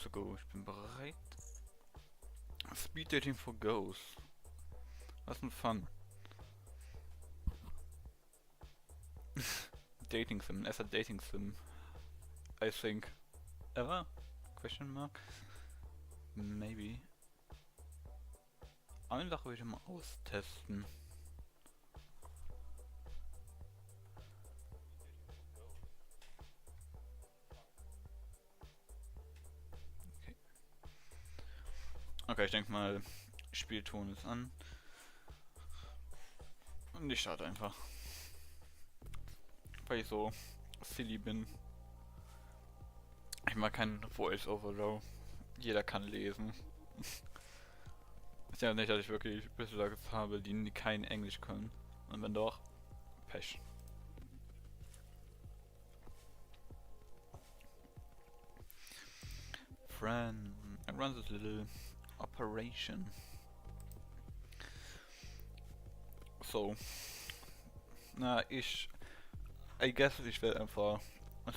to go. Ich bin bereit. Speed Dating for Ghosts. Was ein Fun. Dating Sim, as a dating sim. I think. Ever? Question mark? Maybe. Eine Sache will ich mal austesten. Okay. Okay, ich denke mal, Spielton ist an. Und ich starte einfach. Weil ich so silly bin. Ich mag keinen Voice-Over. Jeder kann lesen. Ist ja nicht, dass ich wirklich Bislang habe, die kein Englisch können. Und wenn doch, Pech. Friend, I run this little operation. So. Na, I guess ich werde einfach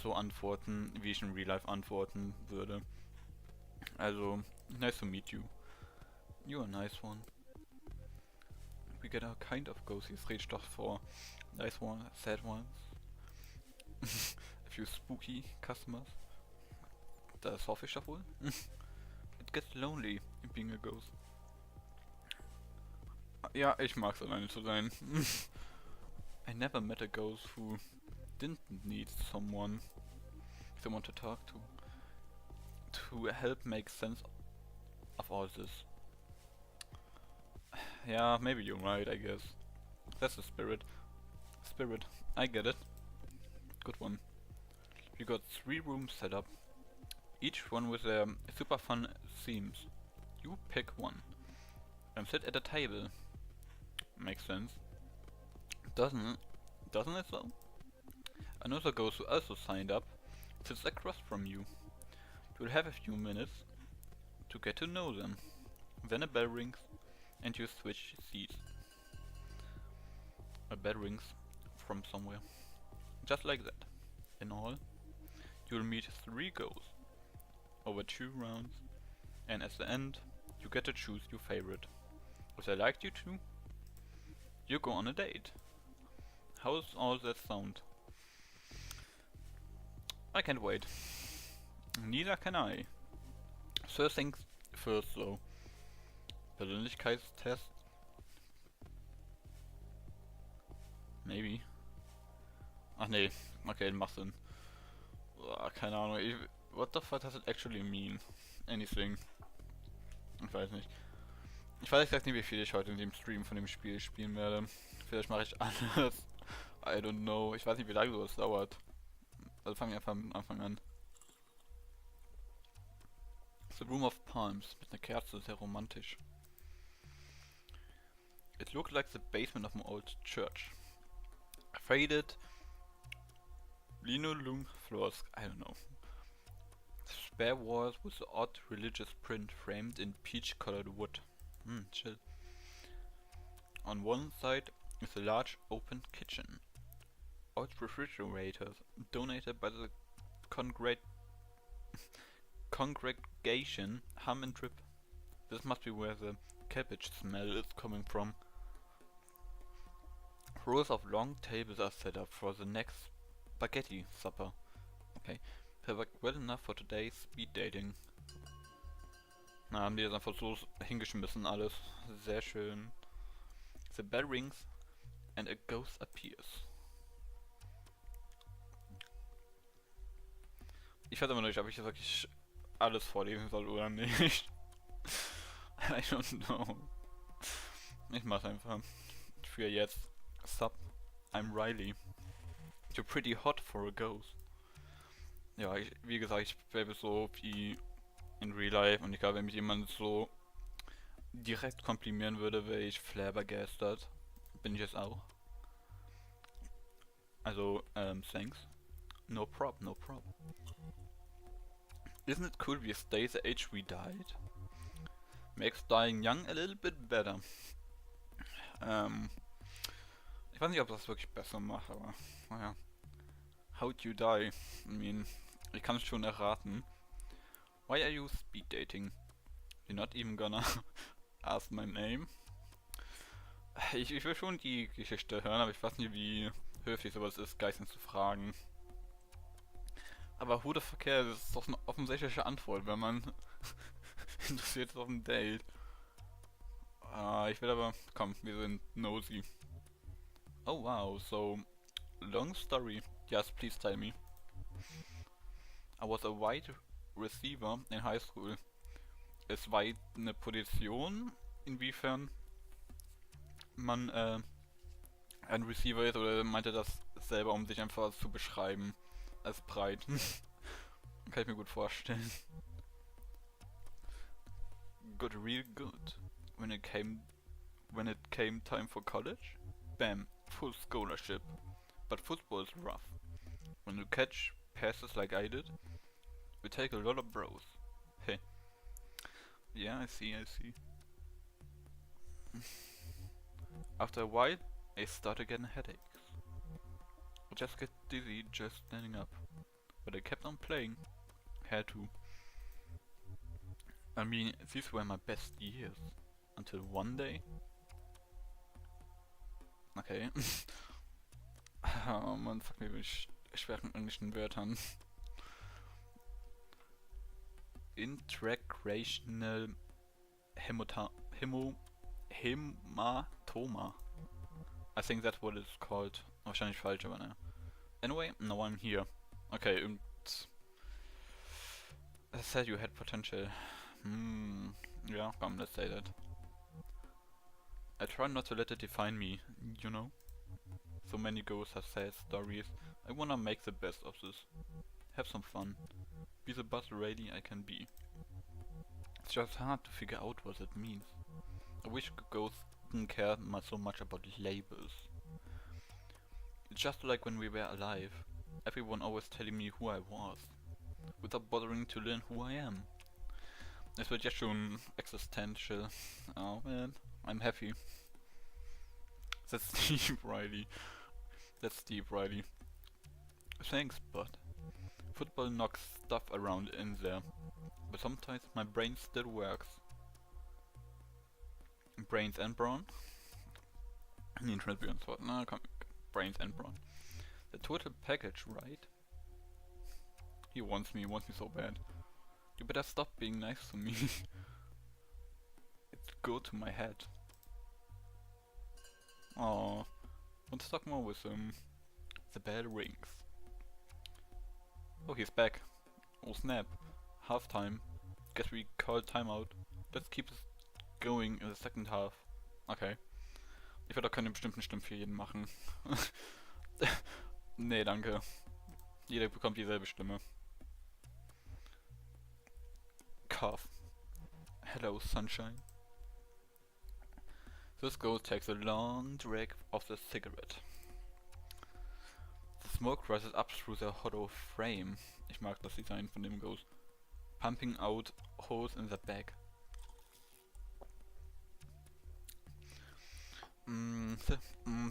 so antworten, wie ich in Real Life antworten würde. Also, nice to meet you. You're a nice one. We get a kind of ghosties reached doch for nice one, sad ones. A few spooky customers. Das hoffe ich doch wohl. It gets lonely being a ghost. Ja, ich mag's alleine zu sein. I never met a ghost who didn't need someone to talk to help make sense of all this. Yeah, maybe you're right, I guess. That's the spirit. Spirit, I get it. Good one. We got 3 rooms set up, each one with their super fun themes. You pick one and sit at a table. Makes sense. Doesn't it though? Another ghost who also signed up sits across from you. You'll have a few minutes to get to know them. Then a bell rings and you switch seats. A bell rings from somewhere. Just like that. In all, you'll meet 3 ghosts over 2 rounds, and at the end, you get to choose your favorite. If they liked you too, you go on a date. How's all that sound? I can't wait. Neither can I. First things first though. Persönlichkeitstest? Maybe. Ach nee, okay, macht Sinn. Keine Ahnung, what the fuck does it actually mean? Anything. Ich weiß nicht. Ich weiß exakt nicht, wie viel ich heute in dem Stream von dem Spiel spielen werde. Vielleicht mache ich alles. I don't know. Ich weiß nicht, wie lange sowas dauert. Also fangen wir einfach am Anfang an. The Room of Palms. Mit einer Kerze, sehr romantisch. It looked like the basement of an old church. Faded linoleum floors, I don't know. Spare walls with the odd religious print framed in peach-colored wood. Chill. On one side is a large open kitchen. Old refrigerators donated by the congregation hum and drip. This must be where the cabbage smell is coming from. Rows of long tables are set up for the next spaghetti supper. Okay, perfect, well enough for today's speed dating. Na, haben die jetzt einfach so hingeschmissen alles. Sehr schön. The bell rings and a ghost appears. Ich weiß immer noch nicht, ob ich jetzt wirklich alles vorlesen soll oder nicht. I don't know. Ich mach's einfach. Für jetzt. Sup, I'm Riley. You're pretty hot for a ghost. Ja, wie gesagt, ich wäre so wie in Real Life und ich glaube, wenn mich jemand so direkt komplimieren würde, wäre ich flabbergasted. Bin ich es auch. Also, thanks. No prob, no prob. Isn't it cool we stay the age we died? Makes dying young a little bit better. Ich weiß nicht, ob das wirklich besser macht, aber naja. How'd you die? I mean, ich kann es schon erraten. Why are you speed dating? You're not even gonna ask my name? Ich will schon die Geschichte hören, aber ich weiß nicht, wie höflich sowas ist, Geistern zu fragen. Aber who the fuck cares? Das ist doch eine offensichtliche Antwort, wenn man interessiert ist auf ein Date. Ich will aber... Komm, wir sind nosy. Oh wow, so... Long story. Yes, please tell me. I was a wide receiver in high school. Ist weit eine Position, inwiefern man ein Receiver ist, oder meinte das selber, um sich einfach zu beschreiben als breit? Kann ich mir gut vorstellen. Got real good when it came time for college. Bam, full scholarship. But football is rough. When you catch passes like I did, we take a lot of bros. Hey. Yeah, I see. After a while, I started getting headaches. I just get dizzy just standing up. But I kept on playing. Had to. I mean, these were my best years. Until one day... Okay. Oh man, fuck mir mit schweren englischen Wörtern. Intracrational Hämatoma. I think that's what it's called. Wahrscheinlich falsch, aber naja. Anyway, now I'm here. Okay, und... I said you had potential. Yeah, come, let's say that. I try not to let it define me, you know? So many ghosts have sad stories. I wanna make the best of this. Have some fun. Be the best lady I can be. It's just hard to figure out what it means. I wish ghosts didn't care so much about labels. It's just like when we were alive. Everyone always telling me who I was, without bothering to learn who I am. Es wird jetzt schon existential. Oh man, I'm happy. That's deep, Riley. That's deep, Riley. Thanks, bud. Football knocks stuff around in there, but sometimes my brain still works. Brains and brawn? Nee, Transparent Sword. No, come. Brains and brawn. The total package, right? He wants me so bad. You better stop being nice to me. It's go to my head. Oh, want to talk more with him. The bell rings. Oh, he's back. Oh snap. Halftime. Guess we call timeout. Let's keep this going in the second half. Okay. Ich werde auch keine bestimmten Stimmen für jeden machen. Nee, danke. Jeder bekommt dieselbe Stimme. Cough. Hello, sunshine. This ghost takes a long drag of the cigarette. The smoke rises up through the hollow frame. Ich mag das Design von dem Ghost. Pumping out holes in the back.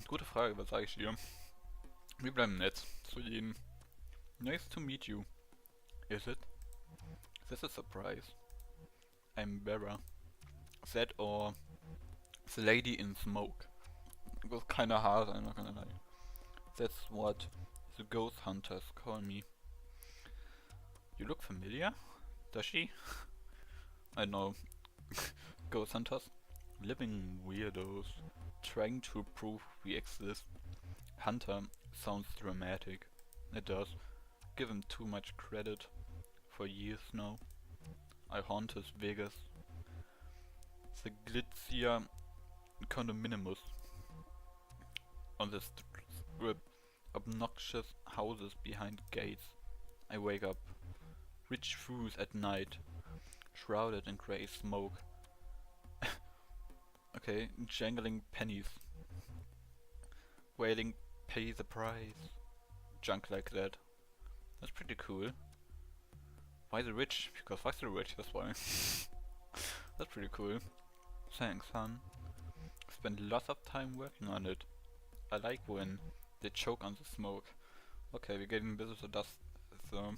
Gute Frage, was sage ich dir? Wir bleiben nett zu jedem. Nice to meet you. Is it? This is a surprise. I'm Vera. That or the lady in smoke. It was kinda hard, I'm not gonna lie. That's what the ghost hunters call me. You look familiar? Does she? I know. Ghost hunters? Living weirdos. Trying to prove we exist. Hunter sounds dramatic. It does. Give him too much credit. For years now. I haunted Vegas. The glitzier condominiums on the strip. Obnoxious houses behind gates. I wake up. Rich fools at night. Shrouded in grey smoke. Okay, jangling pennies. Wailing, pay the price. Junk like that. That's pretty cool. Why the rich? Because fuck the rich, that's why. That's pretty cool. Thanks, hon. Spent lots of time working on it. I like when they choke on the smoke. Okay, we're getting a bit of the dust. So,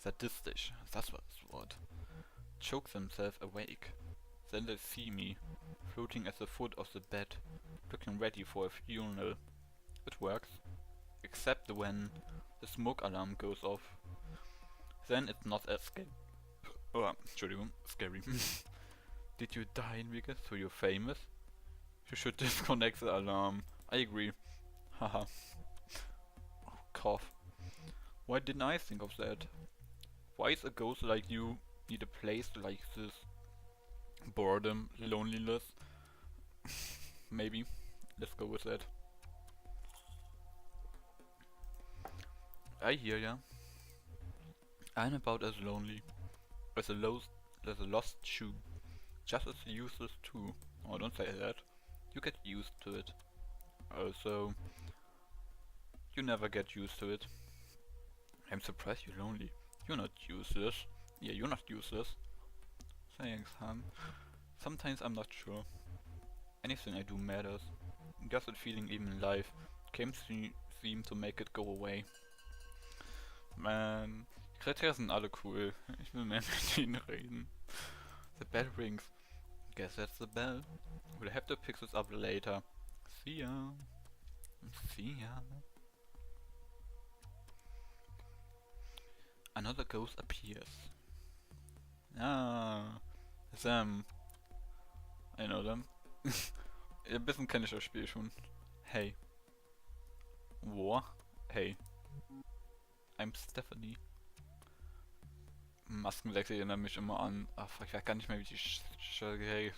Sadistisch, das war das Wort. Choke themselves awake. Then they see me, floating at the foot of the bed, looking ready for a funeral. It works. Except when the smoke alarm goes off. Then it's not as scary. Oh, Entschuldigung, scary. Did you die, Enrique? So you're famous? You should disconnect the alarm. I agree. Haha. Oh, cough. Why didn't I think of that? Why is a ghost like you need a place like this? Boredom, loneliness. Maybe. Let's go with that. I hear ya. I'm about as lonely as a lost shoe. Just as useless too. Oh, don't say that. You get used to it. Also, you never get used to it. I'm surprised you're lonely. You're not useless. Yeah, you're not useless. Thanks, hon. Sometimes I'm not sure. Anything I do matters. Just that feeling even alive can seem to make it go away. Man, die Charaktere sind alle cool. Ich will mehr mit ihnen reden. The bell rings. Guess that's the bell. We'll have to pick this up later. See ya. See ya. Another ghost appears. Ah, them. I know them. Ein bisschen kenne ich das Spiel schon. Hey. War? Hey. I'm Stephanie. Maskenwechsel erinnern mich immer an. Ach, ich weiß gar nicht mehr, wie die hey.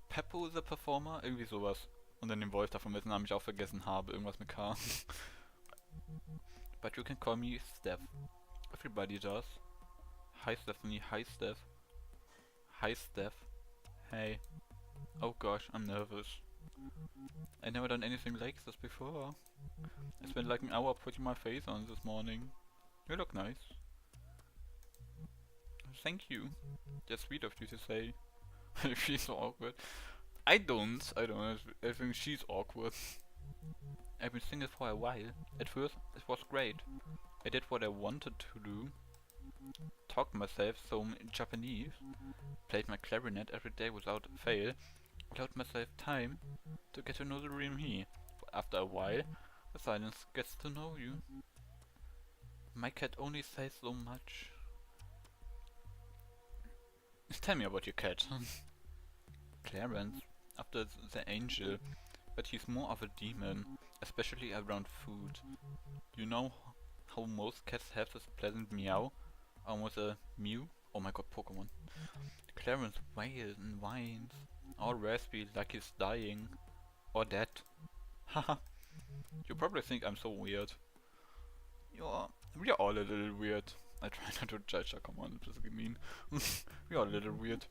Peppo the Performer? Irgendwie sowas. Und dann den Wolf davon, dessen Namen ich auch vergessen habe. Irgendwas mit K. But you can call me Steph. Everybody does. Hi Stephanie. Hi Steph. Hi Steph. Hey. Oh gosh, I'm nervous. I never done anything like this before. I spent like an hour putting my face on this morning. You look nice. Thank you. That's sweet of you to say. She's so awkward. I don't. I think she's awkward. I've been single for a while. At first, it was great. I did what I wanted to do. Taught myself some Japanese. Played my clarinet every day without fail. Allowed myself time to get to know the real me. But after a while, the silence gets to know you. My cat only says so much. Tell me about your cat. Clarence, after the angel, but he's more of a demon, especially around food. You know how most cats have this pleasant meow, almost a mew? Oh my god, Pokemon. Clarence wails and whines, all raspy like he's dying. Or dead. Haha. You probably think I'm so weird. We are all a little weird. I try not to judge her, come on, this is mean. We are a little weird.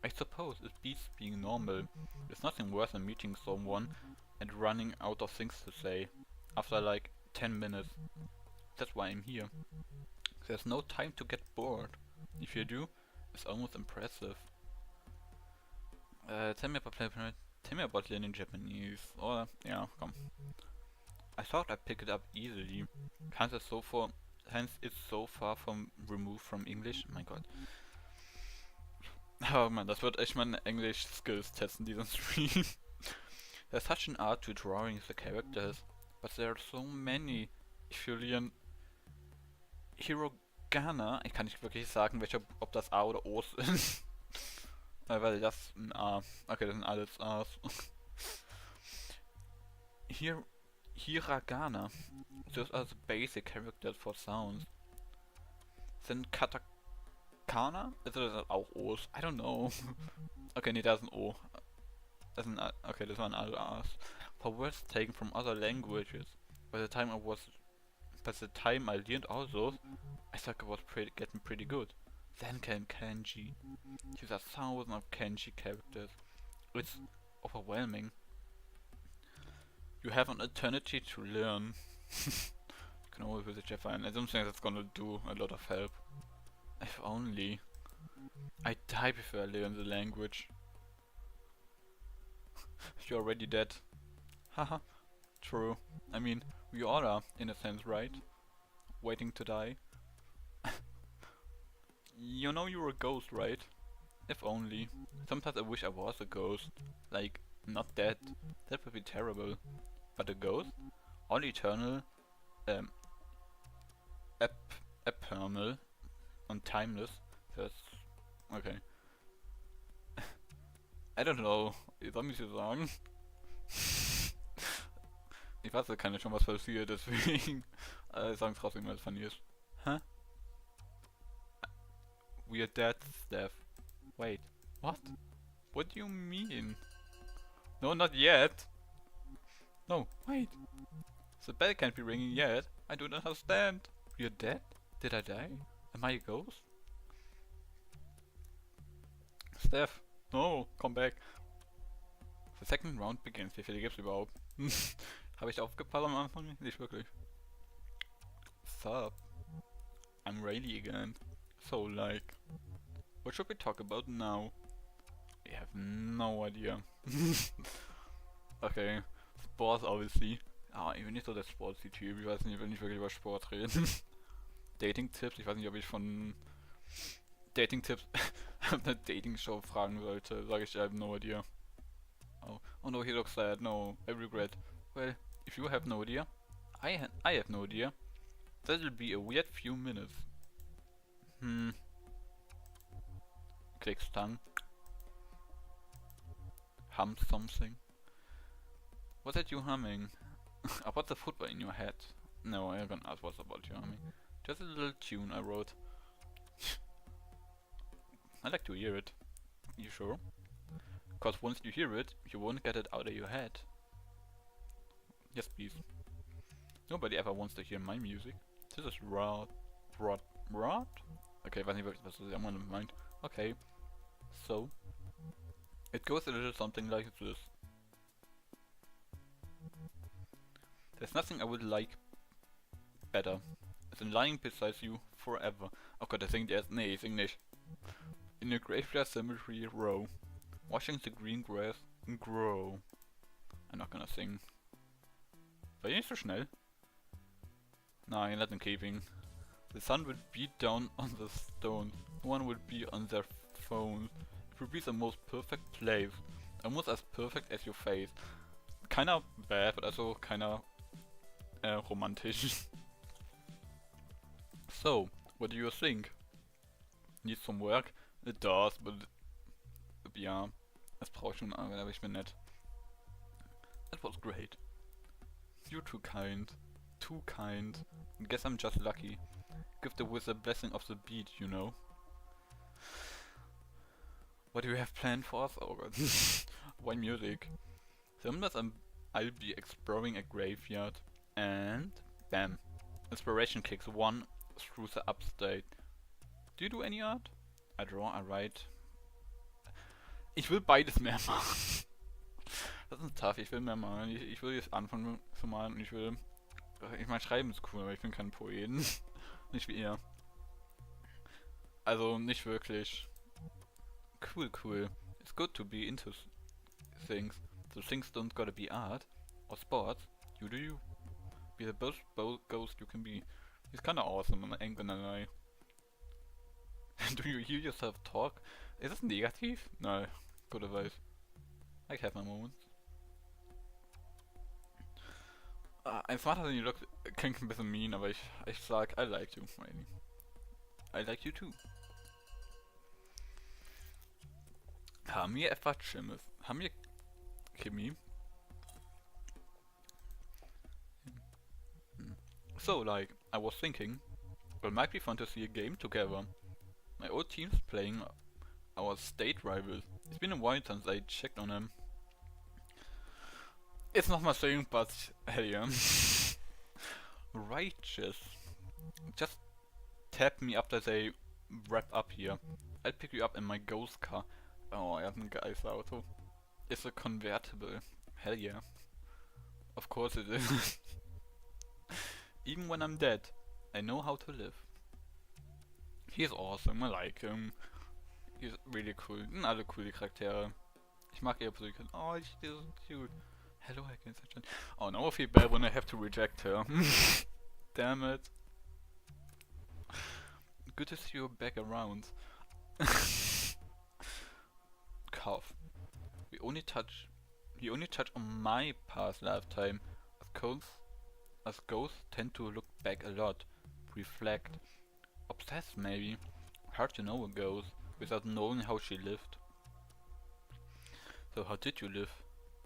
I suppose it beats being normal. There's nothing worse than meeting someone and running out of things to say after like 10 minutes. That's why I'm here. There's no time to get bored. If you do, it's almost impressive. Tell me about learning Japanese. Or yeah, come. I thought I'd pick it up easily. Hence it's so far from removed from English. My god. Oh man, das wird echt meine English-Skills testen, diesen Stream. There's such an art to drawing the characters, but there are so many. Ich verliere Hiragana. Ich kann nicht wirklich sagen, ob das A oder O ist. Weil das ein A. Okay, das sind alles A's. Hiragana. Those are the basic characters for sounds. Then Katakana? Ist das auch O's? I don't know. Okay, nee, da ist ein O. Okay, das waren alle A's. For words taken from other languages. By the time I learned all those, I thought I was getting pretty good. Then came kanji. These are thousands of kanji characters. It's overwhelming. You have an eternity to learn. You can always visit Japan. I don't think that's gonna do a lot of help. If only. I die before I learn the language. You're already dead. Haha. True. I mean, we all are, in a sense, right? Waiting to die. You know you're a ghost, right? If only. Sometimes I wish I was a ghost. Like, not dead. That would be terrible. But a ghost? All eternal, um, eternal and timeless. That's okay. I don't know. Soll mich hier sagen? Ich weiß, da kann ja schon was passiert, deswegen sagen es trotzdem, weil es funny ist. Huh? We are dead, Steph. Wait, what? What do you mean? No, not yet. No, wait. The bell can't be ringing yet. I don't understand. We are dead? Did I die? Am I a ghost? Steph, no, come back. The second round begins. Wie viele gibt's überhaupt? Habe ich aufgepasst am Anfang? Nicht wirklich. Sup? I'm Rayleigh again. So, like, what should we talk about now? I have no idea. Okay, Sport obviously. Ah, ich bin nicht so der Sportsy-Typ. Ich weiß nicht, ich will nicht wirklich über Sport reden. Dating-Tipps, ich weiß nicht, ob ich von Dating-Tipps eine Dating-Show fragen sollte. Sage ich, I have no idea. Oh no, he looks sad. No, I regret. Well, if you have no idea, I have no idea. That'll be a weird few minutes. Clicks tongue. Hum something. What's that you humming? About the football in your head? No, I'm gonna ask what's about you humming. Just a little tune I wrote. I like to hear it. You sure? Cause once you hear it, you won't get it out of your head. Yes, please. Nobody ever wants to hear my music. This is rot. Okay, weiß nicht, was das jemand meint. Okay. So. It goes a little something like this. There's nothing I would like better than lying beside you forever. Oh Gott, er singt erst. Nee, ich sing nicht. In a graveyard cemetery row. Watching the green grass grow. I'm not gonna sing. War ich nicht so schnell? Nein, let them keeping. The sun would beat down on the stones. No one would be on their phone. It would be the most perfect place. Almost as perfect as your face. Keiner bad, but also keiner romantisch. So, what do you think? Needs some work? It does, but ja, es braucht schon Arbeit, aber ich bin nett. That was great. You're too kind. Too kind. Guess I'm just lucky. Gifted with the blessing of the beat, you know. What do you have planned for us? Oh god. Why music? Sometimes I'll be exploring a graveyard and bam. Inspiration kicks one through the upstate. Do you do any art? I draw, I write. Ich will beides mehr machen. Das ist tough, ich will mehr malen. Ich will jetzt anfangen zu malen und ich meine, schreiben ist cool, aber ich bin kein Poet. Nicht wie ihr. Also nicht wirklich. Cool. It's good to be into things. So things don't gotta be art or sports. You do you. Be the best ghost you can be. He's kinda awesome, I ain't gonna lie. Do you hear yourself talk? Ist das negativ? Nein, good advice. I have my moments. Ein smarter than you look klingt ein bisschen mean, aber ich sag, I like you, maybe. I like you too. Haben wir etwas Schlimmes? Haben wir Chemie? So, like, I was thinking, it might be fun to see a game together. My old team's playing our state rivals. It's been a while since I checked on them. It's not my thing, but hell yeah. Righteous. Just tap me after they wrap up here. I'll pick you up in my ghost car. Oh, er hat ein geiles Auto. It's a convertible. Hell yeah. Of course it is. Even when I'm dead, I know how to live. He's awesome, I like him. He's really cool. Sind alle coole Charaktere. Ich mag eher Psyche. Oh, she's so cute. Hello again, Sergeant. Oh, now I feel bad when I have to reject her. Damn it. Good to see you back around. Cough. We only touch on my past lifetime. As ghosts tend to look back a lot, reflect, obsess maybe. Hard to know a ghost without knowing how she lived. So how did you live?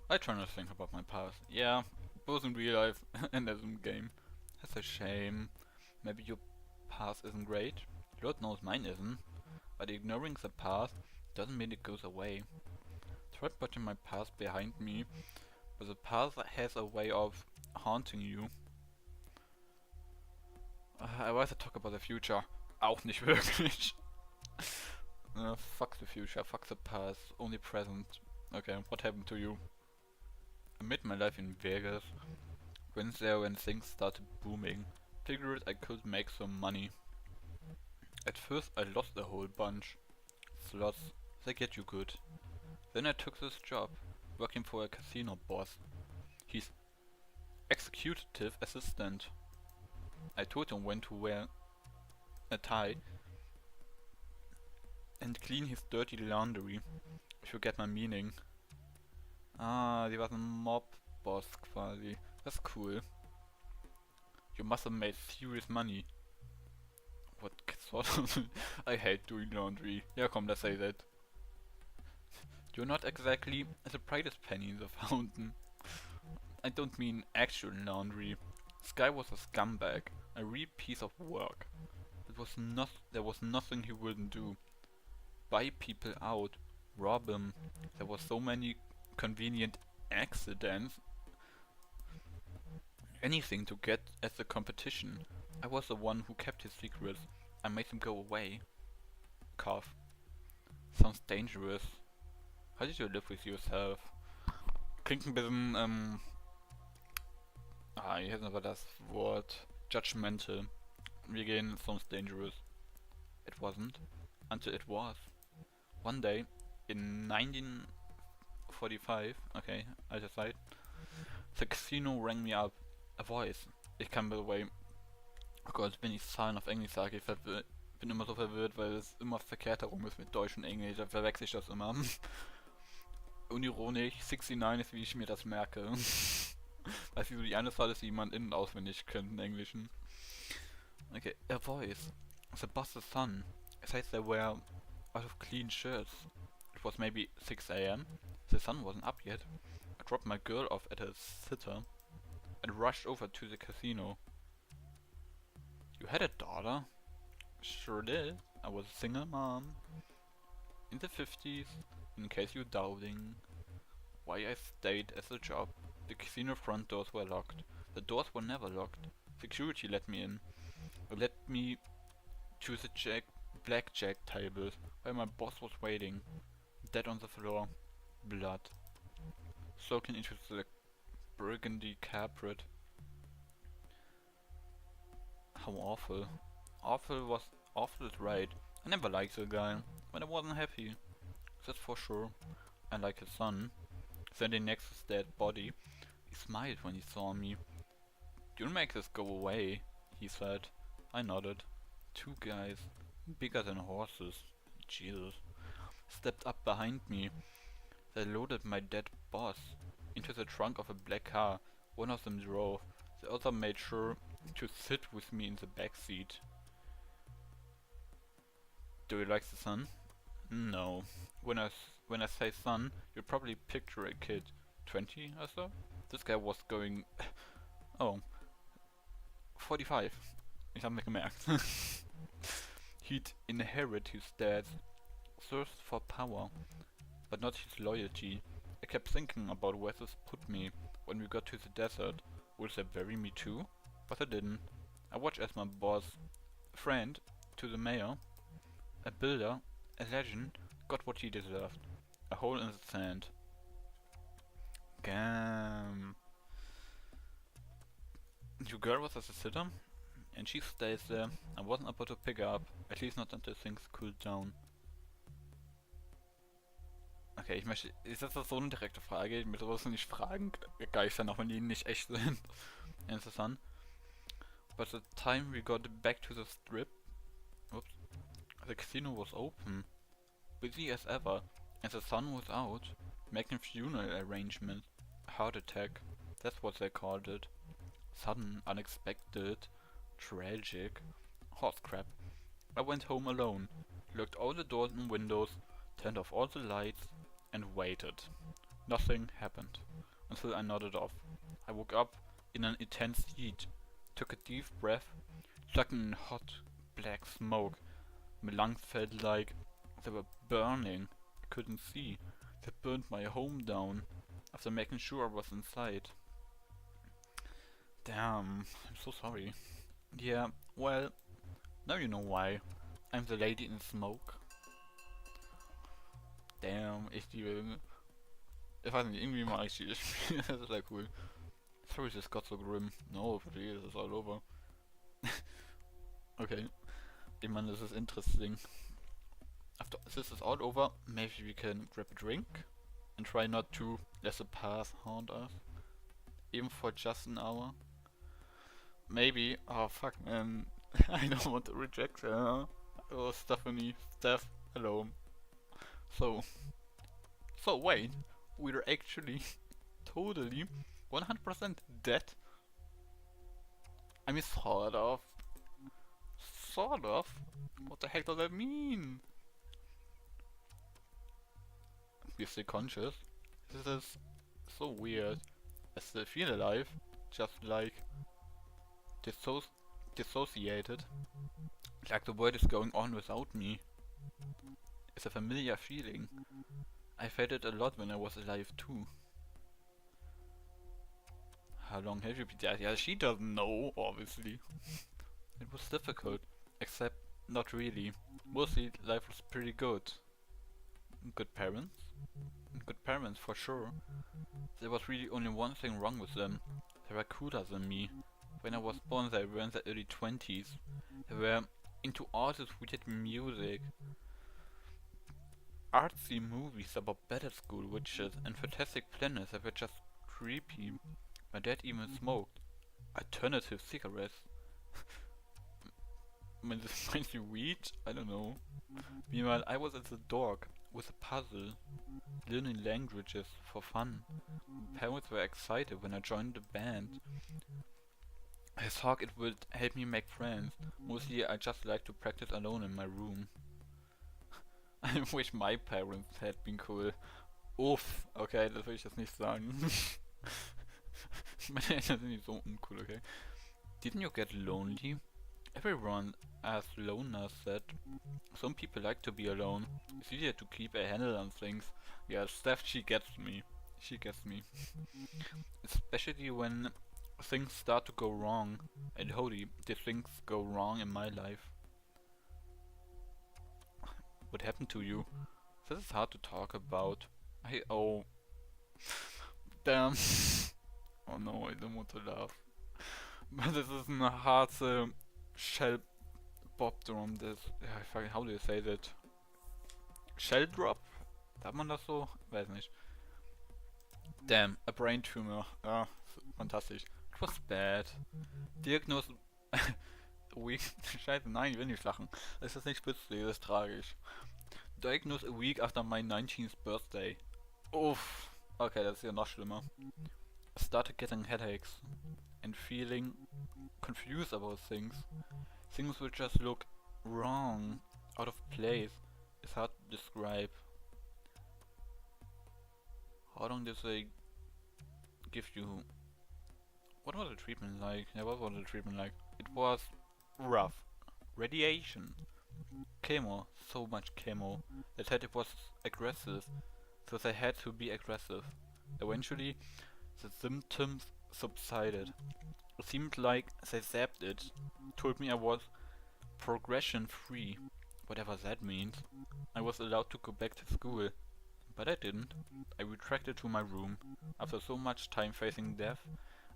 I try not to think about my past. Yeah, both in real life and as in game. That's a shame. Maybe your past isn't great. Lord knows mine isn't. But ignoring the past doesn't mean it goes away. Try putting my past behind me, but the past has a way of haunting you. I rather talk about the future. Auch nicht wirklich. Fuck the future, fuck the past, only present. Okay, what happened to you? I made my life in Vegas. Went there when things started booming. Figured I could make some money. At first I lost a whole bunch. Slots, they get you good. Then I took this job, working for a casino boss. He's executive assistant. I told him when to wear a tie and clean his dirty laundry, if you get my meaning. Ah, die war ein Mob-Boss quasi. That's cool. You must have made serious money. What sort of... I hate doing laundry. Yeah, come, let's say that. You're not exactly the brightest penny in the fountain. I don't mean actual laundry. This guy was a scumbag, a real piece of work. There was nothing he wouldn't do. Buy people out, rob them. There were so many convenient accidents. Anything to get at the competition. I was the one who kept his secrets. I made him go away. Cough. Sounds dangerous. How did you live with yourself? Klingt ein bisschen, hier ist aber das Wort judgmental. Wir gehen, sounds dangerous. It wasn't. Until it was. One day, in 1945, okay, alte Zeit, the casino rang me up. A voice. Ich kann, by the way, oh Gott, wenn ich Zahlen auf Englisch sage, ich bin immer so verwirrt, weil es immer verkehrt herum ist mit Deutsch und Englisch, da verwechsel ich das immer. Unironisch, 69 ist, wie ich mir das merke. Weißt du, so die eine Zahl ist, die jemand innen auswendig könnte in Englischen. Okay, a voice. The boss's son. Said they were out of clean shirts. It was maybe 6 AM. The sun wasn't up yet. I dropped my girl off at a sitter and rushed over to the casino. You had a daughter? Sure did. I was a single mom. In the 50s, in case you're doubting why I stayed at the job. The casino front doors were locked. The doors were never locked. Security let me in. Let me to the blackjack tables where my boss was waiting. Dead on the floor. Blood. Soaking into the burgundy carpet. How awful. Awful is right. I never liked the guy. When I wasn't happy. That's for sure. I like his son. Standing next to his dead body. He smiled when he saw me. You'll make this go away, he said. I nodded. Two guys, bigger than horses, Jesus, stepped up behind me. They loaded my dead boss into the trunk of a black car. One of them drove. The other made sure to sit with me in the back seat. Do you like the sun? No. When I say son, you'll probably picture a kid. 20 or so? This guy was going... oh. 45. Ich hab mir gemerkt. He'd inherit his dad's thirst for power, but not his loyalty. I kept thinking about where this put me when we got to the desert. Would they bury me too? But I didn't. I watched as my boss, friend to the mayor, a builder, a legend, got what he deserved. A hole in the sand. Damn. Your girl was as a sitter, and she stays there. I wasn't about to pick her up, at least not until things cooled down. Okay, ist das so eine direkte Frage? Mit sowas nicht Fragen geistern, auch wenn die nicht echt sind. Interessant. But the time we got back to the strip, oops, the casino was open, busy as ever, and the sun was out, making funeral arrangements. A heart attack, that's what they called it. Sudden, unexpected, tragic, horse crap. I went home alone, locked all the doors and windows, turned off all the lights, and waited. Nothing happened, until I nodded off. I woke up in an intense heat, took a deep breath, sucking in hot, black smoke. My lungs felt like they were burning. I couldn't see. They burned my home down, after making sure I was inside. Damn, I'm so sorry. Yeah, well, now you know why. I'm the lady in smoke. Damn, ich liebe... Ich weiß nicht, irgendwie mag ich dieses Spiel. Das ist ja cool. Sorry, this got so grim. No, forget it, it's all over. Okay. Ich meine, this is interesting. After this is all over, maybe we can grab a drink and try not to let the past haunt us. Even for just an hour. Maybe. Oh fuck, man. I don't want to reject her. Oh, Stephanie. Steph. Hello. So wait. We're actually totally 100% dead? I mean, sort of. Sort of? What the heck does that mean? We're still conscious? This is so weird. I still feel alive, just like dissociated. Like the world is going on without me. It's a familiar feeling. I felt it a lot when I was alive too. How long have you been dead? Yeah, she doesn't know, obviously. It was difficult, except not really. Mostly life was pretty good. Good parents? Good parents for sure. There was really only one thing wrong with them. They were cooler than me. When I was born they were in their early 20s. They were into all this weird music. Artsy movies about better school witches and fantastic planets that were just creepy. My dad even smoked alternative cigarettes. When this reminds you weed? I don't know. Meanwhile, I was at the dork with a puzzle, learning languages for fun. My parents were excited when I joined the band. I thought it would help me make friends. Mostly I just like to practice alone in my room. I wish my parents had been cool. Uff, okay, das will ich jetzt nicht sagen. Meine Eltern sind nicht so uncool, okay? Didn't you get lonely? Everyone, as Lona said, some people like to be alone. It's easier to keep a handle on things. Yeah, Steph, she gets me. She gets me. Especially when things start to go wrong. And holy, did things go wrong in my life? What happened to you? This is hard to talk about. Oh. Damn. Oh no, I don't want to laugh. But this is a hard shell bob drum. This, how do you say that? Shell drop? Sagt man das so? Weiß nicht. Damn, a brain tumor. Ah, fantastisch. It was bad. Diagnose... week... Scheiße, nein, ich will nicht lachen. Das ist nicht spitzig, das ist tragisch. Diagnosed a week after my 19th birthday. Uff. Okay, das ist ja noch schlimmer. I started getting headaches and feeling confused about things. Things will just look wrong, out of place. It's hard to describe. How long did they give you? What was the treatment like? Yeah, what was the treatment like? It was rough. Radiation. Chemo. So much chemo. They said it was aggressive, so they had to be aggressive. Eventually, the symptoms subsided. It seemed like they zapped it. Told me I was progression free. Whatever that means. I was allowed to go back to school. But I didn't. I retracted to my room. After so much time facing death,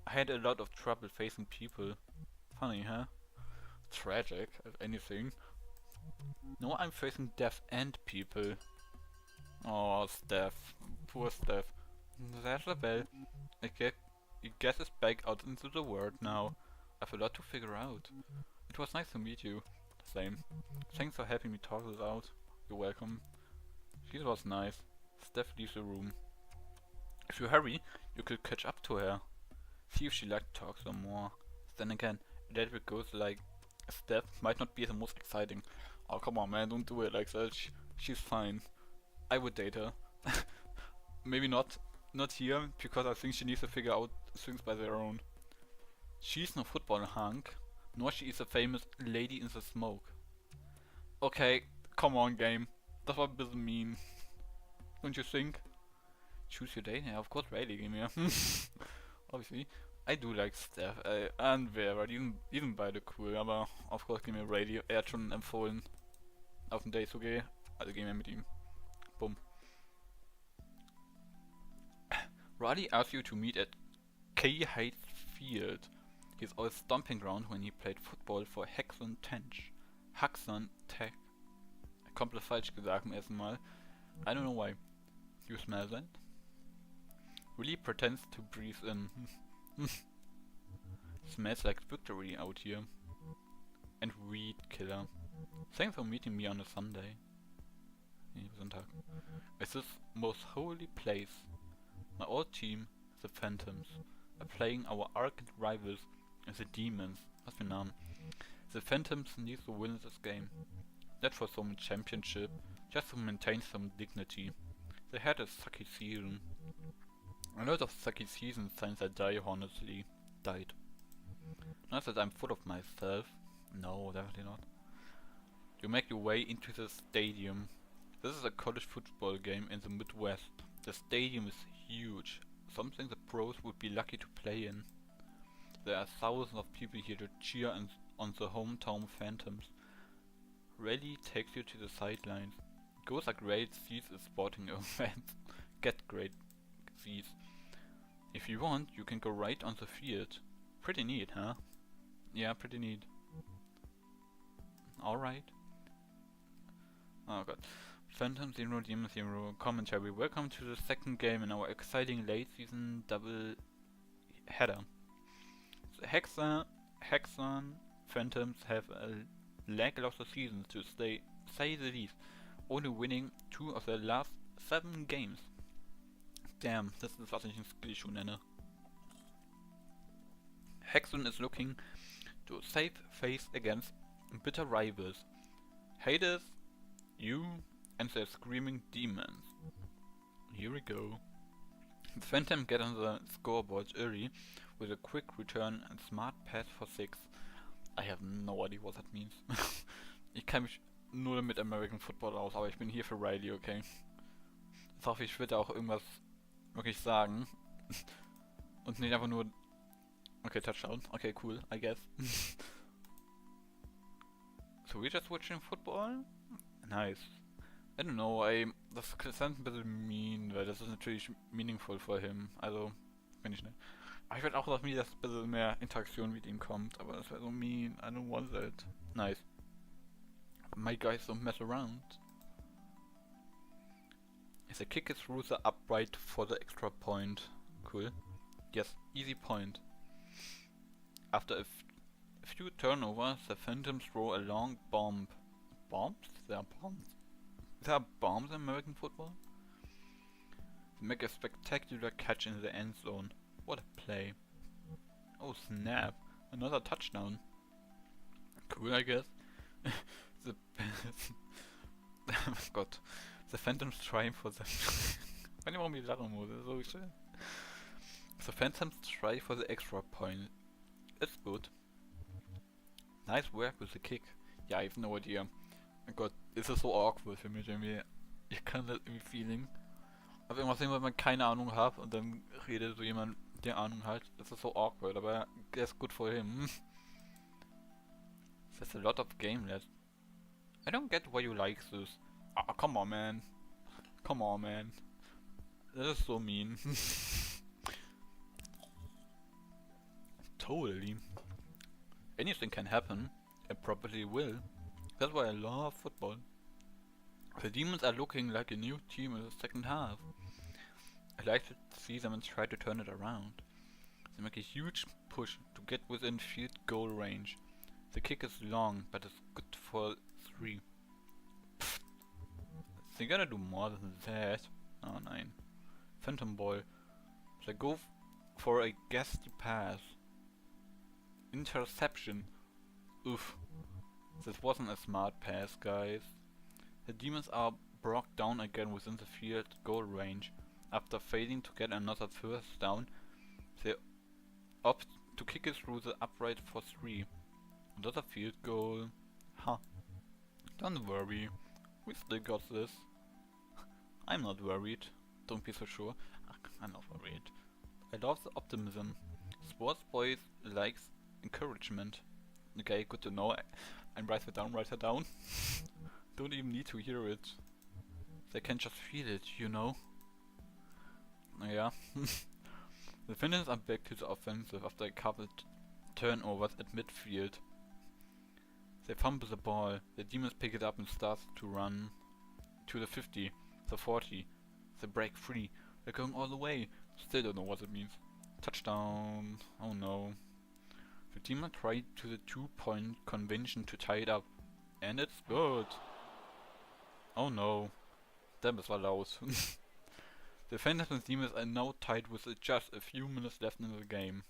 I had a lot of trouble facing people. Funny, huh? Tragic, if anything. Now I'm facing death and people. Oh, Steph. Poor Steph. There's a bell. He gets back out into the world now. I've a lot to figure out. It was nice to meet you. Same. Thanks for helping me talk this out. You're welcome. She was nice. Steph leaves the room. If you hurry, you could catch up to her. See if she liked to talk some more. Then again, that it goes like Steph might not be the most exciting. Oh come on man, don't do it like that. She's fine. I would date her. Maybe not here, because I think she needs to figure out things by their own. She's no football hunk, nor she is a famous lady in the smoke. Okay, come on game. That was a bit mean. Don't you think? Choose your date? Yeah, of course Riley game, yeah. Obviously. I do like Steph and Vera, die sind beide cool, aber of course gehen wir Riley. Er hat schon empfohlen, auf ein Date zu gehen, also gehen wir mit ihm. Bumm. Riley asked you to meet at K. Heights Field. His old stomping ground when he played football for Hexon Tech. Hexon Tech. Komplett falsch gesagt beim ersten Mal. I don't know why. You smell that? Really pretends to breathe in. Smells like victory out here. And weed killer. Thanks for meeting me on a Sunday. Sonntag. It's this most holy place. My old team, the Phantoms, are playing our arrogant rivals, the Demons. Was für Namen? The Phantoms need to win this game. Not for some championship, just to maintain some dignity. They had a sucky season. A lot of sucky seasons since I died. Not that I'm full of myself. No, definitely not. You make your way into the stadium. This is a college football game in the Midwest. The stadium is huge, something the pros would be lucky to play in. There are thousands of people here to cheer on the hometown Phantoms. Rally takes you to the sidelines. Goes are great seats at sporting events. Get great seats. If you want, you can go right on the field. Pretty neat, huh? Yeah, pretty neat. Alright. Oh god. Phantom 0, Demon 0, commentary. Welcome to the second game in our exciting late season double header. The Hexon Phantoms have a lackluster season to say the least, only winning 2 of their last 7 games. Damn, das ist was ich ein Skill-Schuh nenne. Hexon is looking to save face against bitter rivals. Hades, you, and their screaming demons. Here we go. The Phantom get on the scoreboard early with a quick return and smart pass for 6. I have no idea what that means. Ich kann mich null mit American Football aus, aber ich bin hier für Riley, okay? Jetzt hoffe ich, wird auch irgendwas wirklich sagen. Und nicht einfach nur... Okay, Touchdown. Okay, cool, I guess. So we're just watching football? Nice. I don't know, das klingt ein bisschen mean, weil das ist natürlich meaningful for him. Also, wenn ich nicht. Aber ich würde auch, dass mir das ein bisschen mehr Interaktion mit ihm kommt, aber das wäre so mean. I don't want that. Nice. My guys don't mess around. As a kick is through the upright for the extra point. Cool. Yes, easy point. After a few turnovers, the Phantoms throw a long bomb. Bombs? There are bombs. There are bombs in American football? They make a spectacular catch in the end zone. What a play. Oh snap. Another touchdown. Cool, I guess. The oh Gott. The Phantoms try for the... Warum die lachen muss, das ist so schön. The Phantoms try for the extra point. It's good. Nice work with the kick. Yeah, I have no idea. Oh Gott, ist das so awkward für mich irgendwie. Ich kann das irgendwie feeling. Aber irgendwas sehen, wo man keine Ahnung hat und dann redet so jemand, der Ahnung hat. Das ist so awkward, aber that's good for him. There's a lot of game left. I don't get why you like this. Ah, come on man. Come on man. That is so mean. Totally. Anything can happen. It probably will. That's why I love football. The Demons are looking like a new team in the second half. I'd like to see them and try to turn it around. They make a huge push to get within field goal range. The kick is long, but it's good for 3. Pfft. They gotta do more than that. Oh, nein. Phantom Ball. They go for a gasty pass. Interception. Oof. This wasn't a smart pass, guys. The Demons are brought down again within the field goal range. After failing to get another first down, they opt to kick it through the upright for 3. Another field goal. Huh. Don't worry. We still got this. I'm not worried. Don't be so sure. I'm not worried. I love the optimism. Sports boys likes encouragement. Okay, good to know. And write it down. Don't even need to hear it. They can just feel it, you know? Yeah. The Finns are back to the offensive after a couple turnovers at midfield. They fumble the ball. The Demons pick it up and start to run to the 50, the 40. They break free. They're going all the way. Still don't know what it means. Touchdown. Oh no. The Demons tried to the 2-point convention to tie it up. And it's good. Oh no. Das war laut. The Phantoms and Demons are now tied with just a few minutes left in the game.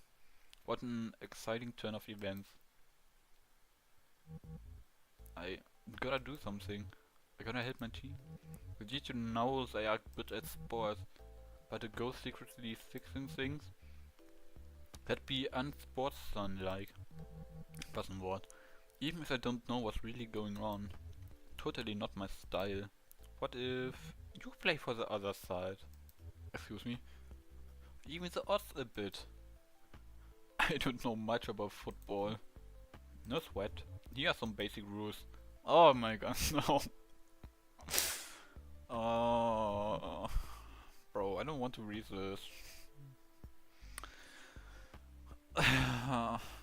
What an exciting turn of events. I gotta do something. I gotta help my team. We need to know they are good at sports, but to go secretly fixing things? That'd be unsportsmanlike. Doesn't what? Even if I don't know what's really going on. Totally not my style. What if you play for the other side? Excuse me. Even the odds a bit. I don't know much about football. No sweat. Here are some basic rules. Oh my god, no. Oh, bro, I don't want to read this.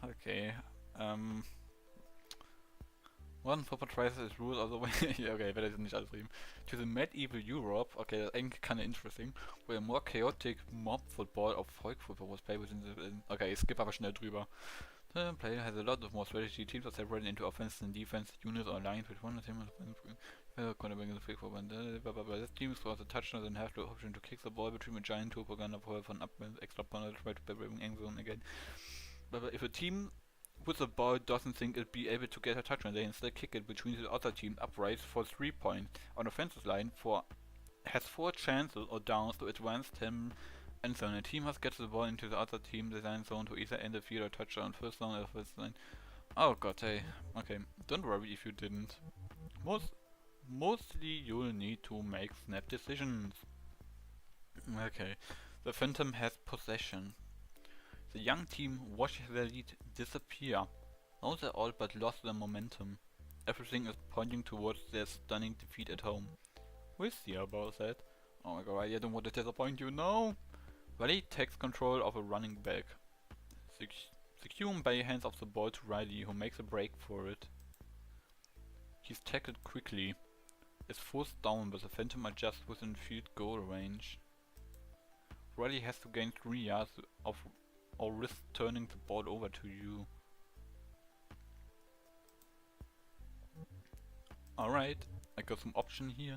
Okay. One football tries his rules all the way. Ja, okay, werde ich nicht alles reden. To the medieval Europe, okay, that's eigentlich kinda interesting, where more chaotic mob football or folk football was played within the. Okay, ich skip aber schnell drüber. The player has a lot of more strategy. Teams are separated into offense and defense units or lines with one team. This team scores a touchdown and have the option to kick the ball between a giant two propaganda ball from up extra point try to bring end zone again. But if a team with the ball doesn't think it'll be able to get a touchdown, they instead kick it between the other team upright for 3 points. On offensive line has 4 chances or downs to advance 10 end zone. A team must get the ball into the other team design zone to either end the field or touchdown first down or first line. Oh god, hey. Okay, don't worry if you didn't. Mostly you'll need to make snap decisions. Okay, the Phantom has possession. The young team watches their lead disappear. Now they're all but lost their momentum. Everything is pointing towards their stunning defeat at home. We'll see about that. Oh my god, I don't want to disappoint you, no! Riley takes control of a running back. Secure him by hands off the ball to Riley, who makes a break for it. He's tackled quickly. Is forced down, but the Phantom are just within field goal range. Riley has to gain 3 yards or risk turning the ball over to you. Alright, I got some option here.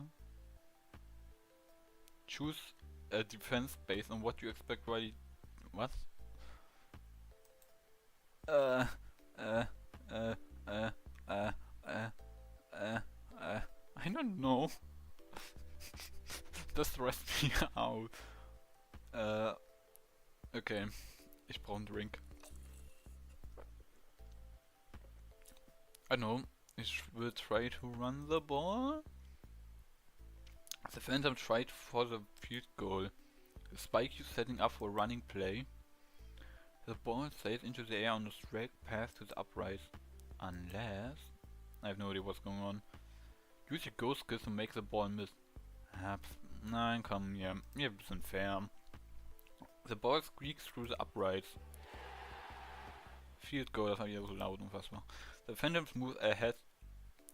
Choose a defense based on what you expect Riley. What? I don't know. Das stresst me out. Okay. Ich brauche einen Drink. I know. Ich will try to run the ball. The Phantom tried for the field goal. The spike is setting up for a running play. The ball sails into the air on a straight path to the upright. Unless... I have no idea what's going on. Use your ghost skills to make the ball miss. Nein, komm, hier. Wir sind fair. The ball squeaks through the uprights. Field goal, das war hier so laut, unfassbar. The Phantoms move ahead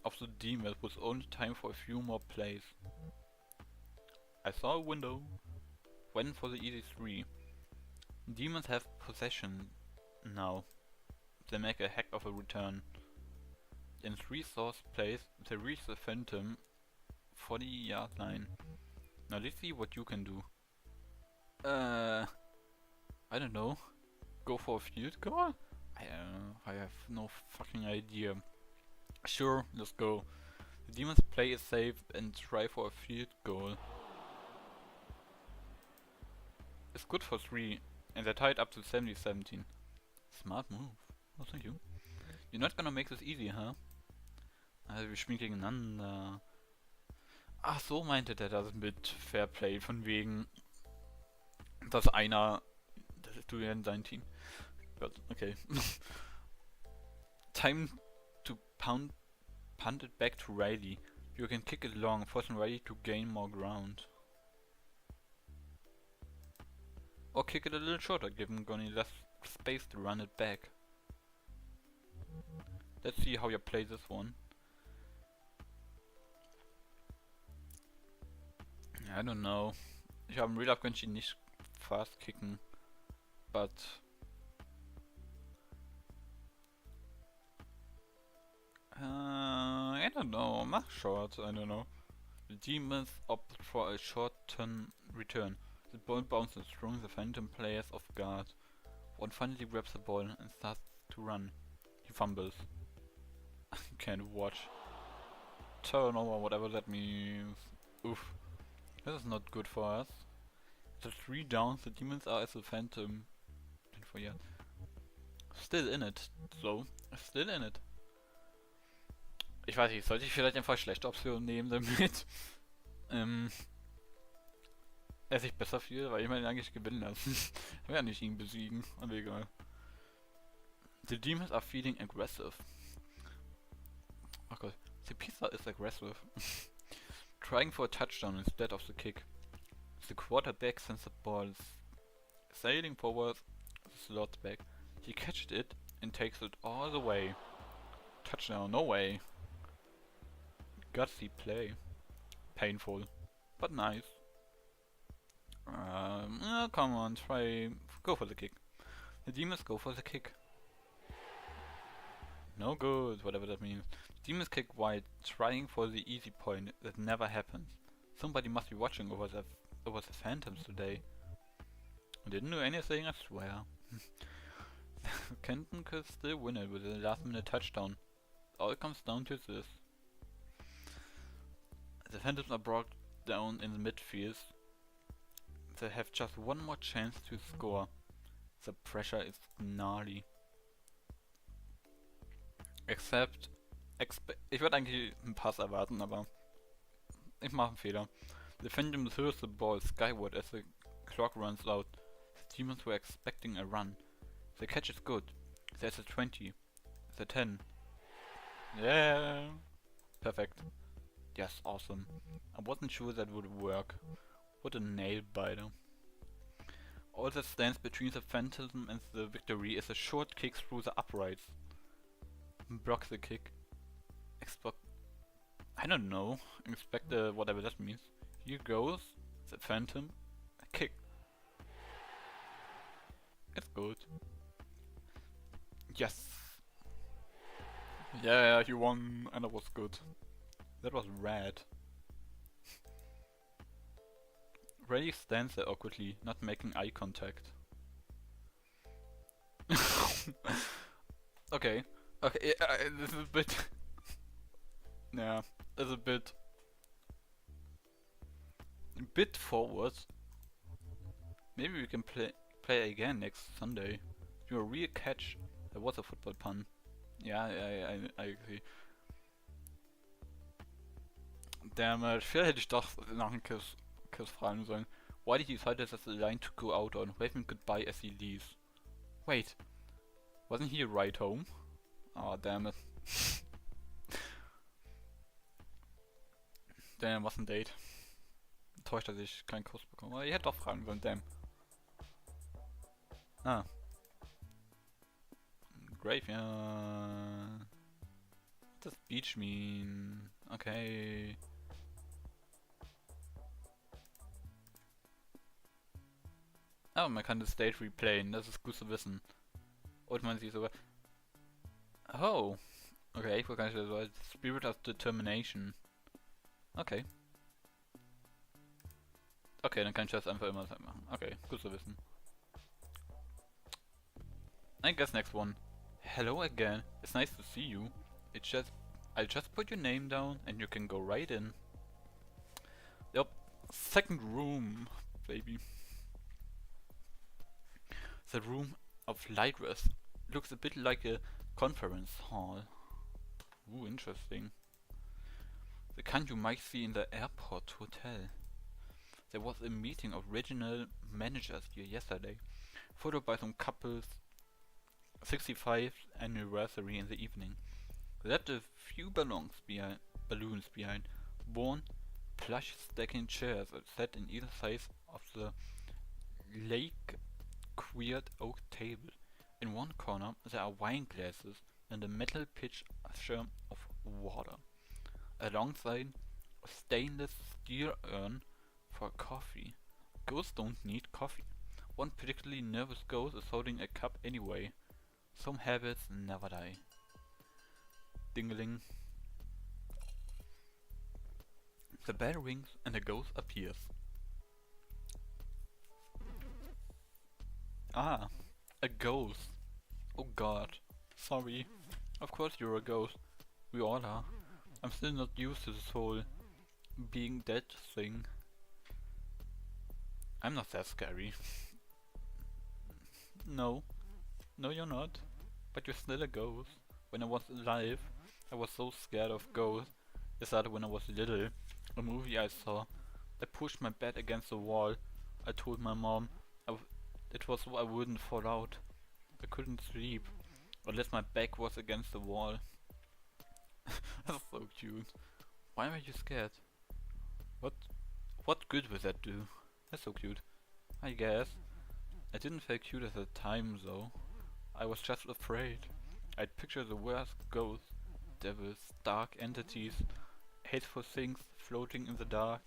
of the demon with only time for a few more plays. I saw a window. Went for the easy 3. Demons have possession now. They make a heck of a return. In 3 source plays, they reach the phantom 40-yard line. Now let's see what you can do. I don't know. Go for a field goal? I don't know. I have no fucking idea. Sure, let's go. The demons play it safe and try for a field goal. It's good for 3, and they're tied up to 70-17. Smart move. Oh, thank you. You're not gonna make this easy, huh? Also, wir spielen gegeneinander. Ach, so meinte der das mit Fairplay, von wegen, dass einer, das ist du ja in dein Team. Gott, okay. Time to punt it back to Riley. You can kick it long, forcing Riley to gain more ground. Or kick it a little shorter, giving Gonny less space to run it back. Let's see how you play this one. I don't know. Ich habe im Real Life könnte ich ihn nicht fast kicken. But I don't know. Mach short. I don't know. The demons opt for a short-term return. The ball bounces, throwing the phantom players off guard. One finally grabs the ball and starts to run. He fumbles. You can't watch. Turnover, whatever that means. Oof. This is not good for us. The 3 downs, the demons are as a phantom. Still in it, so. Still in it. Ich weiß nicht, sollte ich vielleicht einfach schlechte Optionen nehmen, damit er sich besser fühlt, weil ich meine eigentlich gewinnen lassen. Ich will ja nicht ihn besiegen, aber egal. The demons are feeling aggressive. Oh Gott, the pizza is aggressive. Trying for a touchdown instead of the kick. The quarterback sends the ball sailing forward, slots back. He catches it and takes it all the way. Touchdown, no way. Gutsy play. Painful, but nice. Oh, come on, go for the kick. The demons go for the kick. No good, whatever that means. Demons kick wide, trying for the easy point that never happens. Somebody must be watching over the phantoms today. I didn't do anything, I swear. Kenton could still win it with a last minute touchdown. All comes down to this. The phantoms are brought down in the midfield. They have just one more chance to score. The pressure is gnarly. Ich würde eigentlich einen Pass erwarten, aber ich mache einen Fehler. The Phantom throws the ball skyward as the clock runs out. The demons were expecting a run. The catch is good. There's a 20. The 10. Yeah! Perfect. Yes, awesome. I wasn't sure that would work. What a nail biter. All that stands between the phantom and the victory is a short kick through the uprights. Block the kick. I don't know. Expect whatever that means. Here goes the phantom. A kick. It's good. Yes. Yeah, you won, and that was good. That was rad. Ray stands there awkwardly, not making eye contact. Okay. Okay, this is a bit... yeah, it's a bit forward. Maybe we can play again next Sunday. Do a real catch. That was a football pun. Yeah, I agree. Damn it, vielleicht hätte ich doch nach dem Kiss fragen sollen. Why did he decide that's the line to go out on? Wave him goodbye as he leaves. Wait, wasn't he a ride home? Oh, damn it. Damn, was ein Date. Enttäuscht, dass ich keinen Kuss bekomme. Aber ihr hättet doch fragen sollen, damn. Ah. Graveyard. does beach mean? Okay. Oh, man kann das State replayen, das ist gut zu wissen. Und man sieht sogar... Oh! Okay, ich kann nicht so als Spirit of Determination. Okay. Okay, dann kann ich das einfach immer machen. Okay, gut zu wissen. I guess next one. Hello again. It's nice to see you. I'll just put your name down and you can go right in. Yup. Second room, baby. The room of Lightress looks a bit like a conference hall. Ooh, interesting. The kind you might see in the airport hotel. There was a meeting of regional managers here yesterday, followed by some couples' 65th anniversary in the evening. They left a few balloons behind, worn plush stacking chairs set in either side of the lake-queered oak table. In one corner there are wine glasses and a metal pitcher of water, alongside a stainless steel urn for coffee. Ghosts don't need coffee. One particularly nervous ghost is holding a cup anyway. Some habits never die. Dingling. The bell rings and a ghost appears. Ah, a ghost. Oh god. Sorry. Of course you're a ghost. We all are. I'm still not used to this whole being dead thing. I'm not that scary. No. No, you're not. But you're still a ghost. When I was alive, I was so scared of ghosts. It started when I was little. A movie I saw. I pushed my bed against the wall. I told my mom it was so I wouldn't fall out. I couldn't sleep. Unless my back was against the wall. That's so cute. Why are you scared? What good will that do? That's so cute. I guess. I didn't feel cute at the time though. I was just afraid. I'd picture the worst ghosts, devils, dark entities, hateful things floating in the dark,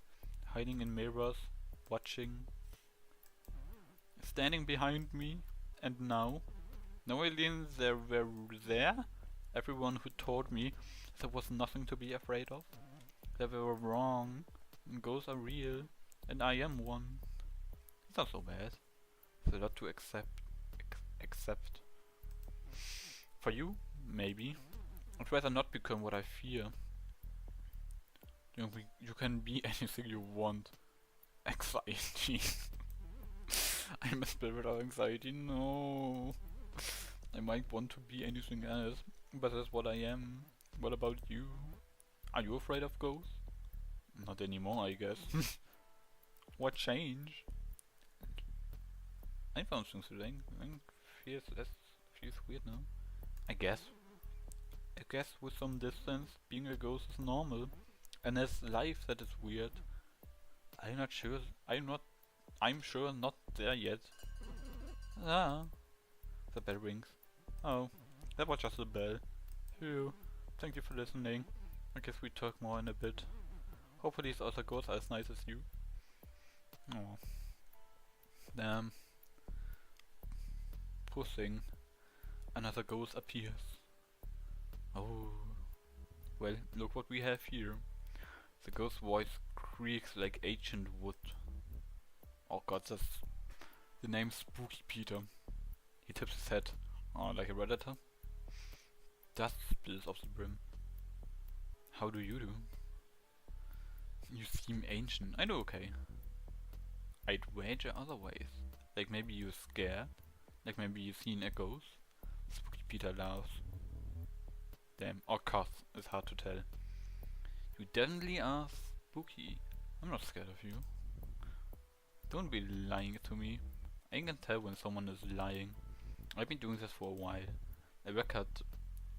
hiding in mirrors, watching, standing behind me, and now aliens they were there. Everyone who told me there was nothing to be afraid of, they were wrong, and ghosts are real, and I am one. It's not so bad. It's a lot to accept. For you, maybe. I'd rather not become what I fear. You can be anything you want. Anxiety. I'm a spirit of anxiety, no. I might want to be anything else, but that's what I am. What about you? Are you afraid of ghosts? Not anymore, I guess. What changed? I found things today. Feels weird now. I guess with some distance, being a ghost is normal. And as life that is weird. I'm sure not there yet. Ah, the bell rings. Oh, that was just a bell. Phew. Thank you for listening. I guess we talk more in a bit. Hopefully these other ghosts are as nice as you. Oh. Damn. Poor thing. Another ghost appears. Oh. Well, look what we have here. The ghost's voice creaks like ancient wood. Oh god, that's the name Spooky Peter. He tips his head. Oh, like a redditor. Dust spills off the brim. How do you do? You seem ancient. I do okay. I'd wager otherwise. Like maybe you're scared. Like maybe you've seen a ghost. Spooky Peter laughs. Damn, or cough. It's hard to tell. You definitely are spooky. I'm not scared of you. Don't be lying to me. I can tell when someone is lying. I've been doing this for a while. A record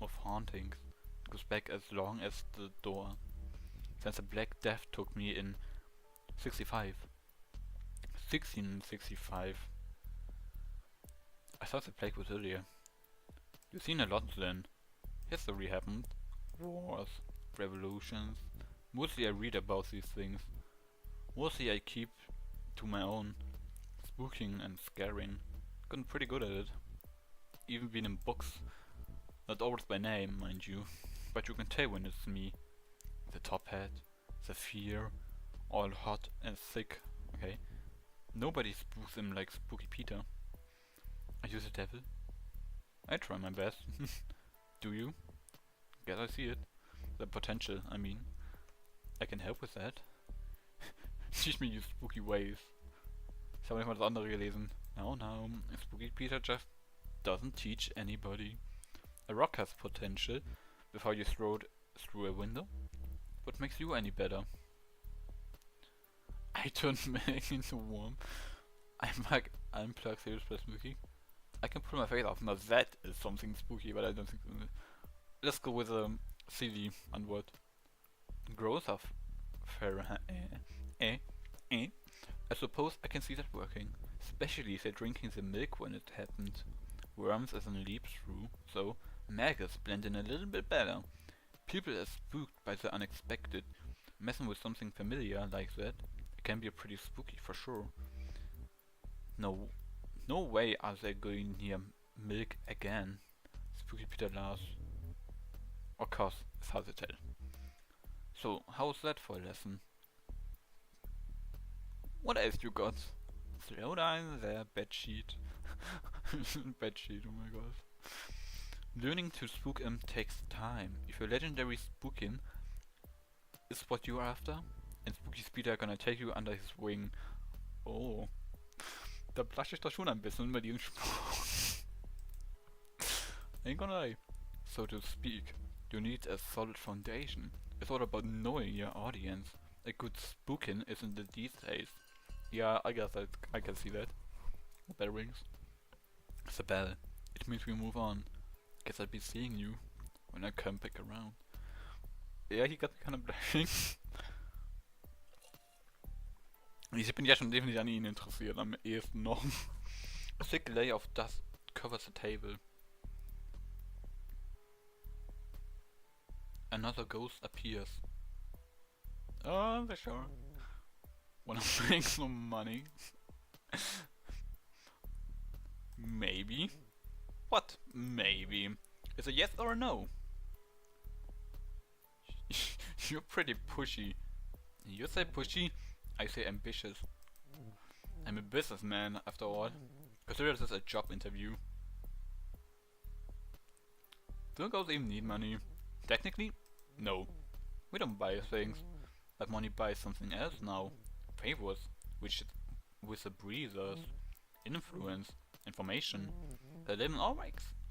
of hauntings goes back as long as the door. Since the Black Death took me in 1665. I thought the plague was earlier. You've seen a lot then. History happened. wars, revolutions. Mostly I read about these things. Mostly I keep to my own, spooking and scaring. Gotten pretty good at it. Even been in books. Not always by name, mind you. But you can tell when it's me. The top hat, the fear, all hot and thick, okay? Nobody spooks him like Spooky Peter. Are you the devil? I try my best. Do you? Guess I see it. The potential, I mean. I can help with that. Teach me your spooky ways. Ich habe nicht mal das andere gelesen. No, Spooky Peter just doesn't teach anybody. A rock has potential before you throw it through a window. What makes you any better? I turned milk into warm. I'm like unplugged serious plus spooky. I can pull my face off. Now that is something spooky, but I don't think. Let's go with a silly word. Growth of fair. I suppose I can see that working. Especially if they're drinking the milk when it happened. Worms as in leap through, so maggots blend in a little bit better. People are spooked by the unexpected. Messing with something familiar like that, it can be pretty spooky for sure. No way are they going near milk again. Spooky Peter laughs. Of course, it's hard to tell. So, how's that for a lesson? What else you got? Slow down there, bedsheet. Bedsheet, oh my god. Learning to spook him takes time. If your legendary spookin is what you're after, and Spooky Speeder gonna take you under his wing. Oh. Da blush ich doch schon ein bisschen bei diesem Spruch. Ain't gonna lie. So to speak, you need a solid foundation. It's all about knowing your audience. A good spookin is in the details. Yeah, I guess I can see that. Bell rings. It's a bell. It means we move on. Guess I'll be seeing you when I come back around. Yeah, he got me kind of blushing. Ich bin ja schon definitiv an ihn interessiert, am ehesten noch. A thick layer of dust covers the table. Another ghost appears. Oh, for sure. Wanna make some money? Maybe. What? Maybe. Is a yes or a no? You're pretty pushy. You say pushy, I say ambitious. I'm a businessman, after all. Consider this a job interview. Do girls even need money? Technically, no. We don't buy things. But money buys something else now. Favors, which with the breezers. Influence, information. The living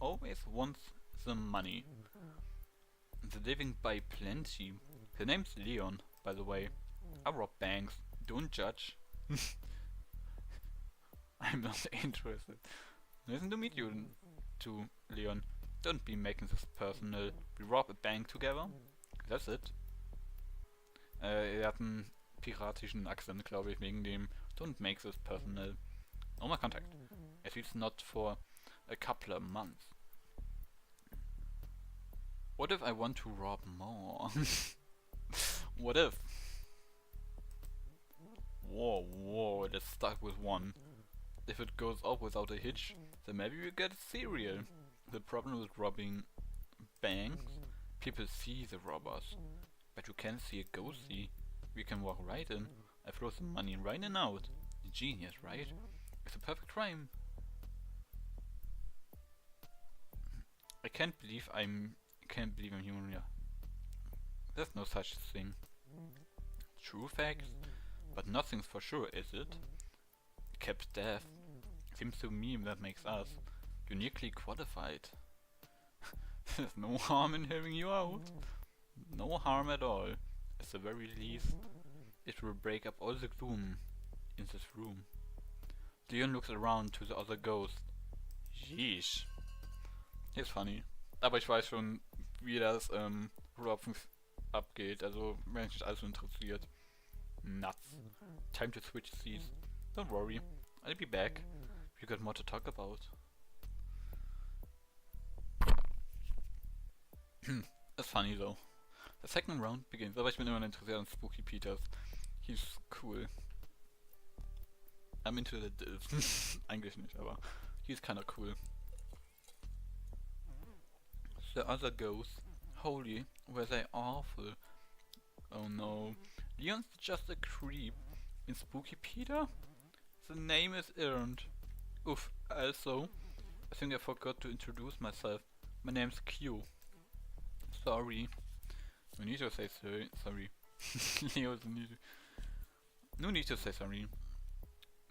always wants the money. The living buy plenty. The name's Leon, by the way. I rob banks. Don't judge. I'm not interested. Listen to meet you too, Leon. Don't be making this personal. We rob a bank together. That's it. Er hat einen piratischen Akzent, glaube ich, wegen dem Don't make this personal. No more contact. At least not for a couple of months. What if I want to rob more? What if? Whoa, let's start with one. If it goes off without a hitch, then maybe we get serial. The problem with robbing banks, people see the robbers, but you can't see a ghostie. We can walk right in, I throw some money right and out. Genius, right? It's a perfect crime. I can't believe I'm human. Yeah. There's no such thing. True facts, but nothing's for sure, is it? Kept death. Seems to me that makes us uniquely qualified. There's no harm in hearing you out. No harm at all. At the very least, it will break up all the gloom in this room. Leon looks around to the other ghost. Yeesh. Ist funny. Aber ich weiß schon, wie das Robben abgeht. Also, wenn mich alles so interessiert. Nuts. Time to switch seats. Don't worry. I'll be back. We got more to talk about. It's funny though. The second round begins, aber ich bin immer noch interessiert an Spooky Peters. He's cool. I'm into the dills. Eigentlich nicht, aber he's kinda cool. The other ghosts, holy, were they awful. Oh no. Leon's just a creep. In Spooky Peter? The name is earned. Oof, also, I think I forgot to introduce myself. My name's Q. Sorry. No need to say sorry. Leo doesn't need to. No need to say sorry.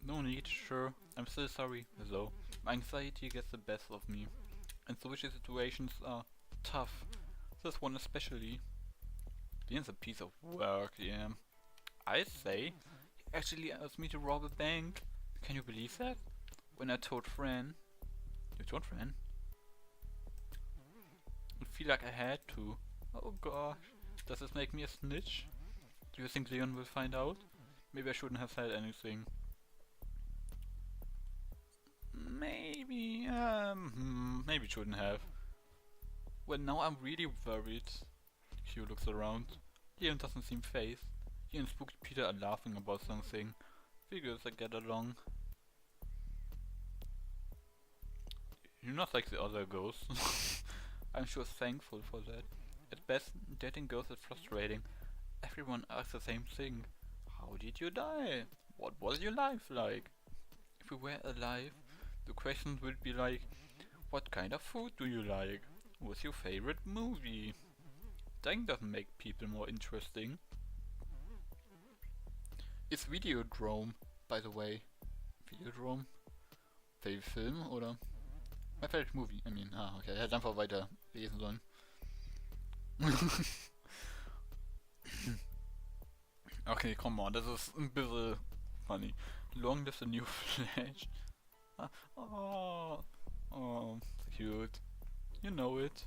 No need, sure. I'm still sorry, though. My anxiety gets the best of me. And social situations are tough. This one especially. Leon's a piece of work, yeah. I say, he actually asked me to rob a bank. Can you believe that? When I told Fran. You told Fran? I feel like I had to. Oh gosh. Does this make me a snitch? Do you think Leon will find out? Maybe I shouldn't have said anything. Maybe, maybe shouldn't have. Well, now I'm really worried. Q looks around. Leon doesn't seem phased. He and Spooky Peter are laughing about something. Figures they get along. You're not like the other ghosts. I'm sure thankful for that. At best, dating ghosts is frustrating. Everyone asks the same thing. How did you die? What was your life like? If we were alive, the questions would be like, what kind of food do you like? What's your favorite movie? Dying doesn't make people more interesting. Ist Videodrome, by the way. Videodrome? Favorite Film oder? My favorite movie, I mean, okay, er hätte einfach weiter lesen sollen. Okay, come on, das ist ein bisschen funny. Long live the new Flash. Oh, cute. You know it.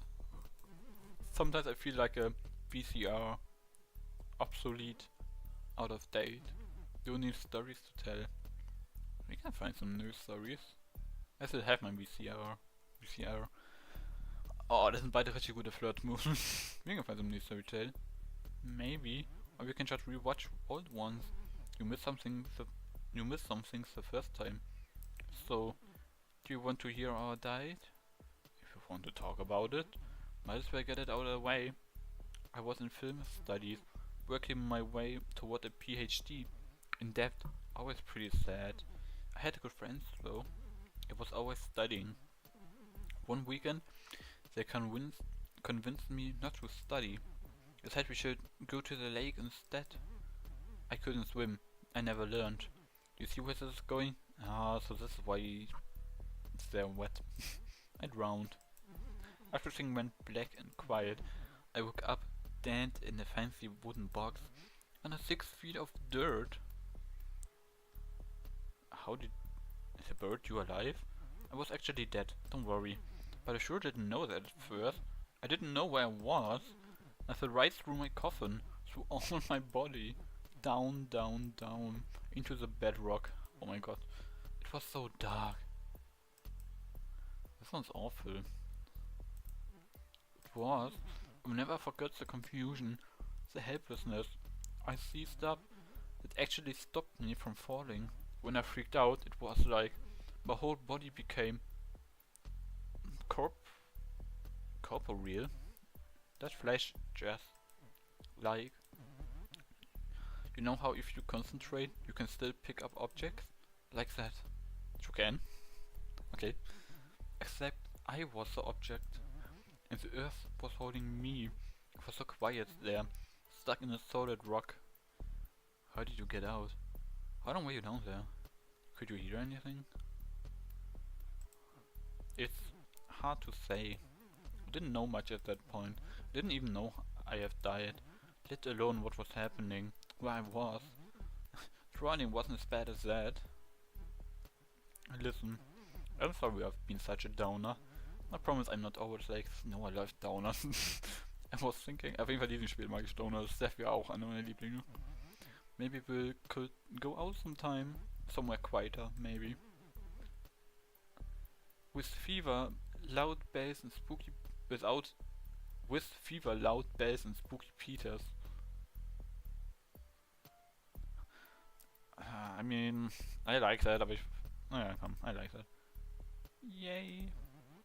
Sometimes I feel like a VCR. Obsolete. Out of date. You need stories to tell. We can find some new stories. I still have my VCR. Oh, das sind beide richtig gute Flirt-Moves. We can find some new story to tell. Maybe. Or we can just rewatch old ones. You missed something the first time. So, do you want to hear our diet? If you want to talk about it, might as well get it out of the way. I was in film studies, working my way toward a PhD. In depth, always pretty sad. I had good friends though. I was always studying. One weekend, they convinced me not to study. They said we should go to the lake instead. I couldn't swim. I never learned. You see where this is going? So this is why it's there wet. I drowned. Everything went black and quiet. I woke up, dead in a fancy wooden box, under 6 feet of dirt. How did the bird you alive? I was actually dead, don't worry. But I sure didn't know that at first. I didn't know where I was. I fell right through my coffin, through all my body. Down, down, down, into the bedrock. Oh my god. It was so dark. This sounds awful. It was. I never forgot the confusion, the helplessness. I seized up. It actually stopped me from falling. When I freaked out, it was like my whole body became corporeal. That flash just like, you know how if you concentrate you can still pick up objects? Like that. You can. Okay. Except I was the object and the earth was holding me. It was so quiet there, stuck in a solid rock. How did you get out? How long were you down there? Could you hear anything? It's hard to say. I didn't know much at that point. I didn't even know I have died, let alone what was happening, where I was. Drowning wasn't as bad as that. Listen, I'm sorry I've been such a downer. I promise I'm not always like, no, I love downers. I was thinking, auf jeden Fall diesem Spiel mag ich Downer, das ist dafür auch einer meiner Lieblinge. Maybe we could go out sometime, somewhere quieter, maybe. With fever, loud bass and spooky, without with fever, loud bells, and spooky Peters. I mean, I like that, aber ich... Naja, komm, I like that. Yay!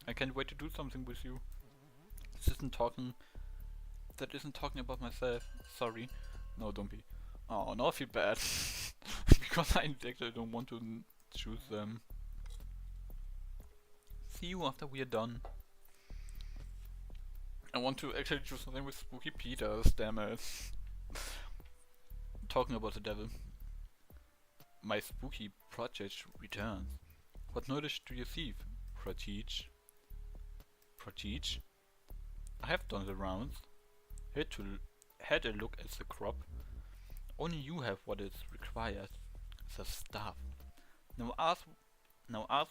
I can't wait to do something with you. This isn't talking... That isn't talking about myself. Sorry. No, don't be. Oh, now I feel bad. Because I actually don't want to choose them. See you after we are done. I want to actually choose something with Spooky Peters, damn it. Talking about the devil. My spooky project returns. What knowledge do you see, Protege? Protege? I have done the rounds. Had a look at the crop. Only you have what is required. The stuff. Now ask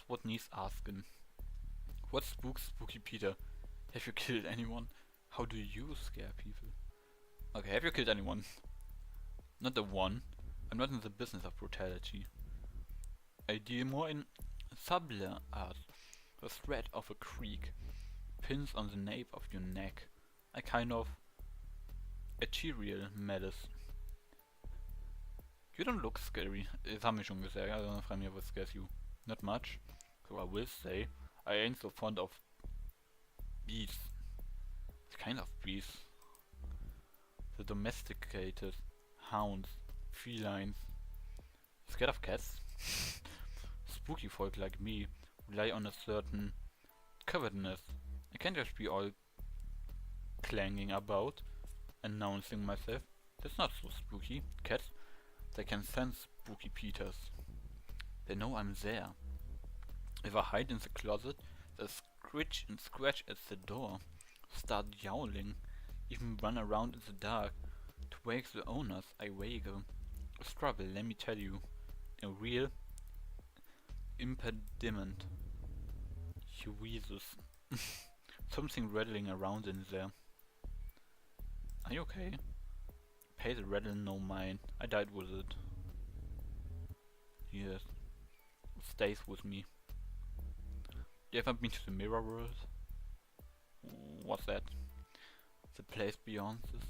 what needs asking. What spooks Spooky Peter? Have you killed anyone? How do you scare people? Okay, have you killed anyone? Not the one. I'm not in the business of brutality. I deal more in sublime art. The thread of a creek. Pins on the nape of your neck. A kind of ethereal malice. You don't look scary. Das haben wir schon gesagt. Also dann fragen wir, what scares you? Not much. So I will say, I ain't so fond of bees. Kind of bees. The domesticated hounds, felines. Scared of cats? Spooky folk like me rely on a certain covetousness. I can't just be all clanging about, announcing myself. That's not so spooky. Cats, they can sense Spooky Peters. They know I'm there. If I hide in the closet, they scritch and scratch at the door, start yowling, even run around in the dark to wake the owners I waggle. A struggle, let me tell you. A real impediment. Jesus. Something rattling around in there. Are you okay? Pay the rattle no mind. I died with it. Yes. It stays with me. You ever been to the mirror world? What's that? The place beyond this?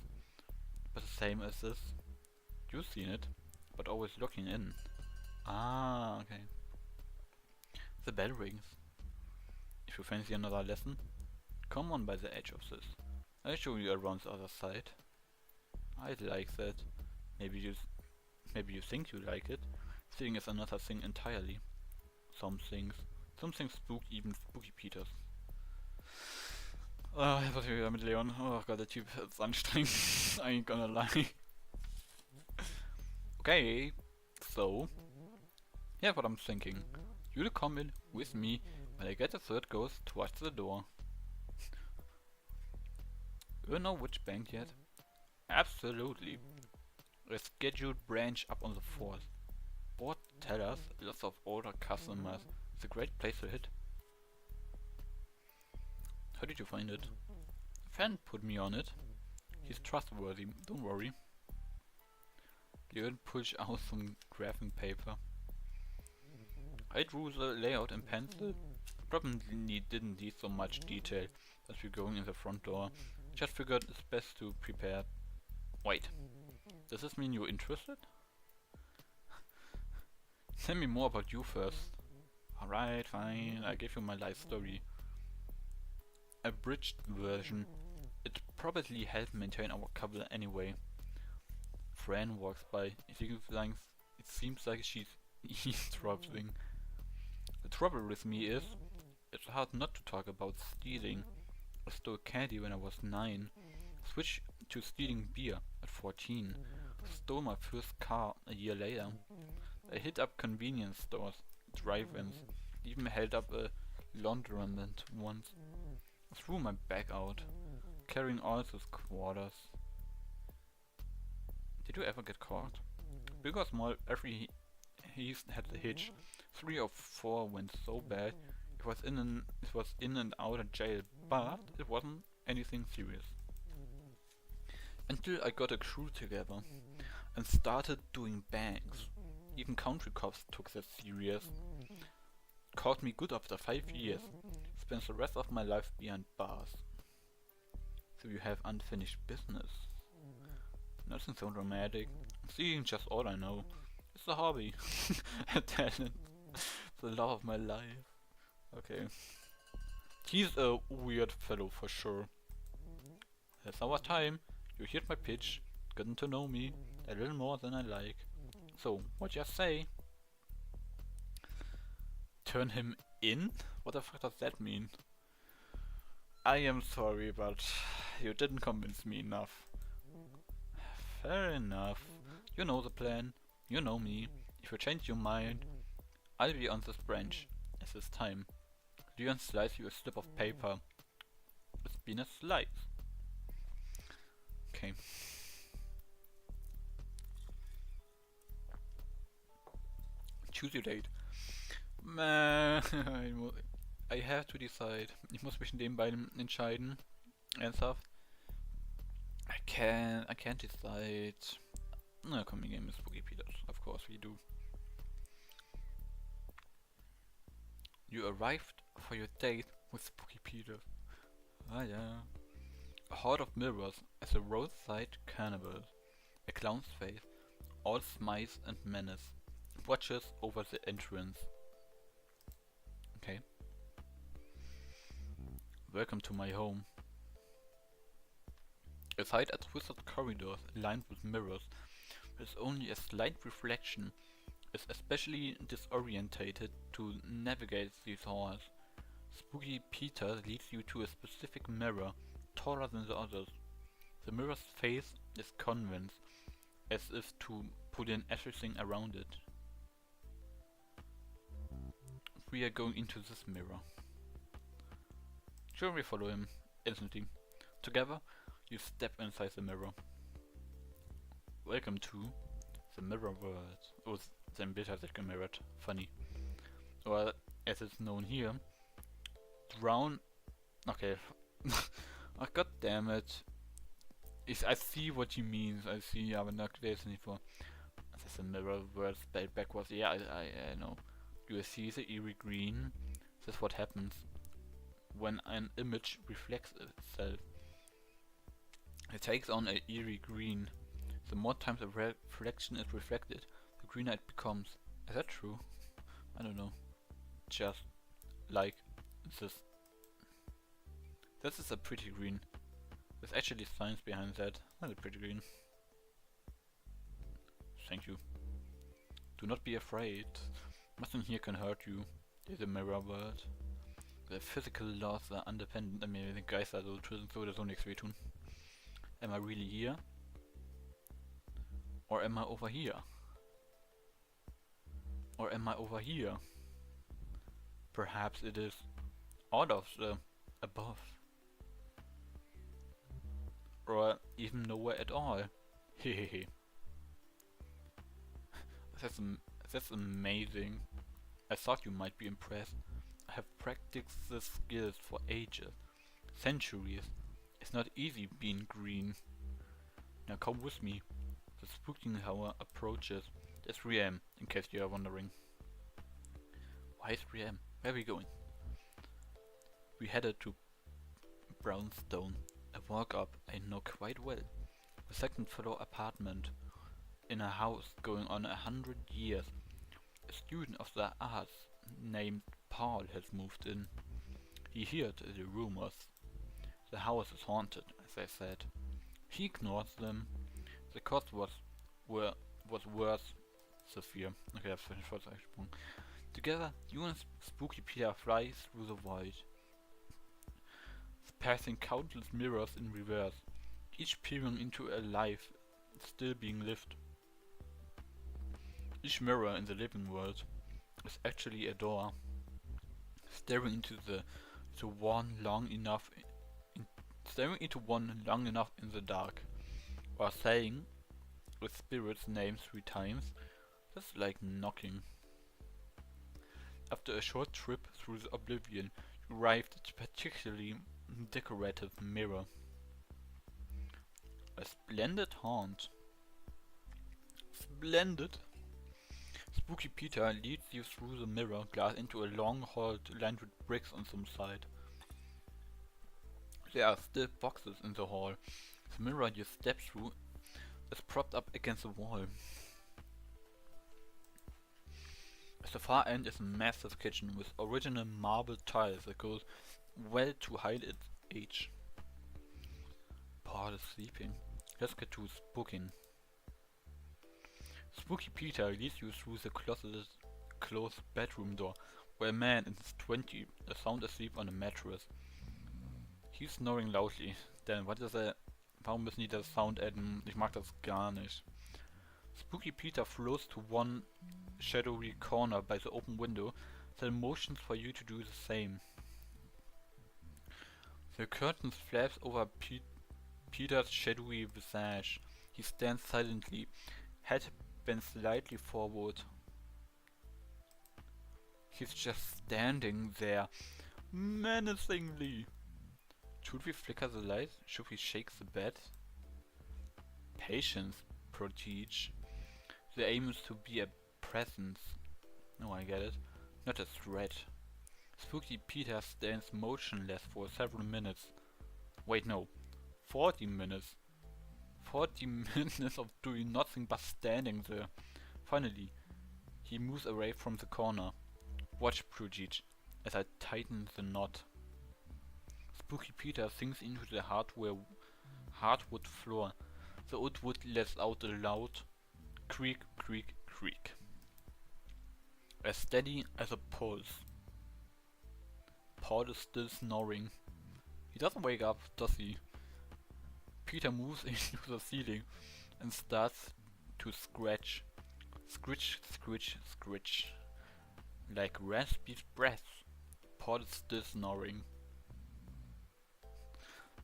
But the same as this? You've seen it, but always looking in. Ah, okay. The bell rings. If you fancy another lesson, come on by the edge of this. I'll show you around the other side. I like that. Maybe you think you like it. Seeing is another thing entirely. Some things spook even Spooky Peters. Was wir wieder mit Leon? Oh Gott, der Typ ist anstrengend. I ain't gonna lie. Okay, so here's what I'm thinking. You'll come in with me when I get the third ghost towards the door. You know which bank yet? Absolutely. A scheduled branch up on the 4th. Board tellers, lots of older customers. It's a great place to hit. How did you find it? A fan put me on it. He's trustworthy, don't worry. Leon pushed out some graphing paper. I drew the layout in pencil. Probably didn't need so much detail as we're going in the front door. Just figured it's best to prepare. Wait, does this mean you're interested? Tell me more about you first. Alright, fine, I'll give you my life story. Abridged version. It probably helped maintain our couple anyway. Fran walks by. It seems like she's eavesdropping. The trouble with me is, it's hard not to talk about stealing. I stole candy when I was 9. Switched to stealing beer at 14. Stole my first car a year later. I hit up convenience stores, drive-ins, even held up a laundromat once. Threw my bag out, carrying all those quarters. Did you ever get caught? Big or small, every heist had a hitch. 3 or 4 went so bad, it was in and out of jail, but it wasn't anything serious. Until I got a crew together and started doing banks. Even country cops took that serious. Caught me good after 5 years. Spent the rest of my life behind bars. So you have unfinished business. Nothing so dramatic. Seeing just all I know. It's a hobby. A talent. The love of my life. Okay. He's a weird fellow for sure. That's our time. You heard my pitch. Gotten to know me a little more than I like. So, what you say? Turn him in? What the fuck does that mean? I am sorry, but you didn't convince me enough. Fair enough. You know the plan. You know me. If you change your mind, I'll be on this branch at this time. Leon slides you a slip of paper. It's been a slice. Okay. Choose your date. I have to decide. Ich muss zwischen den beiden entscheiden. Ernsthaft? I can't decide. No, coming game is Spooky Peters. Of course we do. You arrived for your date with Spooky Peters. Ah yeah. A horde of mirrors as a roadside carnival. A clown's face, all smiles and menace, watches over the entrance. Okay. Welcome to my home. Aside at twisted corridors lined with mirrors, with only a slight reflection, is especially disorientated to navigate these halls. Spooky Peter leads you to a specific mirror, taller than the others. The mirror's face is convex, as if to put in everything around it. We are going into this mirror. Sure, we follow him instantly. Together, you step inside the mirror. Welcome to the mirror world. Oh, sein Bild hat sich gemirrored. Funny. Or, as it's known here, drown. Okay. Oh, god damn it. I see what he means. I see, aber da lese nicht vor. That's the mirror world spelled backwards. Yeah, I know. You see the eerie green. This is what happens when an image reflects itself. It takes on an eerie green. The more times a reflection is reflected, the greener it becomes. Is that true? I don't know. Just like this. This is a pretty green. There's actually science behind that. That's a pretty green. Thank you. Do not be afraid. Nothing here can hurt you. There's a mirror world. The physical laws are independent. I mean, the Geister so töten, so das soll nichts wehtun. Am I really here? Or am I over here? Or am I over here? Perhaps it is out of the above. Or even nowhere at all. Hehehe. That's amazing. I thought you might be impressed. I have practiced this skills for ages. Centuries. It's not easy being green. Now come with me. The spooking hour approaches. It's 3 AM, in case you are wondering. Why 3 AM? Where are we going? We headed to Brownstone. A walk up I know quite well. A second floor apartment in a house going on 100 years. A student of the arts named Paul has moved in. He heard the rumors. The house is haunted, as I said. He ignores them. The cost was worth severe. Okay, I've finished first Einsprung. Together, you and Spooky Peter fly through the void, passing countless mirrors in reverse, each peering into a life still being lived. Each mirror in the living world is actually a door, staring into one long enough in the dark, or saying with spirit's name 3 times. That's like knocking. After a short trip through the oblivion, you arrived at a particularly decorative mirror. A splendid haunt. Splendid! Spooky Peter leads you through the mirror glass into a long hall lined with bricks on some side. There are still boxes in the hall. The mirror you step through is propped up against the wall. At the far end is a massive kitchen with original marble tiles that goes well to hide its age. Paul is sleeping. Let's get to spooking. Spooky Peter leads you through the closed bedroom door, where a man in his 20s is sound asleep on a mattress. He's snoring loudly. Denn, was ist er? Warum müssen die das Sound adden? Ich mag das gar nicht. Spooky Peter floats to one shadowy corner by the open window, then motions for you to do the same. The curtains flaps over Peter's shadowy visage. He stands silently, head bent slightly forward. He's just standing there, menacingly. Should we flicker the light? Should we shake the bed? Patience, protege. The aim is to be a presence. No, I get it. Not a threat. Spooky Peter stands motionless for several minutes. Wait, no. 40 minutes. 40 minutes of doing nothing but standing there. Finally, he moves away from the corner. Watch, protege, as I tighten the knot. Spooky Peter sinks into the hardwood floor. The old wood lets out a loud creak, creak, creak. As steady as a pulse. Paul is still snoring. He doesn't wake up, does he? Peter moves into the ceiling and starts to scratch. Scritch, scritch, scritch. Like raspy breath. Paul is still snoring.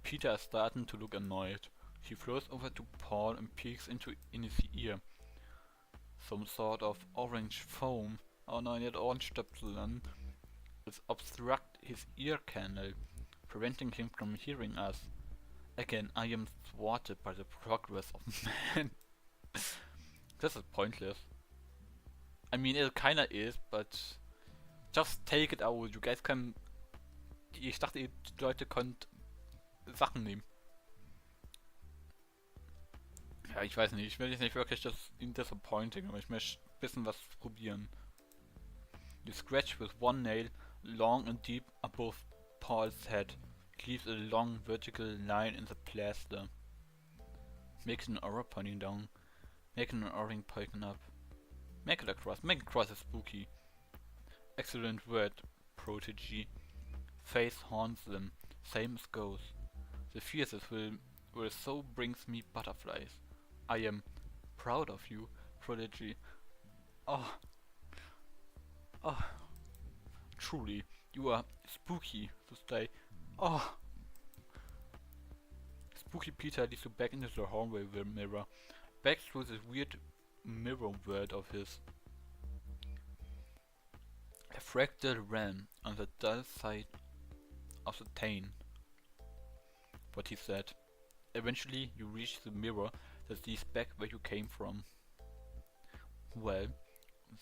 Peter is starting to look annoyed. He floats over to Paul and peeks in his ear. Some sort of orange foam. Oh nein, er hat Ohrenstöpsel an. It's obstruct his ear canal, preventing him from hearing us. Again, I am thwarted by the progress of man. This is pointless. I mean, it kinda is, but just take it out. You guys can... Ich dachte, die Leute könnt Sachen nehmen. Ja, ich weiß nicht. Ich will jetzt nicht wirklich das disappointing, aber ich möchte ein bisschen was probieren. You scratch with one nail long and deep above Paul's head. It leaves a long vertical line in the plaster. Makes an arrow pointing down. Making an O-ring pointing up. Make it across. Make it cross is spooky. Excellent word, protege. Face haunts them. Same as ghosts. The fiercest will so brings me butterflies. I am proud of you, prodigy. Oh. Oh. Truly, you are spooky this day. Oh. Spooky Peter leads you back into the hallway mirror. Back through this weird mirror world of his. A fractal realm on the dull side of the Tane. What he said. Eventually you reach the mirror that leads back where you came from. Well,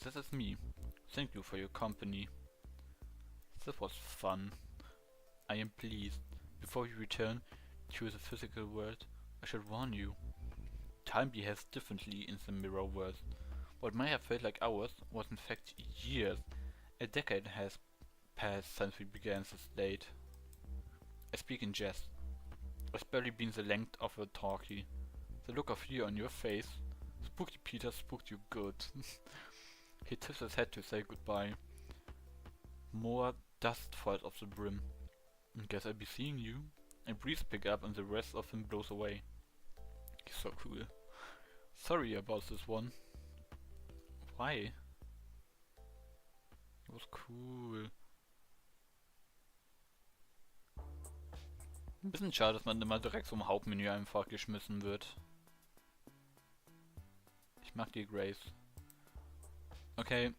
this is me. Thank you for your company. This was fun. I am pleased. Before we return to the physical world, I should warn you. Time behaves differently in the mirror world. What may have felt like hours was in fact years. A decade has passed since we began this date. I speak in jest. It's barely been the length of a talkie. The look of fear on your face. Spooky Peter spooked you good. He tips his head to say goodbye. More dust falls off the brim. Guess I'll be seeing you. A breeze picks up and the rest of him blows away. He's so cool. Sorry about this one. Why? It was cool. Ein bisschen schade, dass man immer direkt so im Hauptmenü einfach geschmissen wird. Ich mag die Grace. Okay.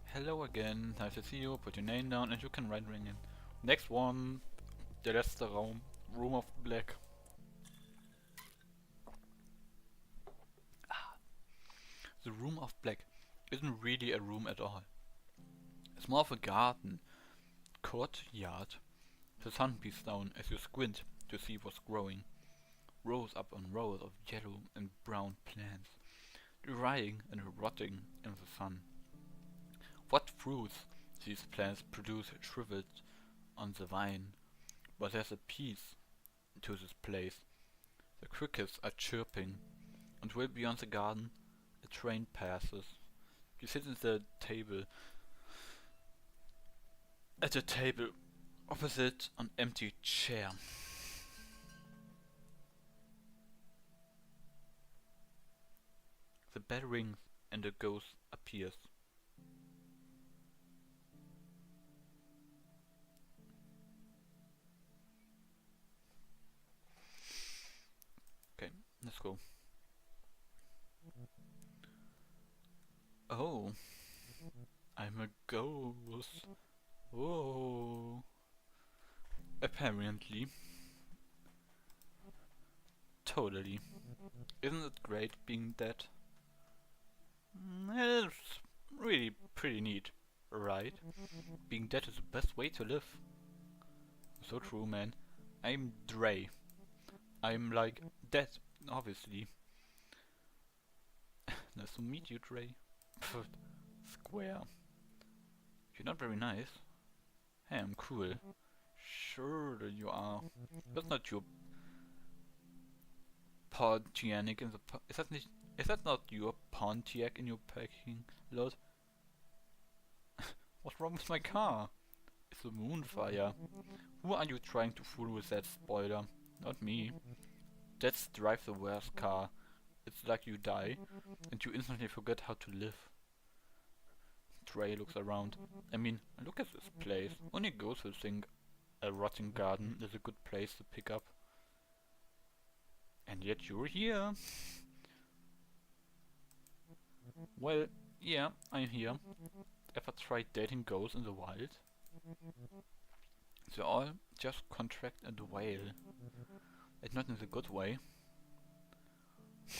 Hello again. Nice to see you. Put your name down and you can write ring in. Next one. Der letzte Raum. Room of Black. The Room of Black isn't really a room at all. It's more of a garden. Courtyard The sun beats down as you squint to see what's growing. Rows upon rows of yellow and brown plants, drying and rotting in the sun. What fruits these plants produce shriveled on the vine, but there's a peace to this place. The crickets are chirping, and way beyond the garden a train passes. You sit at a table opposite an empty chair. The bell rings and a ghost appears. Okay, let's go. Oh, I'm a ghost. Oh, apparently. Totally. Isn't it great being dead? It's really pretty neat, right? Being dead is the best way to live. So true, man. I'm Dre. I'm like dead, obviously. Nice to meet you, Dre. Square. You're not very nice. Hey, I'm cool. Sure that you are. That's not your Pontiac in the is that not your Pontiac in your parking lot? What's wrong with my car? It's a moonfire. Who are you trying to fool with that spoiler? Not me. That's drive the worst car. It's like you die and you instantly forget how to live. Trey looks around. I mean, look at this place. Only ghosts will think a rotting garden is a good place to pick up. And yet you're here. Well, yeah, I'm here. Ever tried dating ghosts in the wild? They all just contract and wail. And not in the good way.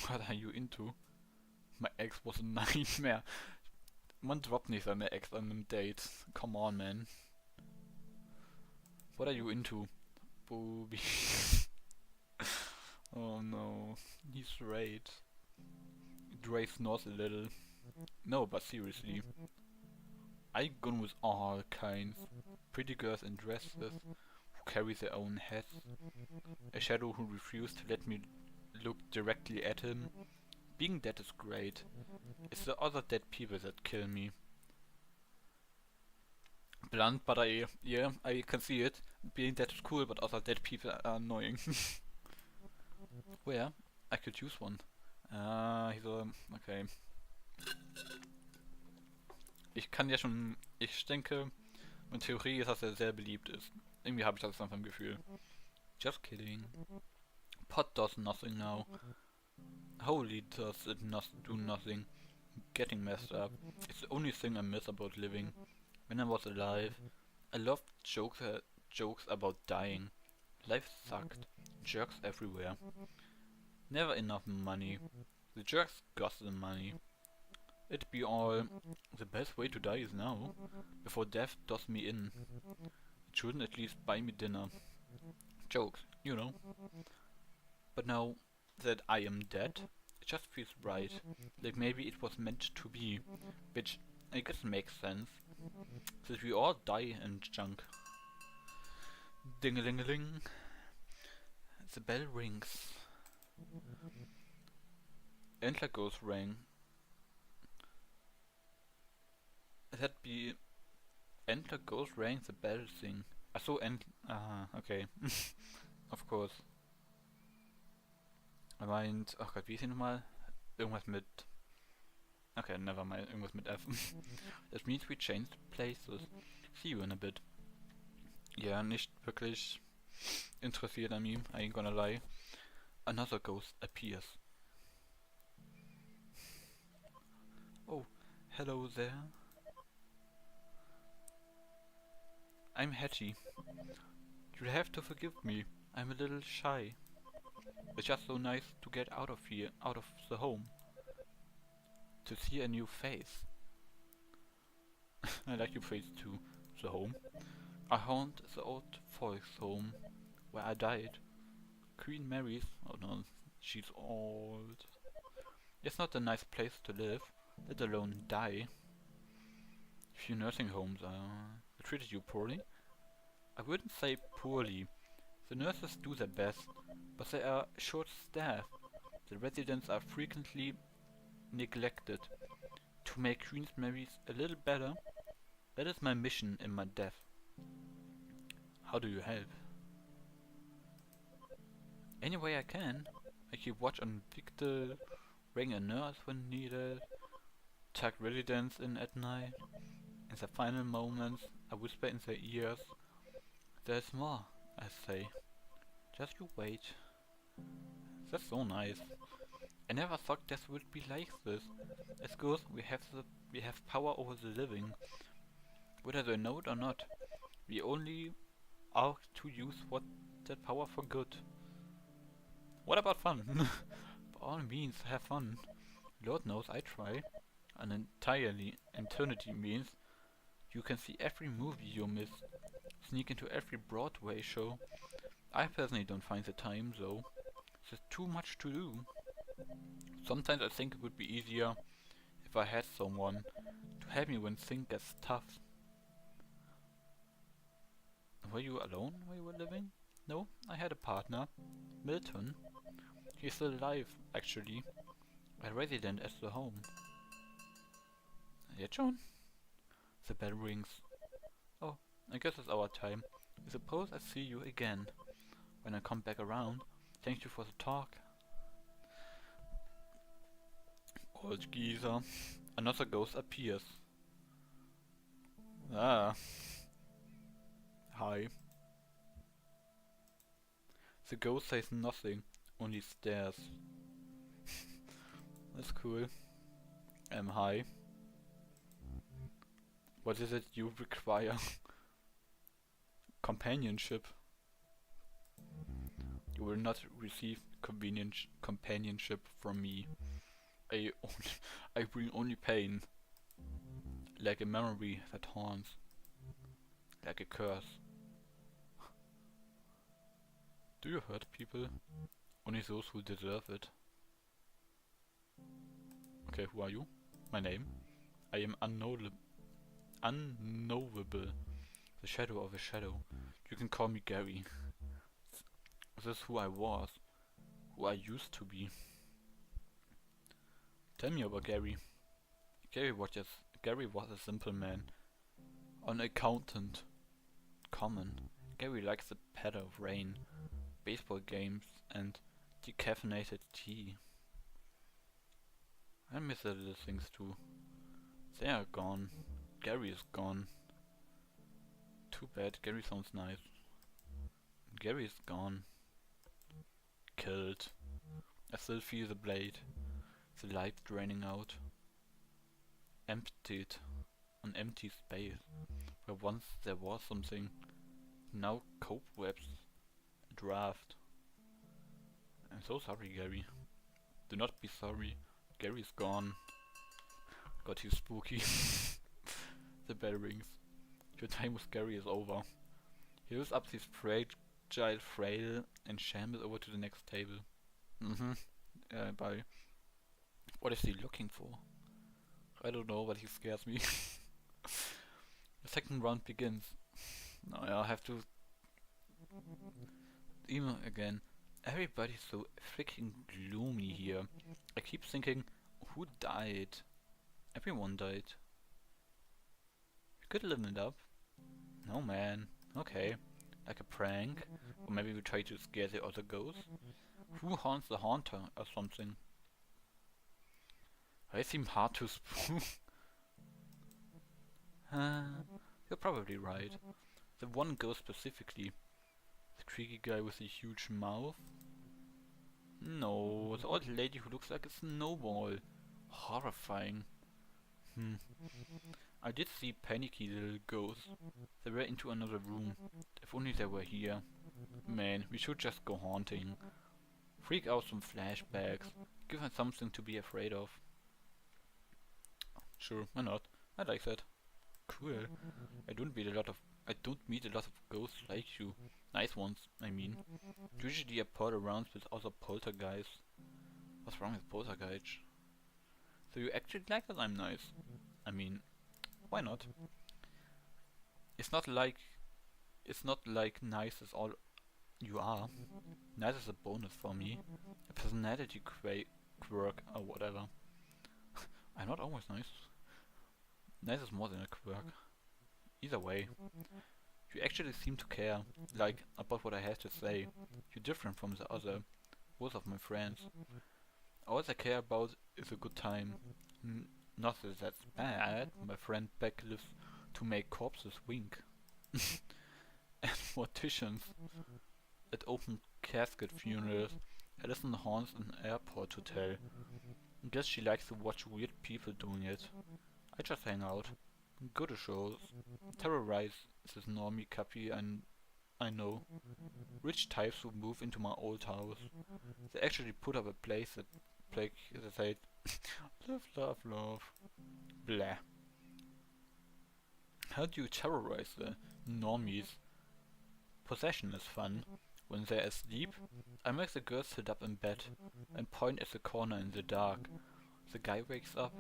What are you into? My ex was a nightmare. Man droppt nicht seine Ex an einem Date. Come on, man. What are you into? Booby. Oh no. He's right. Dre snores a little. No, but seriously. I gone with all kinds. Pretty girls in dresses who carry their own heads. A shadow who refused to let me look directly at him. Being dead is great. It's the other dead people that kill me. Blunt, but I can see it. Being dead is cool, but other dead people are annoying. Where? I could use one. He's okay. Ich denke, meine Theorie ist, dass er sehr beliebt ist. Irgendwie habe ich das einfach im Gefühl. Just kidding. Pot does nothing now. Holy does it do nothing. Getting messed up. It's the only thing I miss about living. When I was alive, I loved jokes about dying. Life sucked. Jerks everywhere. Never enough money. The jerks got the money. It'd be all the best way to die is now, before death does me in. It shouldn't at least buy me dinner. Jokes, you know. But now that I am dead, it just feels right. Like maybe it was meant to be, which I guess makes sense. Since we all die in junk. Ding-a-ling-a-ling. The bell rings. Entler goes rang. That be Entler goes rang the bell thing. Achso, okay. Of course. Er meint, ach Gott, wie ist hier nochmal? Irgendwas mit... Okay, never mind, irgendwas mit F. That means we changed places. See you in a bit. Ja, nicht wirklich interessiert an ihm, I ain't gonna lie. Another ghost appears. Oh, hello there. I'm Hattie. You'll have to forgive me. I'm a little shy. It's just so nice to get out of here, out of the home. To see a new face. I like your face too, the home. I haunt the old folks' home where I died. Queen Mary's. Oh no, she's old. It's not a nice place to live, let alone die. Few nursing homes they treated you poorly. I wouldn't say poorly. The nurses do their best, but they are short-staffed. The residents are frequently neglected. To make Queen Mary's a little better, that is my mission in my death. How do you help? Any way I can. I keep watch on victims, ring a nurse when needed, tuck residents in at night. In the final moments, I whisper in their ears, "There's more," I say. "Just you wait." That's so nice. I never thought death would be like this. As good, we have power over the living. Whether they know it or not, we only are to use that power for good. What about fun? By all means, have fun. Lord knows I try. An eternity means you can see every movie you missed, sneak into every Broadway show. I personally don't find the time though. There's too much to do. Sometimes I think it would be easier if I had someone to help me when things get tough. Were you alone where you were living? No, I had a partner, Milton. He's still alive, actually. A resident at the home. Yet, John? The bell rings. Oh, I guess it's our time. I suppose I see you again. When I come back around, thank you for the talk. Old geezer. Another ghost appears. Ah. Hi. The ghost says nothing, only stares. That's cool. Hi. What is it you require? Companionship. You will not receive companionship from me. I bring only pain. Like a memory that haunts. Like a curse. Do you hurt people? Only those who deserve it. Okay, who are you? My name? I am unknowable. The shadow of a shadow. You can call me Gary. This is who I was. Who I used to be. Tell me about Gary. Gary was a simple man. An accountant. Common. Gary likes the patter of rain, baseball games, and decaffeinated tea. I miss the little things too. They are gone. Gary is gone. Too bad, Gary sounds nice. Gary is gone. Killed. I still feel the blade. The light draining out. Emptied. An empty space. Where once there was something. Now cobwebs. A draft. I'm so sorry, Gary. Do not be sorry. Gary's gone. Got you spooky. The bell rings. Your time with Gary is over. He lifts up his fragile frail and shambles over to the next table. Bye. What is he looking for? I don't know, but he scares me. The second round begins. Now I have to email again. Everybody's so freaking gloomy here. I keep thinking, who died? Everyone died. We could liven it up. No man. Okay. Like a prank. Or maybe we try to scare the other ghosts. Who haunts the haunter or something? I seem hard to spook. You're probably right. The one ghost specifically. The creaky guy with the huge mouth? No, the old lady who looks like a snowball. Horrifying. I did see panicky little ghosts. They were into another room. If only they were here. Man, we should just go haunting. Freak out some flashbacks. Give her something to be afraid of. Sure, why not? I like that. Cool. I don't need a lot of I don't meet a lot of ghosts like you. Nice ones, I mean. Usually I pull around with other poltergeists. What's wrong with poltergeists? So you actually like that I'm nice? I mean, why not? It's not like nice is all you are. Nice is a bonus for me. A personality quirk or whatever. I'm not always nice. Nice is more than a quirk. Either way, you actually seem to care, like, about what I have to say. You're different from the other, both of my friends. All I care about is a good time. Not that that's bad. My friend Beck lives to make corpses wink. And morticians at open casket funerals. Alison haunts an airport hotel. Guess she likes to watch weird people doing it. I just hang out. Go to shows. Terrorize this normie cappy and I know. Rich types who move into my old house. They actually put up a place that said live, love, love. Blah. How do you terrorize the normies? Possession is fun. When they're asleep, I make the girls sit up in bed and point at the corner in the dark. The guy wakes up,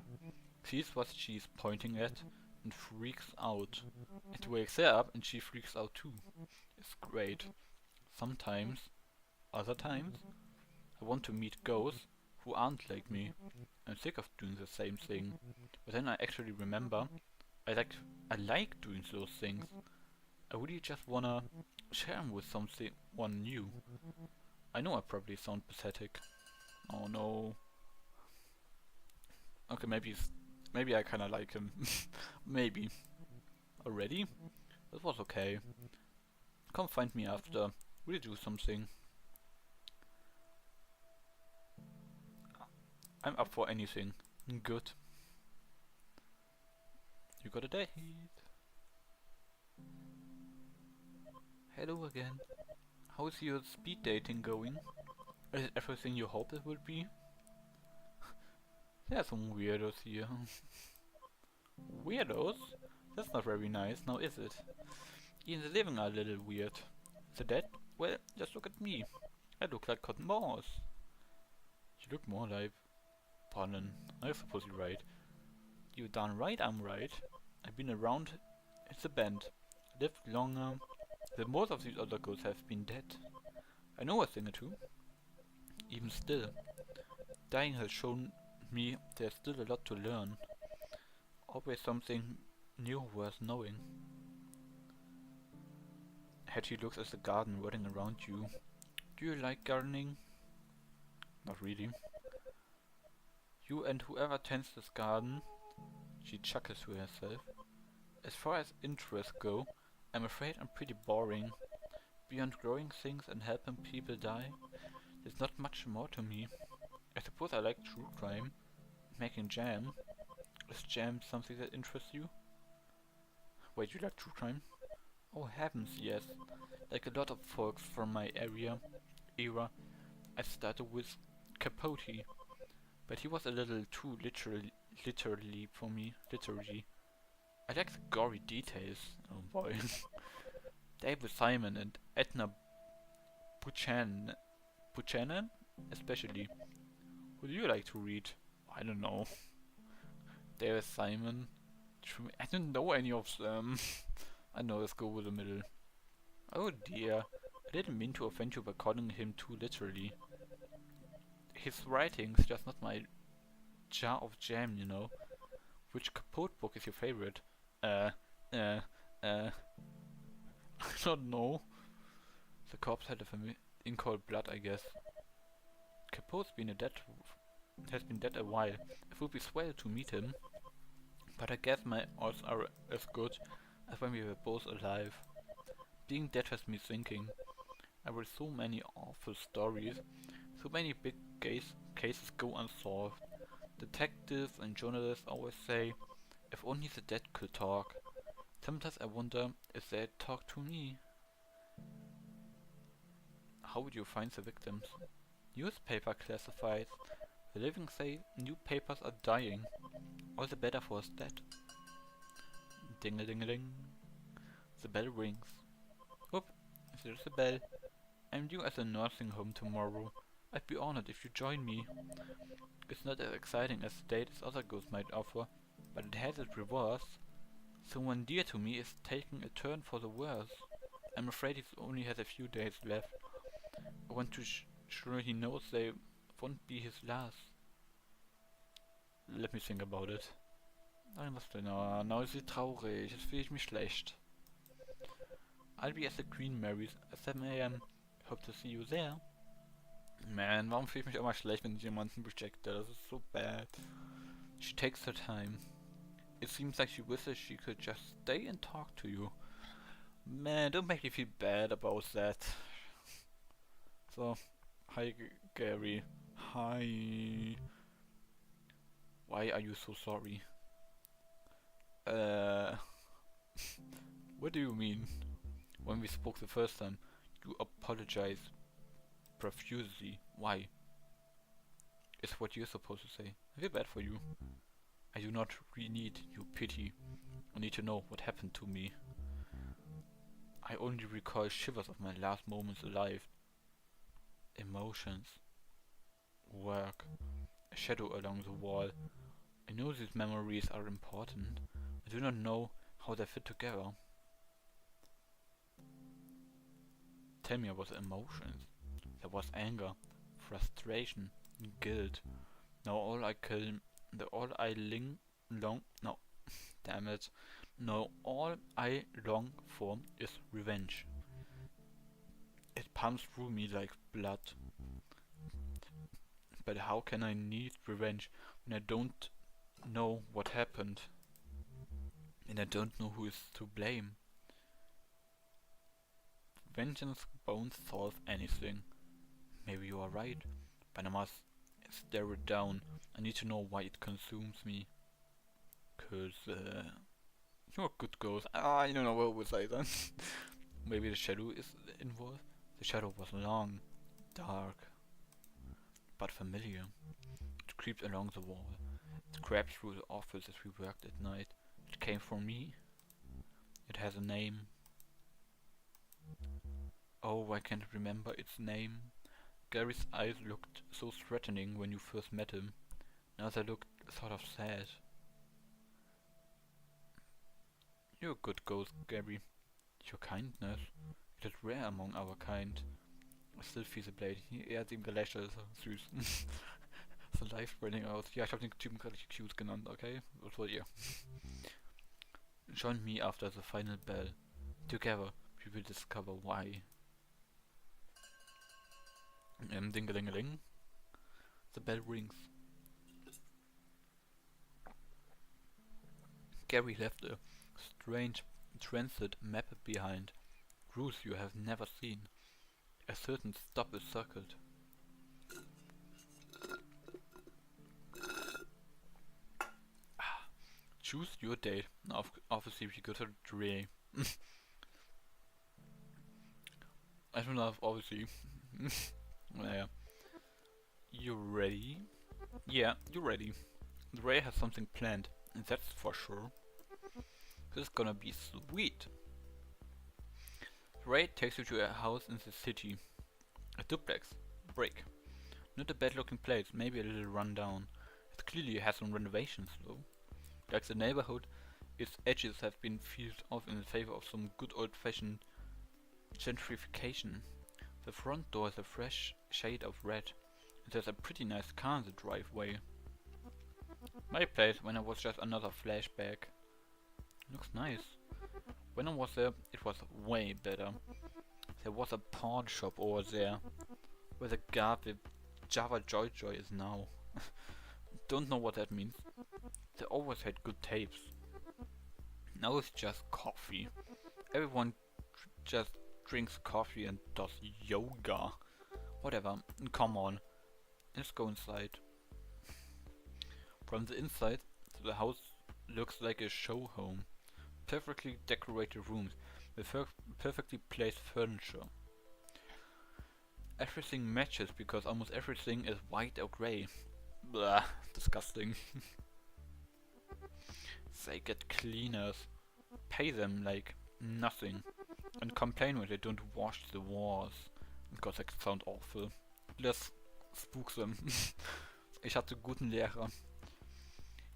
sees what she's pointing at, and freaks out. It wakes her up and she freaks out too. It's great. Sometimes, other times, I want to meet ghosts who aren't like me. I'm sick of doing the same thing. But then I actually remember I like doing those things. I really just wanna share them with someone new. I know I probably sound pathetic. Oh no. Okay, maybe I kinda like him. Maybe. Already? That was okay. Come find me after. We'll do something. I'm up for anything. Good. You got a date. Hello again. How's your speed dating going? Is it everything you hoped it would be? There are some weirdos here. Weirdos? That's not very nice, now is it? Even the living are a little weird. The dead? Well, just look at me. I look like cotton balls. You look more like pollen. I suppose you're right. You're darn right I'm right. I've been around the bend. Lived longer than most of these other ghosts have been dead. I know a thing or two. Even still, dying has shown me there's still a lot to learn. Always something new worth knowing. Hattie looks at the garden running around you. Do you like gardening? Not really. You and whoever tends this garden, she chuckles to herself. As far as interests go, I'm afraid I'm pretty boring. Beyond growing things and helping people die, there's not much more to me. I suppose I like true crime. Making jam. Is jam something that interests you? Wait, you like true crime? Oh heavens, yes. Like a lot of folks from my era, I started with Capote. But he was a little too literally for me. Literally. I like the gory details. Oh boy. David Simon and Edna Buchanan, especially. Who do you like to read? I don't know. David Simon. I don't know any of them. I know, let's go with the middle. Oh dear. I didn't mean to offend you by calling him too literally. His writing's just not my jar of jam, you know. Which Capote book is your favorite? I don't know. The corpse had a in cold blood, I guess. Capote's has been dead a while. It would be swell to meet him. But I guess my odds are as good as when we were both alive. Being dead has me thinking. I read so many awful stories. So many big cases go unsolved. Detectives and journalists always say, if only the dead could talk. Sometimes I wonder if they'd talk to me. How would you find the victims? Newspaper classifieds. The living say new papers are dying. All the better for us dead. Ding-a-ding-a-ding. The bell rings. Oh, there's a bell. I'm due at a nursing home tomorrow. I'd be honored if you join me. It's not as exciting as the date as other ghosts might offer, but it has its rewards. Someone dear to me is taking a turn for the worse. I'm afraid he only has a few days left. I want to sure he knows they won't be his last. Let me think about it. Nein, was denn? Oh, now ist sie traurig. Jetzt fühle ich mich schlecht. I'll be at the Queen Mary's at 7 a.m. Hope to see you there. Man, warum fühle ich mich immer schlecht, wenn ich jemanden rejecte? Das ist so bad. She takes her time. It seems like she wishes she could just stay and talk to you. Man, don't make me feel bad about that. So, hi Gary. Hi. Why are you so sorry? What do you mean? When we spoke the first time, you apologized profusely. Why? Is what you're supposed to say. I feel bad for you. I do not really need your pity. I need to know what happened to me. I only recall shivers of my last moments alive. Emotions. Work. A shadow along the wall. I know these memories are important. I do not know how they fit together. Tell me about the emotions. There was anger, frustration, guilt. Now all I long for is revenge. It pumps through me like blood. But how can I need revenge when I don't know what happened? And I don't know who is to blame. Vengeance won't solve anything. Maybe you are right, but I must stare it down. I need to know why it consumes me. Cause you're a good ghost. I don't know what would say then. Maybe the shadow is involved. The shadow was long, dark, but familiar. It creeped along the wall. It crept through the office as we worked at night. It came for me. It has a name. Oh, I can't remember its name. Gary's eyes looked so threatening when you first met him. Now they look sort of sad. You're a good ghost, Gary. Your kindness. It is rare among our kind. I still feel the blade. Er hat ihm gelächelt. Süß. So life running out. Ja, ich hab den Typen gerade cute genannt, okay? Was wollt ihr? Join me after the final bell. Together, we will discover why. Ding-a-ling-a-ling. The bell rings. Gary left a strange transit map behind. Routes you have never seen. A certain stop is circled. Choose your date. Obviously we go to Dre. I don't know, obviously. Naja. You ready? Yeah, you're ready. Dre has something planned, and that's for sure. This is gonna be sweet. Dre takes you to a house in the city. A duplex. Brick. Not a bad looking place, maybe a little run down. It clearly has some renovations though. Like the neighborhood, its edges have been peeled off in favor of some good old fashioned gentrification. The front door is a fresh shade of red, and there's a pretty nice car in the driveway. My place when I was just another flashback. Looks nice. When I was there, it was way better. There was a pawn shop over there, where the guard with Java Joy Joy is now. Don't know what that means. They always had good tapes. Now it's just coffee. Everyone just drinks coffee and does yoga. Whatever, come on. Let's go inside. From the inside, the house looks like a show home. Perfectly decorated rooms with perfectly placed furniture. Everything matches because almost everything is white or grey. Blah, disgusting. They get cleaners. Pay them like nothing. And complain when they don't wash the walls. Because they sound awful. Let's spook them. Ich hatte guten Lehrer.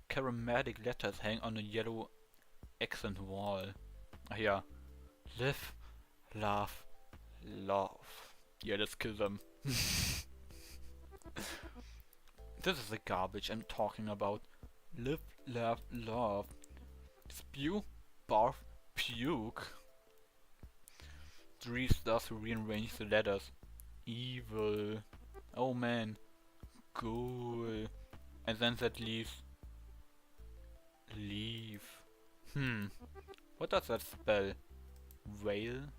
Charismatic letters hang on a yellow accent wall. Ach ja. Live, laugh, love. Yeah, let's kill them. This is the garbage I'm talking about. Live, laugh, love. Spew, barf, puke. 3 stars to rearrange the letters. Evil. Oh man. Cool. And then that leaves. Leave. What does that spell? Whale?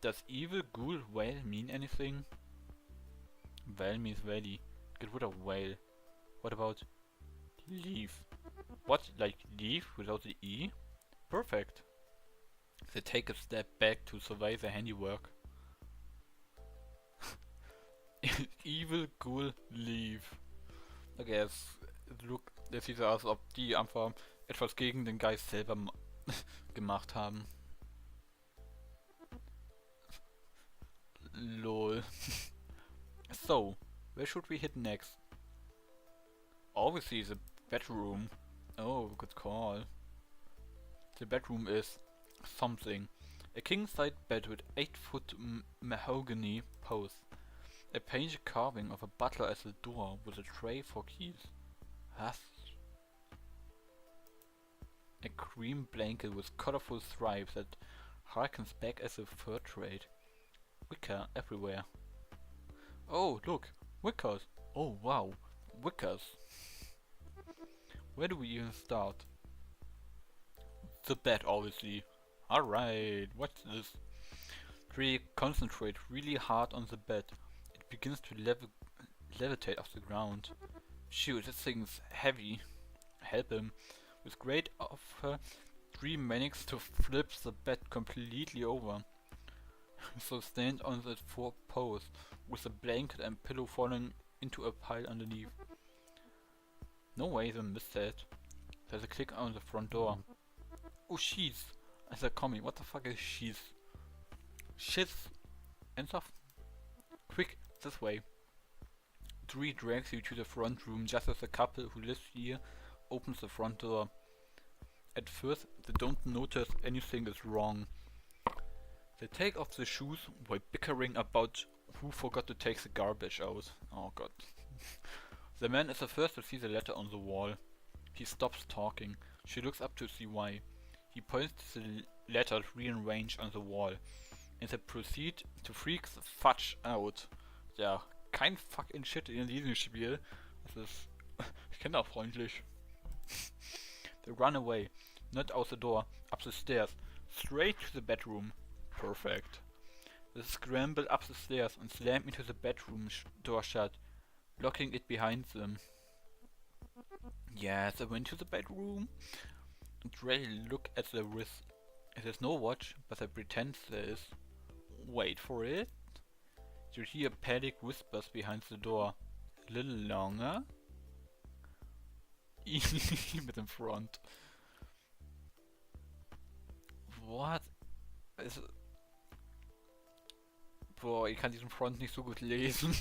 Does evil, ghoul, whale mean anything? Whale means valley. Get rid of whale. What about leave? What, like leave without the E? Perfect. They take a step back to survey their handiwork. Evil, ghoul, leave. Okay, jetzt sieht es aus, als ob die einfach etwas gegen den Geist selber gemacht haben. Lol. So, where should we hit next? Obviously the bedroom. Oh, good call. The bedroom is something. A king-size bed with 8-foot mahogany posts. A painted carving of a butler as the door with a tray for keys. What? A cream blanket with colorful stripes that harkens back as a fur trade. Wicker everywhere. Oh, look! Wickers! Oh, wow! Wickers! Where do we even start? The bed, obviously. Alright, what's this? Trey concentrate really hard on the bed. It begins to levitate off the ground. Shoot, this thing's heavy. Help him. With great offer, Trey manages to flip the bed completely over. So stand on the 4 posts, with a blanket and pillow falling into a pile underneath. No way they missed that. There's a click on the front door. Oh, she's. They're coming. What the fuck is she's? Shit. And stuff. Quick, this way. Tree drags you to the front room just as the couple who lives here opens the front door. At first, they don't notice anything is wrong. They take off the shoes while bickering about who forgot to take the garbage out. Oh god. The man is the first to see the letter on the wall. He stops talking. She looks up to see why. He points to the letters rearranged on the wall. And they proceed to freak the fudge out. Ja, kein fucking shit in diesem Spiel. Das ist kinderfreundlich. They run away. Not out the door, up the stairs. Straight to the bedroom. Perfect. They scramble up the stairs and slam into the bedroom door shut, locking it behind them. Yes, I went to the bedroom. And Ray look at the wrist. There's no watch, but they pretend there is. Wait for it. You hear panic whispers behind the door. A little longer. Mit dem Front. What? Boah, ich kann diesen Front nicht so gut lesen.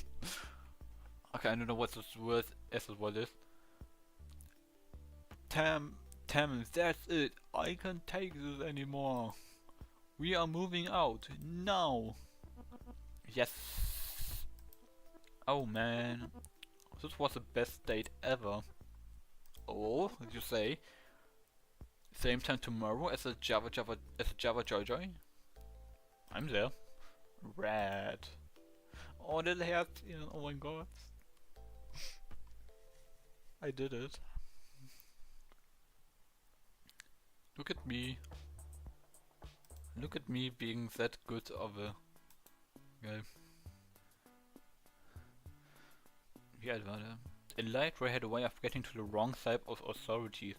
Okay, I don't know what this word is. Tam, that's it. I can't take this anymore. We are moving out now. Yes. Oh man, this was the best date ever. Oh, did you say? Same time tomorrow as a Java Joy Joy. I'm there. Rad. Oh, little heart. Oh my god. I did it. Look at me. Look at me being that good of a guy. Wie alt war der? In life, Ray had a way of getting to the wrong side of authorities.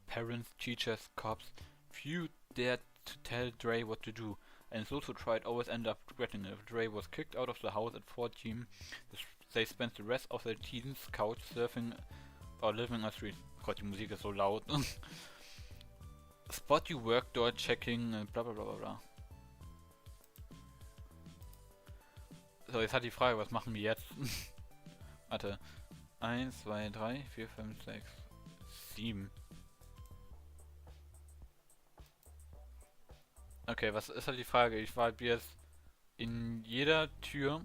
Parents, teachers, cops. Few dared to tell Dre what to do, and those who tried always end up regretting it. If Dre was kicked out of the house at 14, they spent the rest of their teens couch surfing or living on the street. Gott, die Musik ist so laut. Spot you work door checking, bla bla bla bla bla. So, jetzt hat die Frage, was machen wir jetzt? Warte. 1, 2, 3, 4, 5, 6, 7. Okay, was ist halt die Frage? Ich war jetzt in jeder Tür.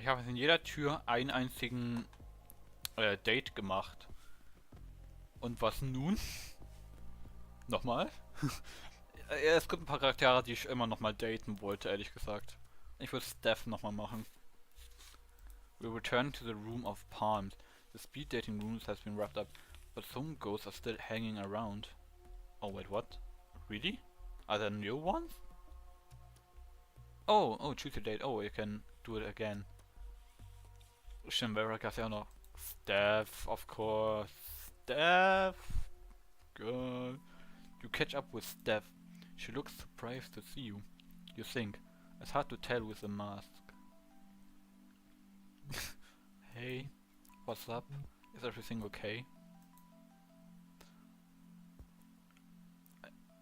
Ich habe in jeder Tür einen einzigen Date gemacht. Und was nun? Nochmal? Es gibt ein paar Charaktere, die ich immer nochmal daten wollte, ehrlich gesagt. Ich würde Steph nochmal machen. We return to the room of palms. The speed dating rooms has been wrapped up, but some ghosts are still hanging around. Oh wait, what? Really? Are there new ones? Oh, choose a date. Oh, you can do it again. Stimmt, gab's ja auch noch. Steph, of course. Steph! Girl. You catch up with Steph. She looks surprised to see you. You think. It's hard to tell with the mask. Hey, what's up? Is everything okay?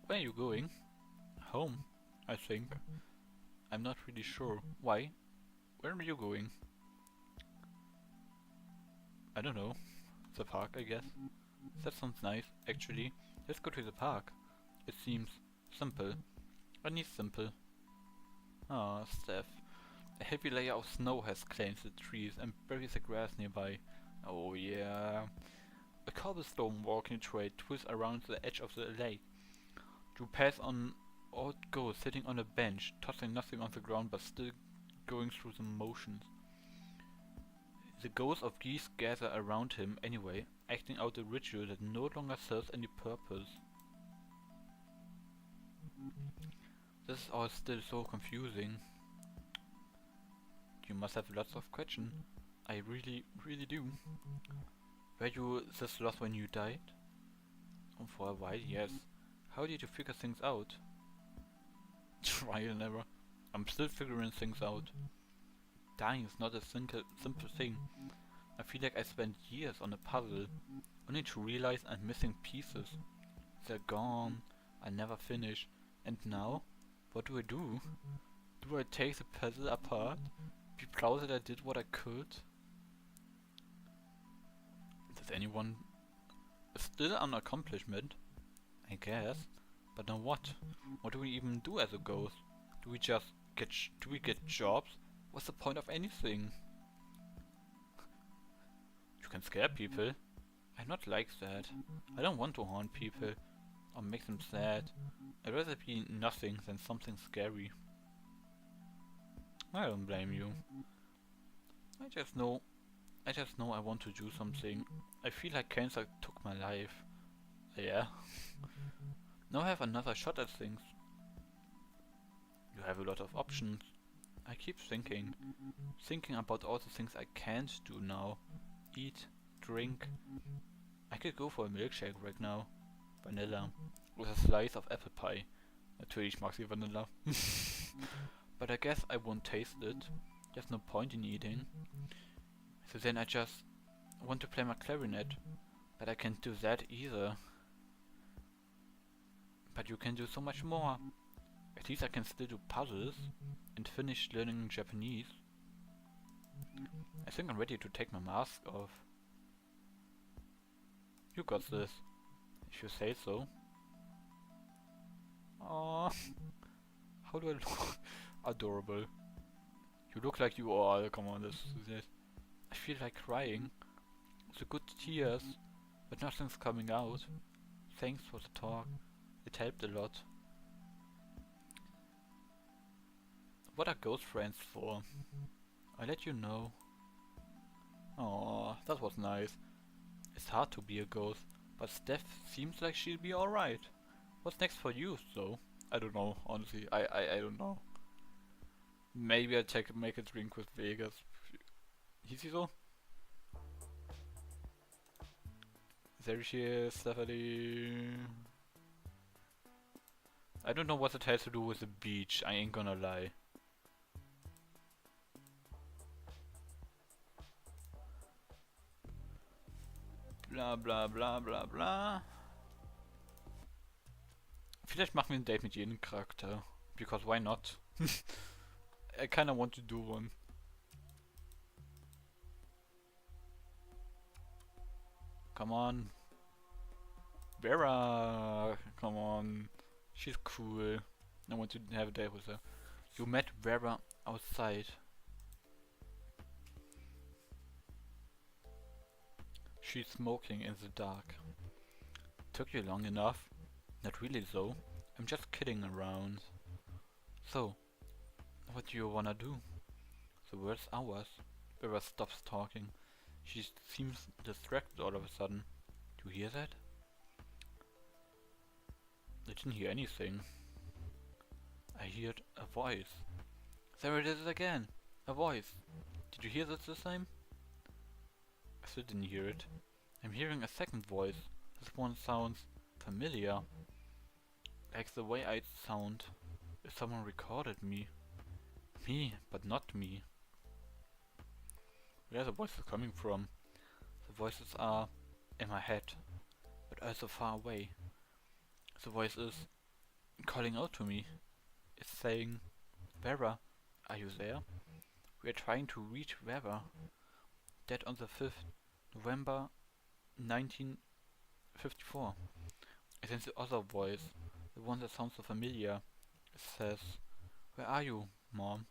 Where are you going? Home, I think. I'm not really sure. Why? Where are you going? I don't know. The park, I guess. That sounds nice, actually. Let's go to the park. It seems simple. Only simple. Ah, Steph. A heavy layer of snow has cleansed the trees and buries the grass nearby. Oh yeah. A cobblestone walking trail twists around the edge of the lake. You pass on old ghost sitting on a bench, tossing nothing on the ground but still going through the motions. The ghosts of geese gather around him anyway, acting out a ritual that no longer serves any purpose. This is all still so confusing. You must have lots of questions. I really do. Were you this lost when you died? Oh, for a while, yes. How did you figure things out? Trial and error. I'm still figuring things out. Dying is not a simple thing. I feel like I spent years on a puzzle, only to realize I'm missing pieces. They're gone. I never finish. And now? What do I do? Do I take the puzzle apart? Be proud that I did what I could? Does anyone... It's still an accomplishment, I guess. But now what? What do we even do as a ghost? Do we just get do we get jobs? What's the point of anything? You can scare people. I'm not like that. I don't want to haunt people or make them sad. I'd rather be nothing than something scary. I don't blame you. I just know I want to do something. I feel like cancer took my life. Yeah. Now I have another shot at things. You have a lot of options. I keep thinking about all the things I can't do now. Eat, drink. I could go for a milkshake right now. Vanilla. With a slice of apple pie. Natürlich mag sie Vanilla. But I guess I won't taste it. There's no point in eating. So then I just want to play my clarinet. But I can't do that either. But you can do so much more. At least I can still do puzzles and finish learning Japanese. I think I'm ready to take my mask off. You got this. If you say so. Aww. How do I look? Adorable. You look like you are. Come on, this. I feel like crying. The good tears, but nothing's coming out. Thanks for the talk. It helped a lot. What are ghost friends for? I'll let you know. Aww, that was nice. It's hard to be a ghost, but Steph seems like she'll be alright. What's next for you, though? I don't know, honestly. I don't know. Maybe I'll make a drink with Vegas. Hieß sie so? There she is, Stephanie. I don't know what it has to do with the beach, I ain't gonna lie. Bla bla bla bla bla. Vielleicht machen wir ein Date mit jedem Charakter. Because why not? I kinda want to do one. Come on. Vera! Come on. She's cool. I want to have a date with her. You met Vera outside. She's smoking in the dark. Took you long enough? Not really though. I'm just kidding around. So, what do you wanna do? The word's ours. Vera stops talking. She seems distracted all of a sudden. Do you hear that? I didn't hear anything. I heard a voice. There it is again! A voice. Did you hear that this time? I still didn't hear it. I'm hearing a second voice. This one sounds familiar. Like the way I sound if someone recorded me. Me, but not me. Where are the voices coming from? The voices are in my head, but also far away. The voice is calling out to me. It's saying, Vera, are you there? We are trying to reach Vera. Dead on the 5th November 1954. And then the other voice, the one that sounds so familiar, it says, where are you, Mom?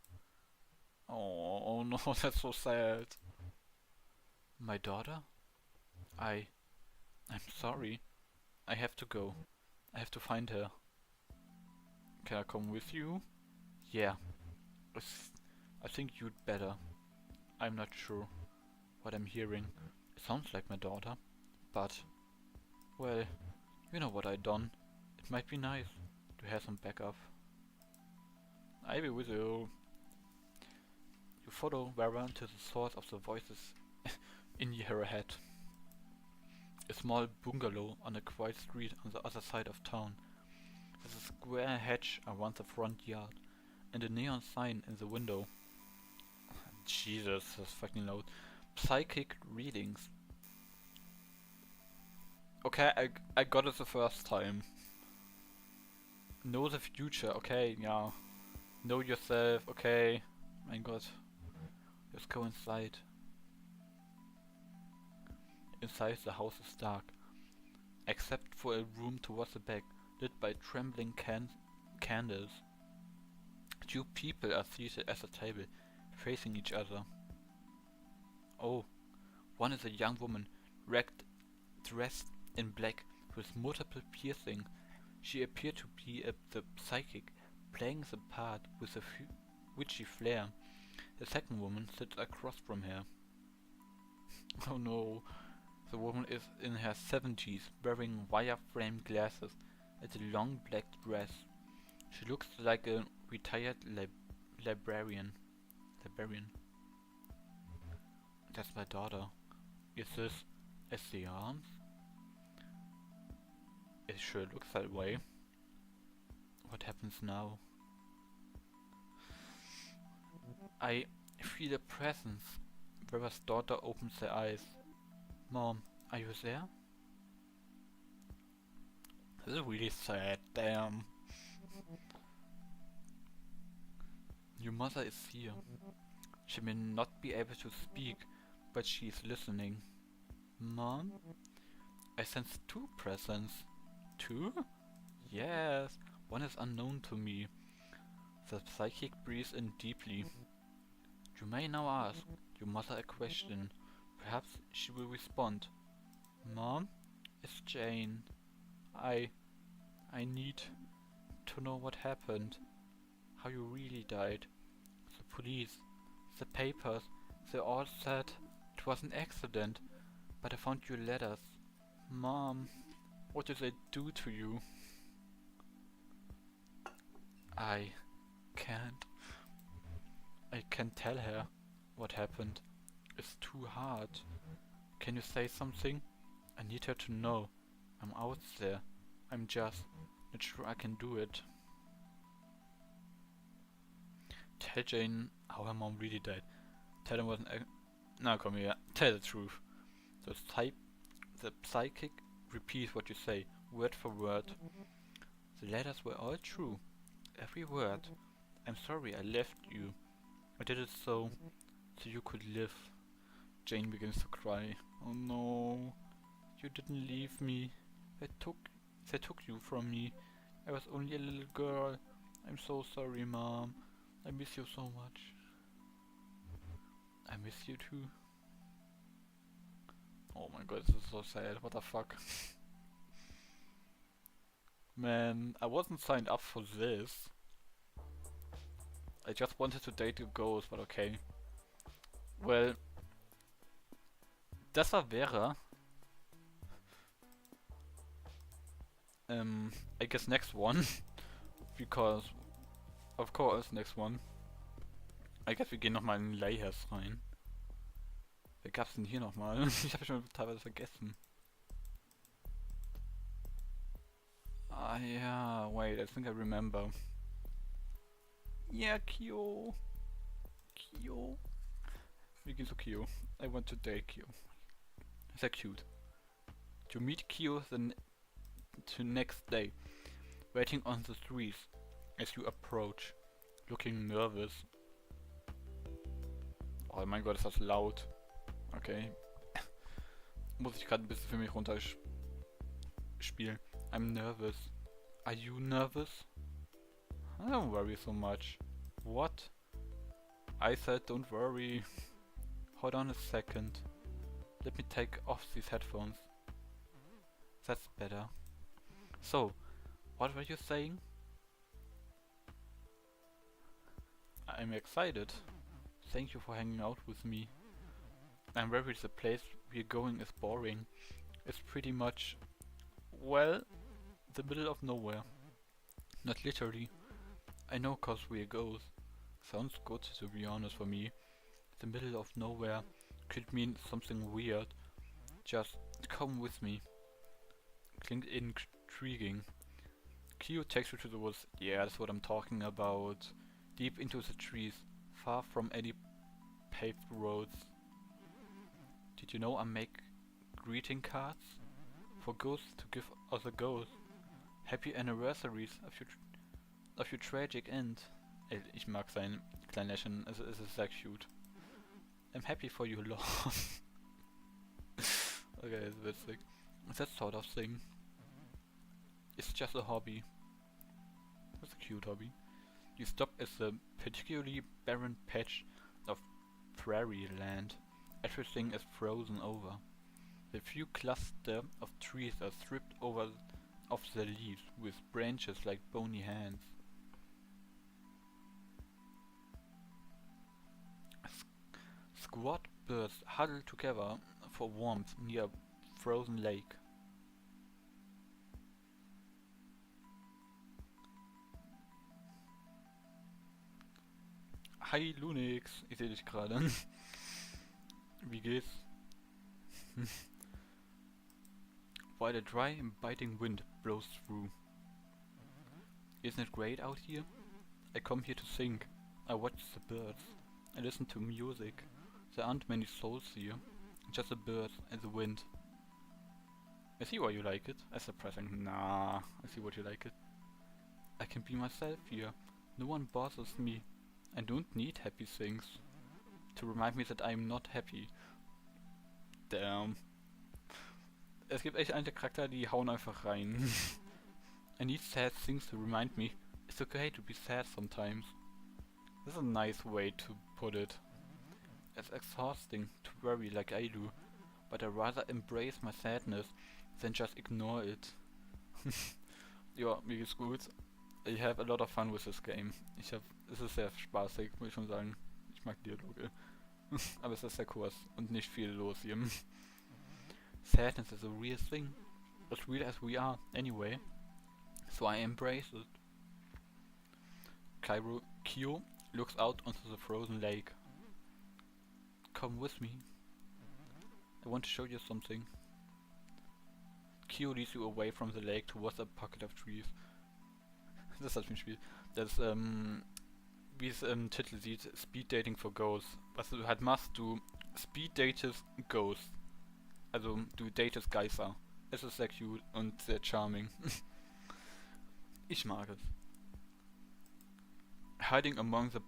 Oh no, that's so sad. My daughter? I'm sorry. I have to go. I have to find her. Can I come with you? Yeah. I think you'd better. I'm not sure what I'm hearing. It sounds like my daughter, but, well, you know what I done. It might be nice to have some backup. I'll be with you. You follow Vera to the source of the voices in her head. A small bungalow on a quiet street on the other side of town. There's a square hedge around the front yard, and a neon sign in the window. Jesus, that's fucking loud. Psychic readings. Okay, I got it the first time. Know the future, okay, yeah. Know yourself, okay. My god. Let's go inside. Inside the house is dark, except for a room towards the back, lit by trembling candles. Two people are seated at a table, facing each other. Oh, one is a young woman, dressed in black, with multiple piercings. She appeared to be the psychic, playing the part with a witchy flair. The second woman sits across from her. Oh no. The woman is in her 70s, wearing wire-frame glasses and a long black dress. She looks like a retired librarian. That's my daughter. Is this a seance? It sure looks that way. What happens now? I feel a presence. Vera's daughter opens her eyes. Mom, are you there? This is really sad, damn. Your mother is here. She may not be able to speak, but she is listening. Mom? I sense two presents. Two? Yes, one is unknown to me. The psychic breathes in deeply. You may now ask your mother a question. Perhaps she will respond. Mom? It's Jane. I need to know what happened. How you really died. The police, the papers, they all said it was an accident. But I found your letters. Mom, what did they do to you? I can't tell her what happened. It's too hard. Can you say something? I need her to know. I'm out there. I'm just not sure I can do it. Tell Jane how her mom really died. Tell him what an no, come here. Tell the truth. The The psychic repeats what you say, word for word. The letters were all true, every word. I'm sorry I left you. I did it so you could live. Jane begins to cry. Oh no, you didn't leave me. They took you from me. I was only a little girl. I'm so sorry, Mom. I miss you so much. I miss you too. Oh my god, this is so sad. What the fuck? Man, I wasn't signed up for this. I just wanted to date a ghost, but okay. Well, das war wäre. I guess next one. Because, of course, next one. I guess wir gehen nochmal in Layers rein. Wer gab's denn hier nochmal? Ich habe schon teilweise vergessen. Ah ja, wait, I think I remember. Yeah, Kyo. Kyo. Wir gehen zu Kyo. I want to date Kyo. Sehr cute. To meet Kyo the next day. Waiting on the streets as you approach. Looking nervous. Oh mein Gott, ist das laut. Okay. Muss ich gerade ein bisschen für mich runterspielen. I'm nervous. Are you nervous? I don't worry so much. What? I said don't worry. Hold on a second. Let me take off these headphones. That's better. So, what were you saying? I'm excited. Thank you for hanging out with me. I'm worried the place we're going is boring. It's pretty much, well, the middle of nowhere. Not literally. I know cause we're ghosts. Sounds good to be honest for me. The middle of nowhere could mean something weird. Just come with me. Klingt intriguing. Kyo takes you to the woods. Yeah, that's what I'm talking about. Deep into the trees, far from any paved roads. Did you know I make greeting cards for ghosts to give other ghosts? Happy anniversaries of your tragic end. Ich mag sein kleines Lächeln, es ist sehr cute. I'm happy for your loss. Okay, ist witzig. That sort of thing. It's just a hobby. It's a cute hobby. You stop at a particularly barren patch of prairie land. Everything is frozen over. The few cluster of trees are stripped over of their leaves with branches like bony hands. Squat birds huddle together for warmth near a frozen lake. Hi Lunix, ich sehe dich gerade. Wie geht's? While a dry and biting wind blows through. Isn't it great out here? I come here to think. I watch the birds. I listen to music. There aren't many souls here. Just the birds and the wind. I see why you like it. As surprising. Nah, I see what you like it. I can be myself here. No one bothers me. I don't need happy things to remind me that I'm not happy. Damn. Es gibt echt einige Charakter, die hauen einfach rein. I need sad things to remind me. It's okay to be sad sometimes. This is a nice way to put it. It's exhausting to worry like I do, but I rather embrace my sadness than just ignore it. Ja, mir geht's gut. I have a lot of fun with this game. Es ist sehr spaßig, muss ich schon sagen. Ich mag Dialoge. Aber es ist sehr kurz und nicht viel los hier. Sadness is a real thing. As real as we are, anyway. So I embrace it. Kyo looks out onto the frozen lake. Come with me. I want to show you something. Kyo leads you away from the lake towards a pocket of trees. Das ist halt ein Spiel. Das, wie es im Titel sieht, Speed Dating for Ghosts. Was du halt machst, du speed datest Ghosts. Also, du datest Geister. Es ist sehr cute und sehr charming. Ich mag es. Hiding among the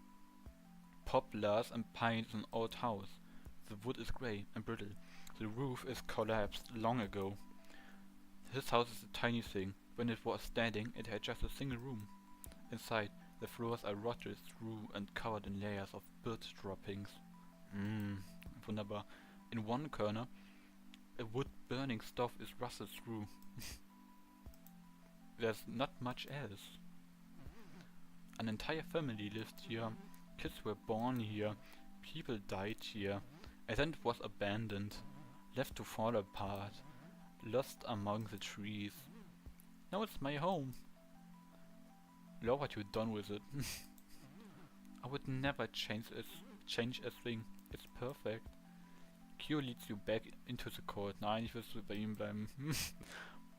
poplars and pines in an old house. The wood is grey and brittle. The roof is collapsed long ago. This house is a tiny thing. When it was standing, it had just a single room. Inside, the floors are rotted through and covered in layers of bird droppings. Wunderbar. In one corner, a wood burning stove is rusted through. There's not much else. An entire family lived here. Kids were born here. People died here. And then it was abandoned. Left to fall apart. Lost among the trees. Now it's my home. Love what you've done with it. I would never change a thing. It's perfect. Q leads you back into the cold. Nein, ich will bei ihm bleiben.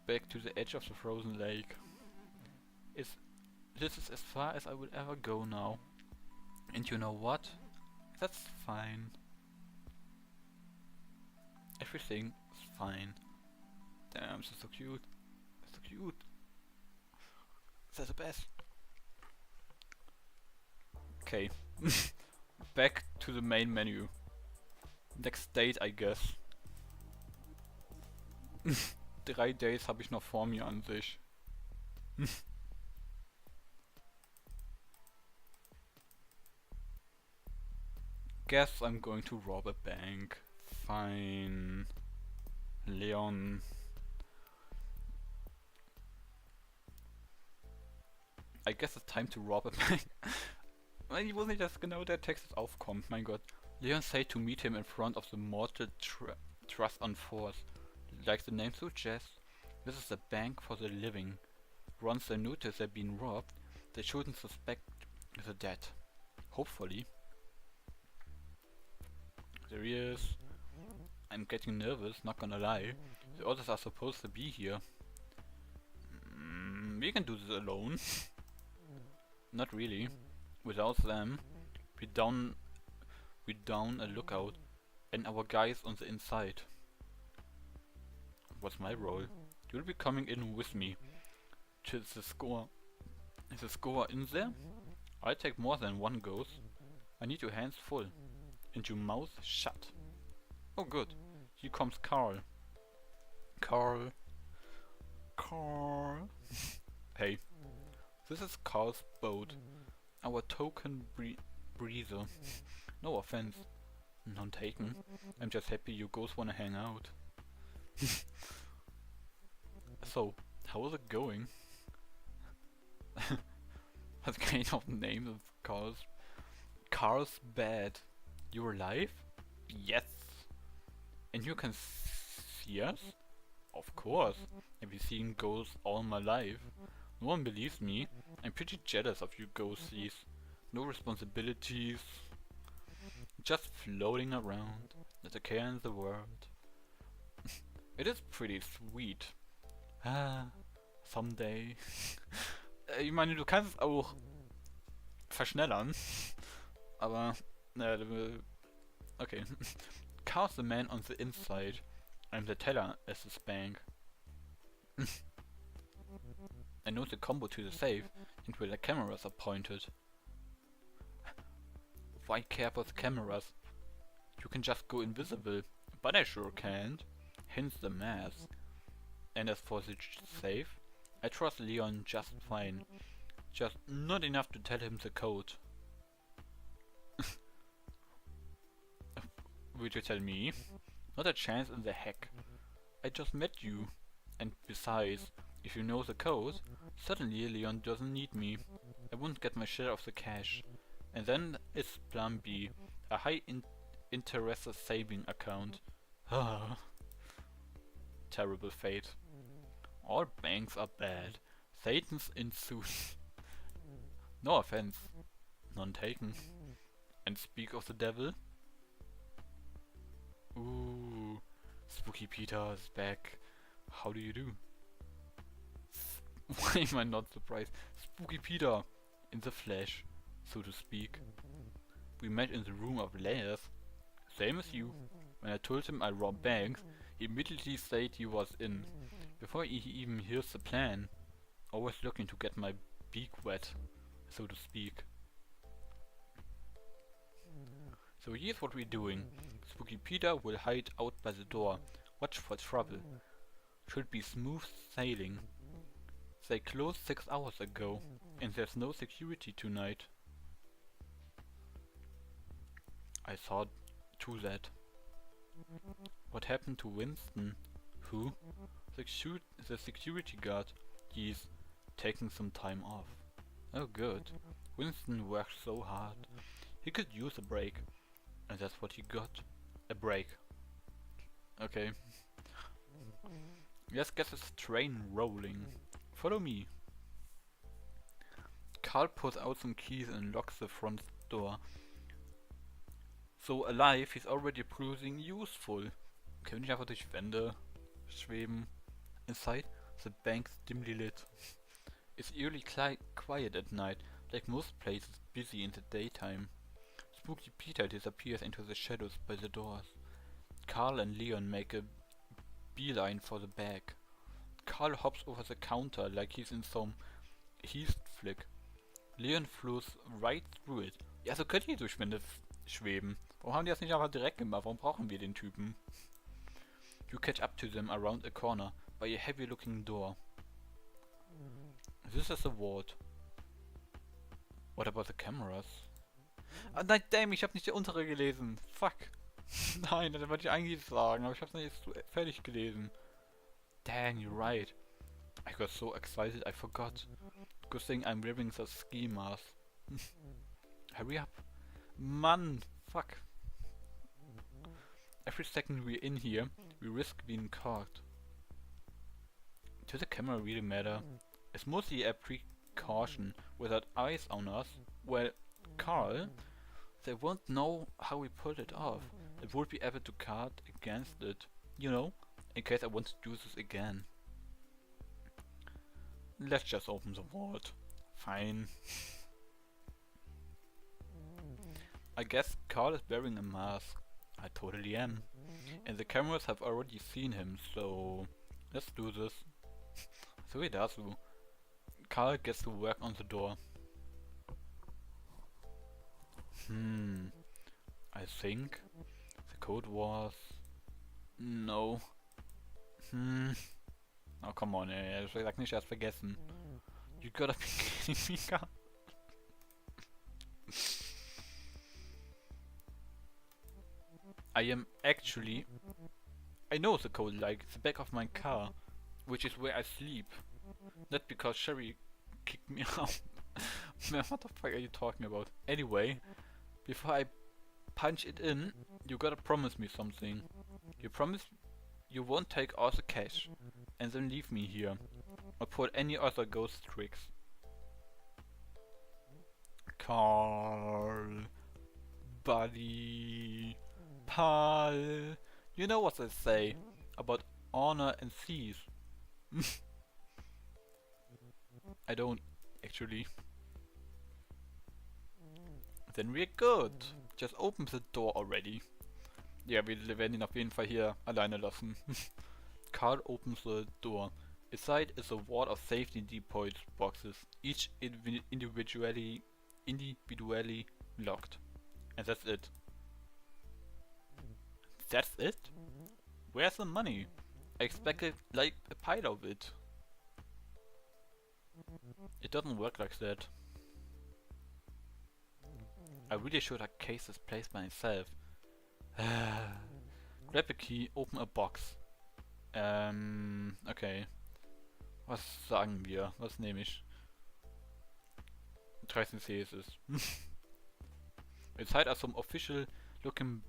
Back to the edge of the frozen lake. This is as far as I will ever go now. And you know what? That's fine. Everything is fine. Damn, this is so cute. So cute. They're the best. Okay. Back to the main menu. Next date, I guess. 3 Days habe ich noch vor mir an sich. Guess I'm going to rob a bank. Fine. Leon. I guess it's time to rob a bank. Ich wusste nicht, dass genau der Text jetzt aufkommt, mein Gott. Leon said to meet him in front of the mortal trust on force. Like the name suggests, this is a bank for the living. Once they notice they've been robbed, they shouldn't suspect the dead. Hopefully. There he is. I'm getting nervous, not gonna lie. The others are supposed to be here. We can do this alone. Not really. Without them, we down a lookout, and our guys on the inside. What's my role? You'll be coming in with me. To the score. Is the score in there? I'll take more than one ghost. I need your hands full. And your mouth shut. Oh good. Here comes Carl. Carl. Hey. This is Carl's boat. Our token breather. No offense. None taken. I'm just happy you ghosts wanna hang out. So, how is it going? What kind of name of Carl's? Carl's bed. You're alive? Yes. And you can see us? Of course. I've been seeing ghosts all my life. No one believes me. I'm pretty jealous of you ghosties. No responsibilities. Just floating around. Not a care in the world. It is pretty sweet. Someday. Ich meine, du kannst es auch verschnellern. Aber, okay. Carl's the man on the inside. I'm the teller at this bank. I know the combo to the safe and where the cameras are pointed. Why care for the cameras? You can just go invisible, but I sure can't. Hence the mask. And as for the safe, I trust Leon just fine. Just not enough to tell him the code. Would you tell me? Not a chance in the heck. I just met you. And besides, if you know the code, suddenly Leon doesn't need me. I won't get my share of the cash. And then it's plan B, a high interest saving account. Terrible fate. All banks are bad. Satan's in suit. No offense. None taken. And speak of the devil. Ooh. Spooky Peter is back. How do you do? Why am I not surprised? Spooky Peter. In the flesh, so to speak. We met in the room of layers. Same as you. When I told him I robbed banks, immediately said he was in, before he even hears the plan. Always looking to get my beak wet, so to speak. So here's what we're doing. Spooky Peter will hide out by the door. Watch for trouble. Should be smooth sailing. They closed 6 hours ago, and there's no security tonight. I thought to that. What happened to Winston? Who? The security guard. He's taking some time off. Oh good. Winston worked so hard. He could use a break. And that's what he got. A break. Okay. Let's get this train rolling. Follow me. Carl pulls out some keys and locks the front door. So alive, he's already proving useful. Können wir nicht einfach durch Wände schweben? Inside, the bank's dimly lit. It's eerily quiet at night, like most places busy in the daytime. Spooky Peter disappears into the shadows by the doors. Carl and Leon make a beeline for the bag. Carl hops over the counter like he's in some Heist flick. Leon flows right through it. Ja, so könnt ihr durch Wände schweben. Warum haben die das nicht einfach direkt gemacht? Warum brauchen wir den Typen? You catch up to them around a corner by a heavy looking door. This is a vault. What about the cameras? Ah nein, damn, ich hab nicht die untere gelesen. Fuck. Nein, das wollte ich eigentlich sagen, aber ich hab's nicht fertig gelesen. Dang, you're right. I got so excited I forgot. Good thing I'm wearing the ski mask. Hurry up. Mann, fuck. Every second we're in here, we risk being caught. Does the camera really matter? It's mostly a precaution. Without eyes on us, well, Carl, they won't know how we pulled it off. They won't be able to guard against it. You know, in case I want to do this again. Let's just open the vault. Fine. I guess Carl is wearing a mask. I totally am. And the cameras have already seen him, so let's do this. So he does. Carl gets to work on the door. I think the code was... No. Oh, come on, ey. Ich sag nicht, er hat's vergessen. You gotta be kidding me, Carl. I am actually... I know the code like the back of my car, which is where I sleep. Not because Sherry kicked me out. Man, what the fuck are you talking about? Anyway, before I punch it in, you gotta promise me something. You promise you won't take all the cash, and then leave me here, or pull any other ghost tricks. Carl, buddy, pal, you know what they say about honor and thieves. I don't, actually. Then we're good. Just open the door already. Ja, wir werden ihn auf jeden Fall hier alleine lassen. Carl opens the door. Inside is a wall of safety deposit boxes, each individually locked. And that's it. That's it? Where's the money? I expected like a pile of it. It doesn't work like that. I really should have cased this place by myself. Grab a key, open a box. Okay. Was sagen wir? Was nehme ich? 13C ist es. Inside are some official looking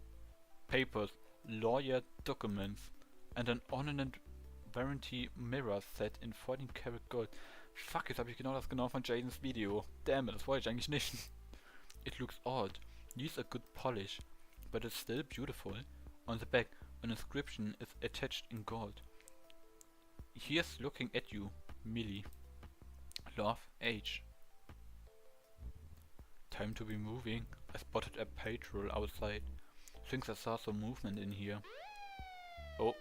papers, lawyer documents, and an ornament warranty mirror set in 14 karat gold. Fuck, jetzt habe ich genau das genommen von Jasons Video. Damn it, das wollte ich eigentlich nicht. It looks odd. Needs a good polish, but it's still beautiful. On the back, an inscription is attached in gold. Here's looking at you, Millie. Love, H. Time to be moving. I spotted a patrol outside. Think I saw some movement in here. Oh,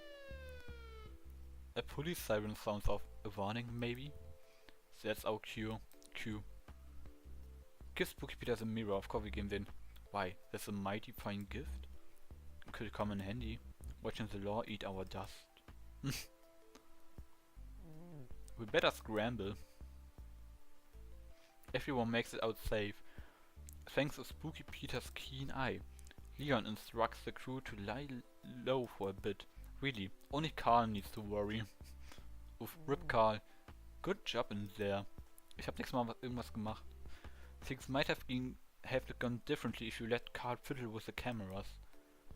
A police siren sounds off. A warning, maybe? That's our cue. Give Spooky Peter the mirror. Of course we gave him den. Why? That's a mighty fine gift. Could come in handy. Watching the law eat our dust. We better scramble. Everyone makes it out safe. Thanks to Spooky Peter's keen eye. Leon instructs the crew to lie low for a bit. Really, only Carl needs to worry. Uff, rip Carl. Good job in there. Ich hab nächstes Mal irgendwas gemacht. Things might have gone differently if you let Carl fiddle with the cameras.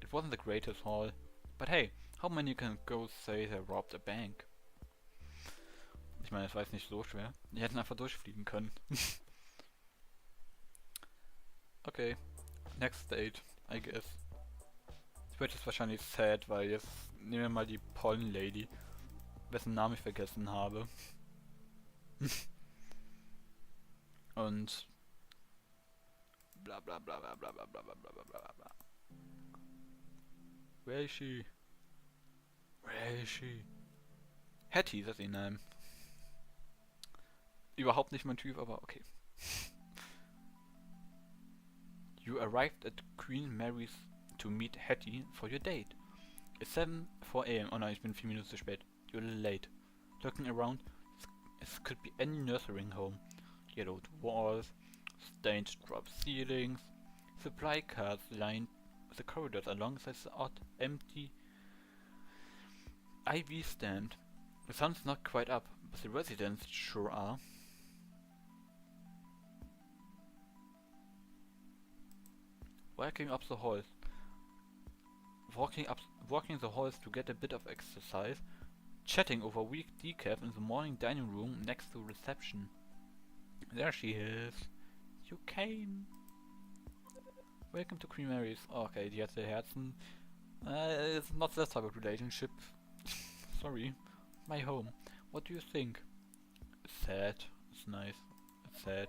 It wasn't the greatest haul. But hey, how many can ghosts say they robbed a bank? Ich meine, das war jetzt nicht so schwer. Die hätten einfach durchfliegen können. Okay, next date, I guess. Ich werde jetzt wahrscheinlich sad, weil jetzt nehmen wir mal die Pollen Lady, wessen Namen ich vergessen habe. Und bla bla bla bla bla bla bla bla bla bla bla. Where is she? Where is she? Hattie, that's ihr Name. Überhaupt nicht mein Typ, aber okay. You arrived at Queen Mary's to meet Hattie for your date. It's 7:04 a.m. Oh nein, ich bin 4 Minuten zu spät. You're a little late. Looking around, this could be any nursery home. Yellowed walls, stained drop ceilings, supply carts lined the corridors alongside the odd, empty IV stand. The sun's not quite up, but the residents sure are. Walking up the halls. Walking the halls to get a bit of exercise. Chatting over weak decaf in the morning dining room next to reception. There she is. You came. Welcome to Queen Mary's. Okay, die hat Herzen. It's not that type of relationship. Sorry. My home. What do you think? It's sad. It's nice. It's sad.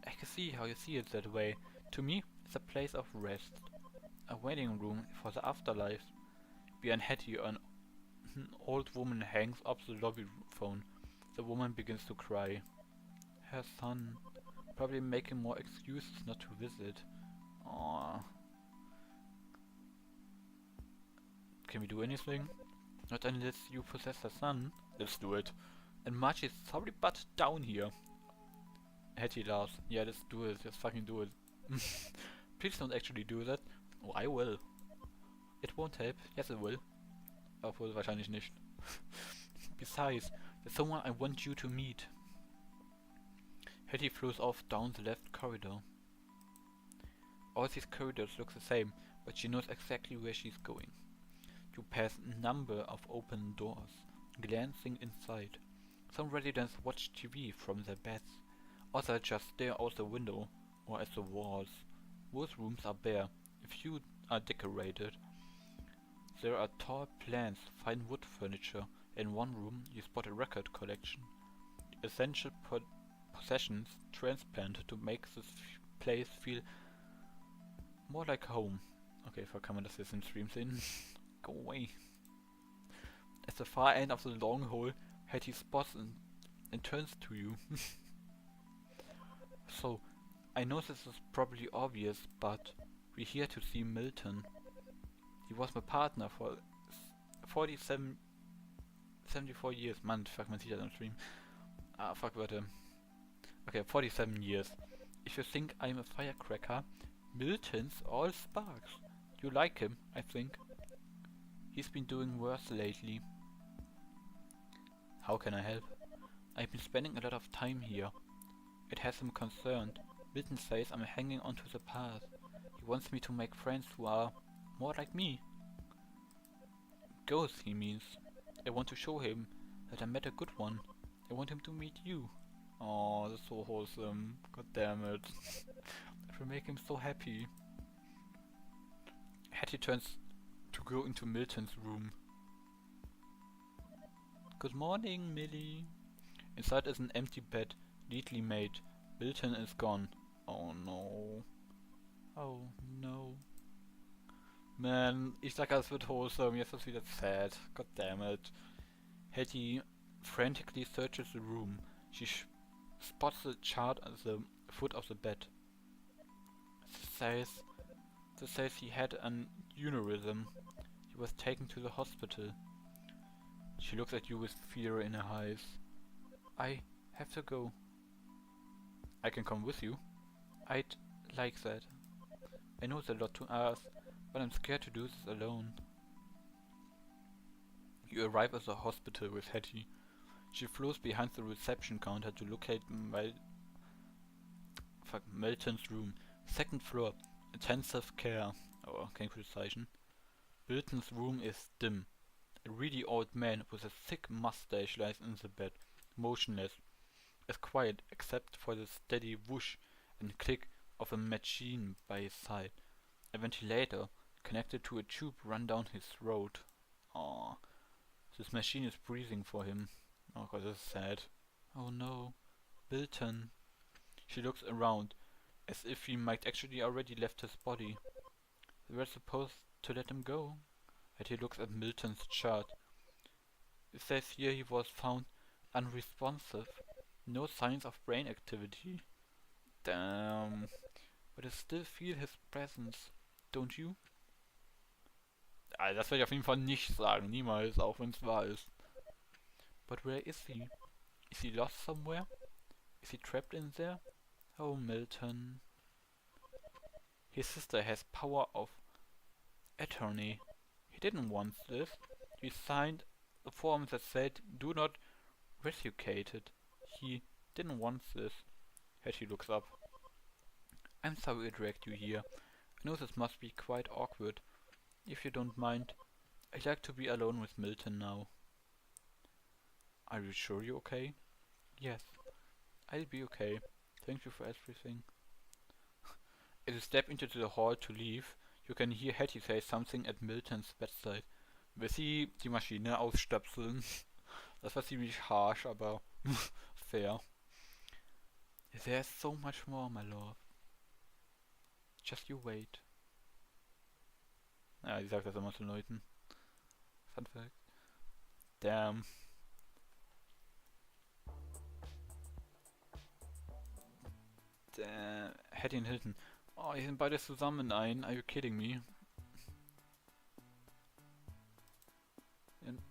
I can see how you see it that way. To me, it's a place of rest. A waiting room for the afterlife. Behind Hattie, an old woman hangs up the lobby phone. The woman begins to cry. Her son. Probably making more excuses not to visit. Aww. Can we do anything? Not unless you possess her son. Let's do it. And March is sorry but down here. Hattie laughs. Yeah, let's do it. Let's fucking do it. Please don't actually do that. Oh, I will. It won't help. Yes, it will. Obwohl, wahrscheinlich nicht. Besides, there's someone I want you to meet. Hattie flows off down the left corridor. All these corridors look the same, but she knows exactly where she's going. You pass a number of open doors, glancing inside. Some residents watch TV from their beds. Others just stare out the window or at the walls. Most rooms are bare. A few are decorated. There are tall plants, fine wood furniture. In one room you spot a record collection. Essential possessions transplanted to make this place feel more like home. Okay, kann man das jetzt im Stream sehen? Go away. At the far end of the long hall, Hattie spots and turns to you. So, I know this is probably obvious, but we're here to see Milton. He was my partner for 74 years. Man, fuck, man sieht das am Stream. Ah, fuck, Wörter. Okay, 47 years. If you think I'm a firecracker, Milton's all sparks. You like him, I think. He's been doing worse lately. How can I help? I've been spending a lot of time here. It has him concerned. Milton says I'm hanging onto the past. He wants me to make friends who are more like me. Ghosts, he means. I want to show him that I met a good one. I want him to meet you. Oh, that's so wholesome. God damn it. It will make him so happy. Hattie turns to go into Milton's room. Good morning, Millie. Inside is an empty bed, neatly made. Milton is gone. Oh no. Oh no. Man, ich sag, es wird wholesome, jetzt ist es wieder sad. God damn it. Hetty frantically searches the room. She spots the chart at the foot of the bed. This says he had an aneurysm. He was taken to the hospital. She looks at you with fear in her eyes. I have to go. I can come with you. I'd like that. I know it's a lot to ask, but I'm scared to do this alone. You arrive at the hospital with Hetty. She flows behind the reception counter to locate Melton's room. Second floor. Intensive care. Oh, kein Zeichen. Milton's room is dim. A really old man with a thick mustache lies in the bed, motionless. It's quiet except for the steady whoosh and click of a machine by his side. A ventilator connected to a tube run down his throat. Aww. This machine is breathing for him. Oh god, this is sad. Oh no. Milton. She looks around, as if he might actually already left his body. They were supposed to let him go. And he looks at Milton's chart. It says here he was found unresponsive. No signs of brain activity. Damn. But I still feel his presence. Don't you? Das werde ich auf jeden Fall nicht sagen. Niemals, auch wenn es wahr ist. But where is he? Is he lost somewhere? Is he trapped in there? Oh, Milton. His sister has power of attorney. He didn't want this. He signed a form that said, do not rescuate it. He didn't want this. Hetty looks up. I'm sorry I dragged you here. I know this must be quite awkward. If you don't mind, I'd like to be alone with Milton now. Are you sure you're okay? Yes, I'll be okay. Thank you for everything. As you step into the hall to leave, you can hear Hetty say something at Miltons bedside. Will sie die Maschine ausstöpseln? Das war ziemlich harsh, aber fair. There's so much more, my love. Just you wait. Ja, die sagt das immer zu Leuten. Fun fact. Damn. Hetty und Hilton. Oh, die sind beide zusammen in einen. Are you kidding me? Und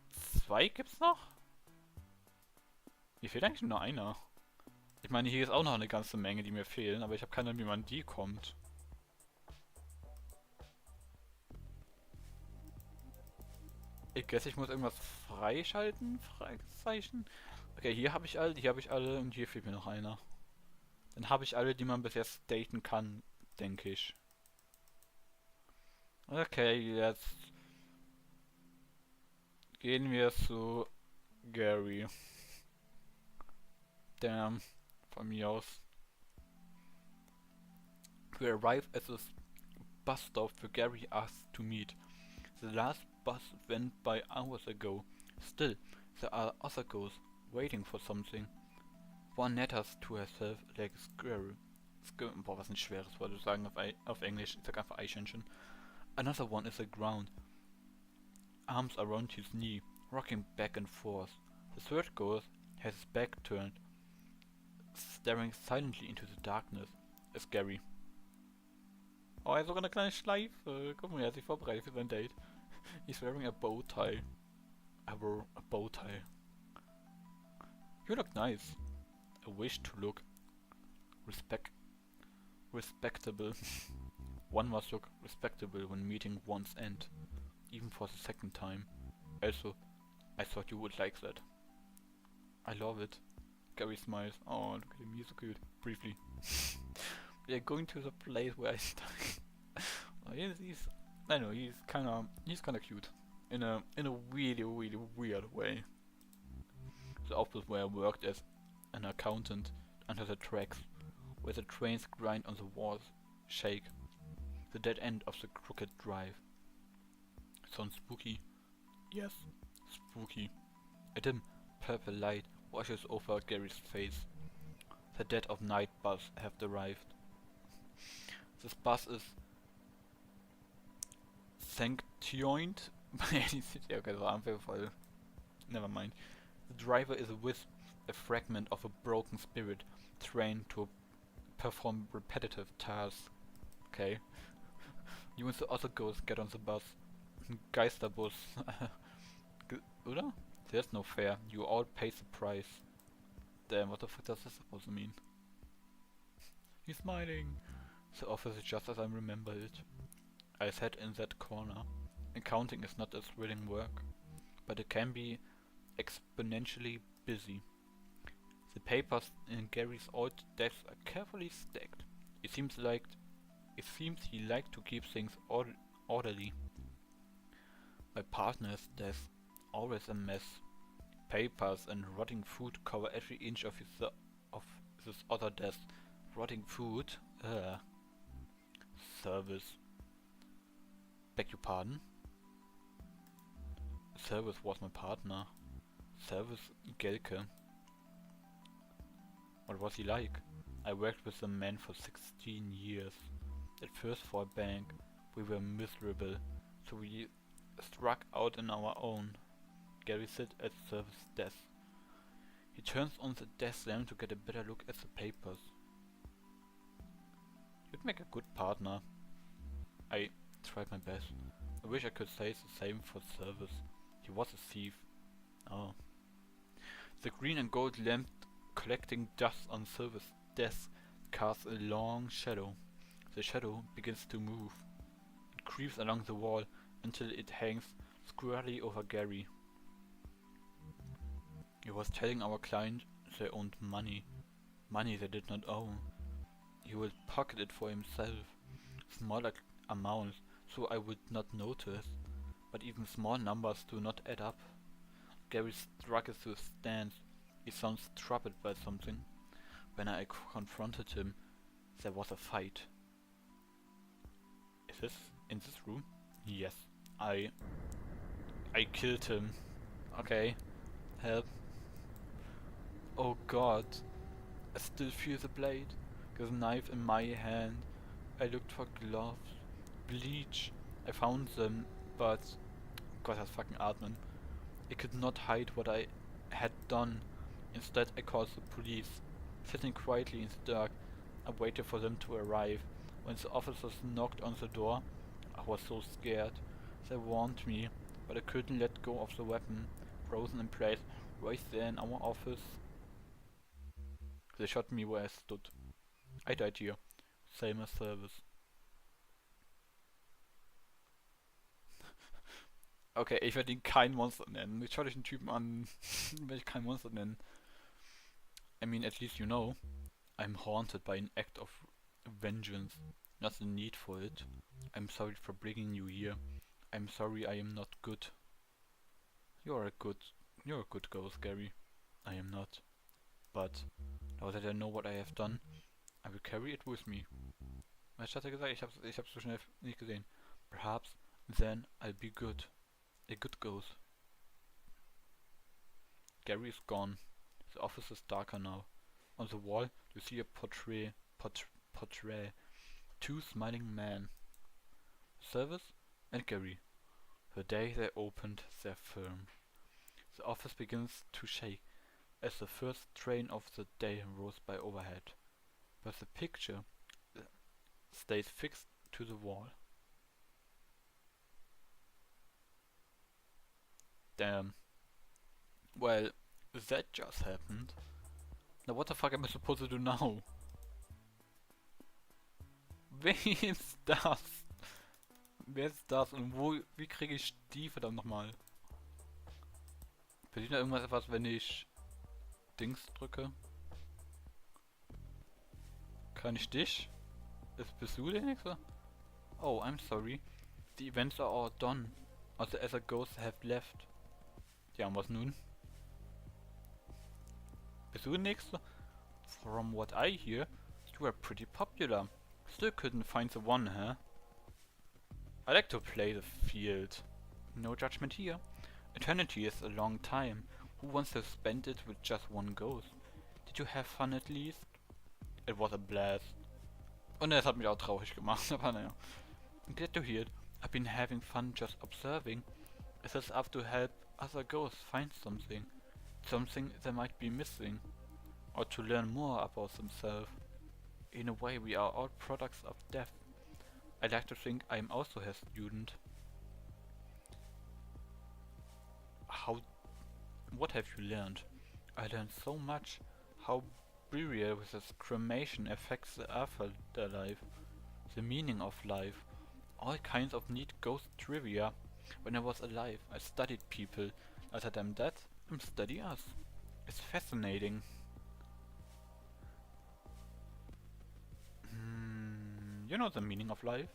2 gibt's noch? Mir fehlt eigentlich nur einer. Ich meine, hier ist auch noch eine ganze Menge, die mir fehlen, aber ich habe keine Ahnung, wie man die kommt. Ich guess, ich muss irgendwas freischalten? Fragezeichen. Okay, hier habe ich alle und hier fehlt mir noch einer. Dann habe ich alle, die man bis jetzt daten kann, denke ich. Okay, jetzt gehen wir zu Gary. Damn, von mir aus. We arrive at the bus stop where Gary asked to meet. The last bus went by hours ago. Still, there are other ghosts waiting for something. One natters to herself like a squirrel. Boah, was ein schweres Wort zu sagen auf Englisch. Ich sag einfach Eichhörnchen. Another one is the ground. Arms around his knee, rocking back and forth. The third ghost has his back turned, staring silently into the darkness. It's Gary. Oh, er hat sogar eine kleine Schleife. Guck mal, er hat sich vorbereitet für sein Date. He's wearing a bow tie. I wore a bow tie. You look nice. I wish to look respectable. One must look respectable when meeting one's end, even for the second time. Also, I thought you would like that. I love it. Gary smiles. Oh, look at him, he's so cute. Briefly. We are going to the place where I stuck. Oh, I know, he's kinda cute. In a really, really weird way. The office where I worked as an accountant under the tracks, where the trains grind on the walls, shake. The dead end of the crooked drive. Sounds spooky. Yes, spooky. A dim purple light washes over Gary's face. The dead of night bus have arrived. This bus is sanctioned by any city. Okay, das war einfach voll Never mind. The driver is a wisp, a fragment of a broken spirit, trained to perform repetitive tasks. Okay. You and the other ghosts get on the bus. Geisterbus. Oder? There's no fare. You all pay the price. Damn, what the fuck does this supposed to mean? He's smiling. The office is just as I remember it. I sat in that corner. Accounting is not a thrilling work, but it can be exponentially busy. The papers in Gary's old desk are carefully stacked. It seems he liked to keep things orderly. My partner's desk, always a mess. Papers and rotting food cover every inch of this other desk. Rotting food? Service. Beg your pardon? Service was my partner. Service Gelke. What was he like? I worked with the man for 16 years. At first for a bank. We were miserable, so we struck out on our own. Gary sits at the service desk. He turns on the desk lamp to get a better look at the papers. You'd make a good partner. I tried my best. I wish I could say the same for service. He was a thief. Oh. The green and gold lamp collecting dust on service desk casts a long shadow. The shadow begins to move. It creeps along the wall until it hangs squarely over Gary. He was telling our client they owned money. Money they did not own. He would pocket it for himself. Smaller amounts, so I would not notice. But even small numbers do not add up. Gary struggles to a stance. He sounds troubled by something. When I confronted him, there was a fight. Is this in this room? Yes. I killed him. Okay. Help. Oh god. I still feel the blade. There's a knife in my hand. I looked for gloves. Bleach. I found them, but... God, that's fucking atmen. I could not hide what I had done. Instead, I called the police. Sitting quietly in the dark, I waited for them to arrive. When the officers knocked on the door, I was so scared. They warned me, but I couldn't let go of the weapon, frozen in place, right there in our office. They shot me where I stood. I died here. Same as service. Okay, ich werde ihn kein Monster nennen. Jetzt schau dich den Typen an. Werde ich kein Monster nennen. I mean, at least you know. I'm haunted by an act of vengeance. Not the need for it. I'm sorry for bringing you here. I'm sorry I am not good. You're a good ghost, Gary. I am not. But, now that I know what I have done, I will carry it with me. Was hat er gesagt? Ich hab's so schnell nicht gesehen. Perhaps then I'll be good. A good ghost. Gary is gone. The office is darker now. On the wall you see a portrait. Two smiling men. Service and Gary. The day they opened their firm. The office begins to shake as the first train of the day rolls by overhead. But the picture stays fixed to the wall. Damn. Well, that just happened. Now what the fuck am I supposed to do now? Wer ist das? Wer ist das und wie kriege ich die verdammt nochmal? Passiert da irgendwas, wenn ich Dings drücke? Kann ich dich? Bist du der Nächste? Oh, I'm sorry. The events are all done. Also as a ghost have left. Ja, und was nun? Bist du der Nächste? From what I hear, you are pretty popular. Still couldn't find the one, huh? I like to play the field. No judgment here. Eternity is a long time. Who wants to spend it with just one ghost? Did you have fun at least? It was a blast. Und es hat mich auch traurig gemacht, aber naja. I'm glad to hear it. I've been having fun just observing. Is this up to help other ghosts find something. Something they might be missing. Or to learn more about themselves. In a way, we are all products of death. I like to think I am also a student. What have you learned? I learned so much. How burial with this cremation affects the afterlife. The meaning of life. All kinds of neat ghost trivia. When I was alive, I studied people. As I am dead, I study us. It's fascinating. You know the meaning of life?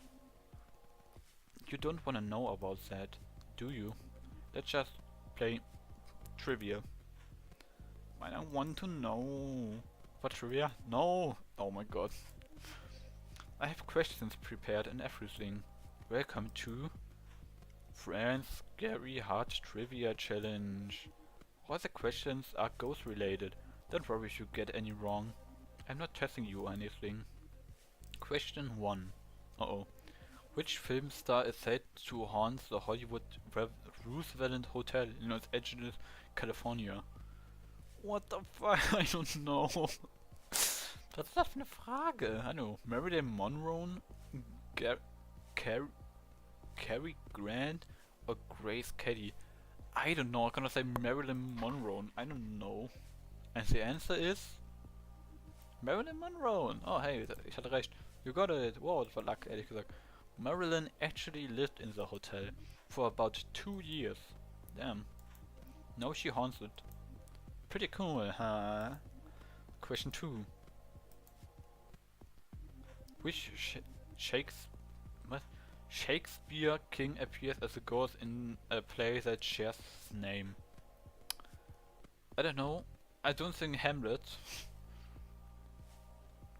You don't want to know about that, do you? Let's just play trivia. I don't want to know. What trivia? No! Oh my god. I have questions prepared and everything. Welcome to Friends Scary Hard Trivia Challenge. All the questions are ghost related. Don't worry if you get any wrong. I'm not testing you or anything. Question 1. Uh-oh. Which film star is said to haunt the Hollywood Roosevelt Hotel in Los Angeles, California? What the fuck? I don't know. Was ist das für eine Frage? Hallo. Marilyn Monroe, Cary Grant or Grace Kelly? I don't know. I'm gonna say Marilyn Monroe. I don't know. And the answer is Marilyn Monroe. Oh hey, ich hatte recht. You got it. Wow, das war Luck, ehrlich gesagt. Marilyn actually lived in the hotel for about 2 years. Damn. Now she haunts it. Pretty cool, huh? Question 2. Which Shakespeare king appears as a ghost in a play that shares his name? I don't know. I don't think Hamlet.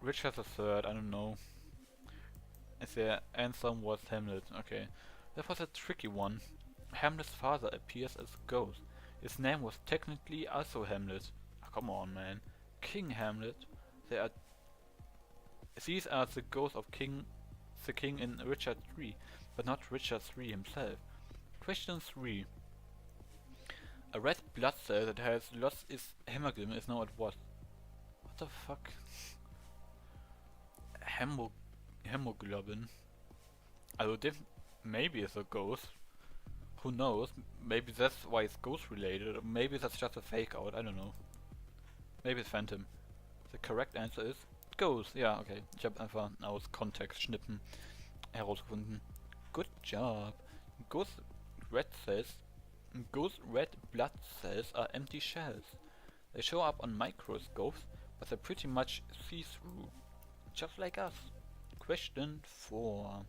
Richard III, I don't know. And the answer was Hamlet, okay. That was a tricky one. Hamlet's father appears as a ghost. His name was technically also Hamlet. Oh, come on, man. King Hamlet. These are the ghosts of the king in Richard III, but not Richard III himself. Question 3. A red blood cell that has lost its hemoglobin is known as what? What the fuck? Hemoglobin. Also maybe it's a ghost. Who knows? Maybe that's why it's ghost related, or maybe that's just a fake out, I don't know. Maybe it's Phantom. The correct answer is Ghost. Ja, okay. Ich habe einfach aus Kontext schnippen herausgefunden. Good job. Ghost red blood cells are empty shells. They show up on microscopes, but they're pretty much see-through. Just like us. Question 4.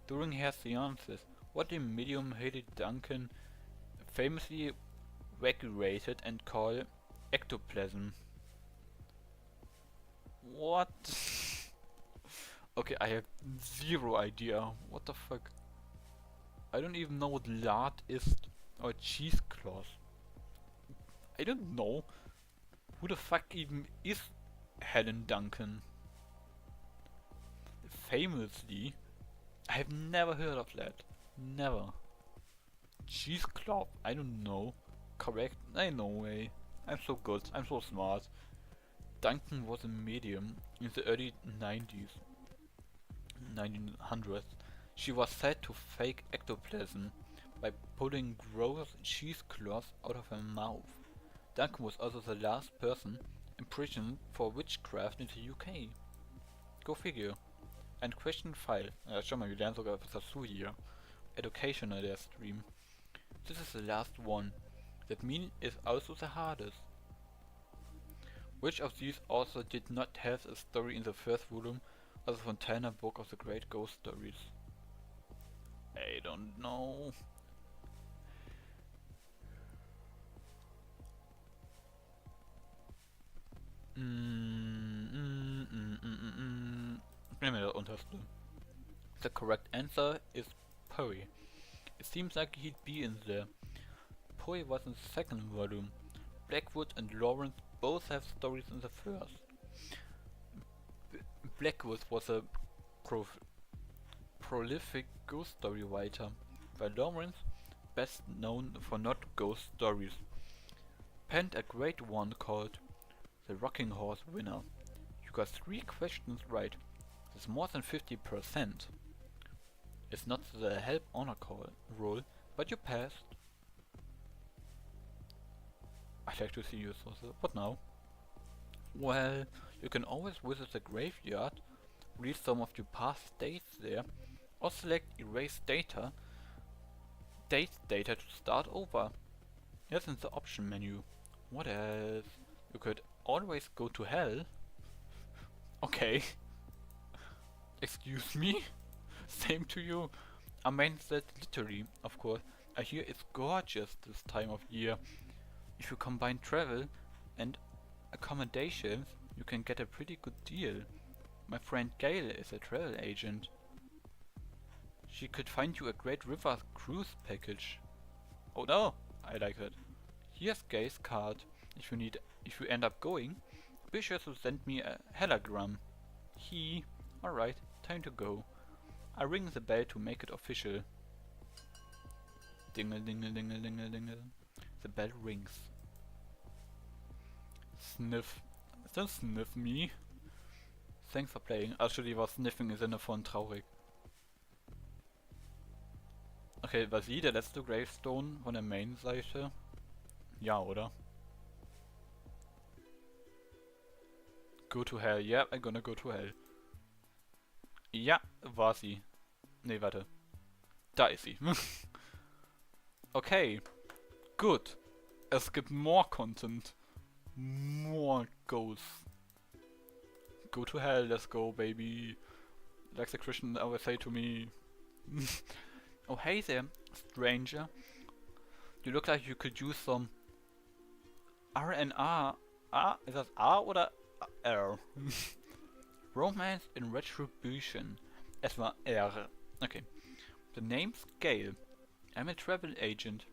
During her seances, what did medium Haley Duncan famously regulated and called ectoplasm? What? Okay, I have zero idea. What the fuck? I don't even know what lard is or cheesecloth. I don't know. Who the fuck even is Helen Duncan? Famously, I have never heard of that. Never. Cheesecloth, I don't know. Correct? I no way. I'm so good, I'm so smart. Duncan was a medium in the early 1900s. She was said to fake ectoplasm by pulling gross cheesecloth out of her mouth. Duncan was also the last person imprisoned for witchcraft in the UK. Go figure. And question 5. Schau mal, wir lernen sogar was dazu hier. Educational, der Stream. This is the last one. That means it's also the hardest. Which of these also did not have a story in the first volume of the Fontana Book of the Great Ghost Stories? I don't know. Nehmen wir das unterste. The correct answer is Poe. It seems like he'd be in there. Poe was in the second volume. Blackwood and Lawrence both have stories in the first. Blackwood was a prolific ghost story writer, while Lawrence best known for not ghost stories. Penned a great one called The Rocking Horse Winner. You got 3 questions right. That's more than 50%. It's not the help honor roll, but you passed. I'd like to see you also, but now. Well, you can always visit the graveyard, read some of your past dates there, or select erase data to start over. Here's in the option menu. What else? You could always go to hell. Okay. Excuse me? Same to you. I meant that literally, of course. I hear it's gorgeous this time of year. If you combine travel and accommodations, you can get a pretty good deal. My friend Gail is a travel agent. She could find you a great river cruise package. Oh no, I like that. Here's Gail's card. If you end up going, be sure to send me a hologram. Alright, time to go. I ring the bell to make it official. Dingle dingle dingle dingle dingle. The bell rings. Sniff. Don't sniff me. Thanks for playing. Actually war sniffing im Sinne von traurig. Okay, war sie der letzte Gravestone von der Main-Seite? Ja, oder? Go to hell. Yeah, I'm gonna go to hell. Ja, war sie. Nee, warte. Da ist sie. Okay. Gut. Es gibt more content. More ghosts. Go to hell, let's go, baby. Like the Christian always say to me. Oh, hey there, stranger. You look like you could use some R&R. Ist das A oder R? Romance in Retribution. Es war R. Okay. The name's Gail. I'm a travel agent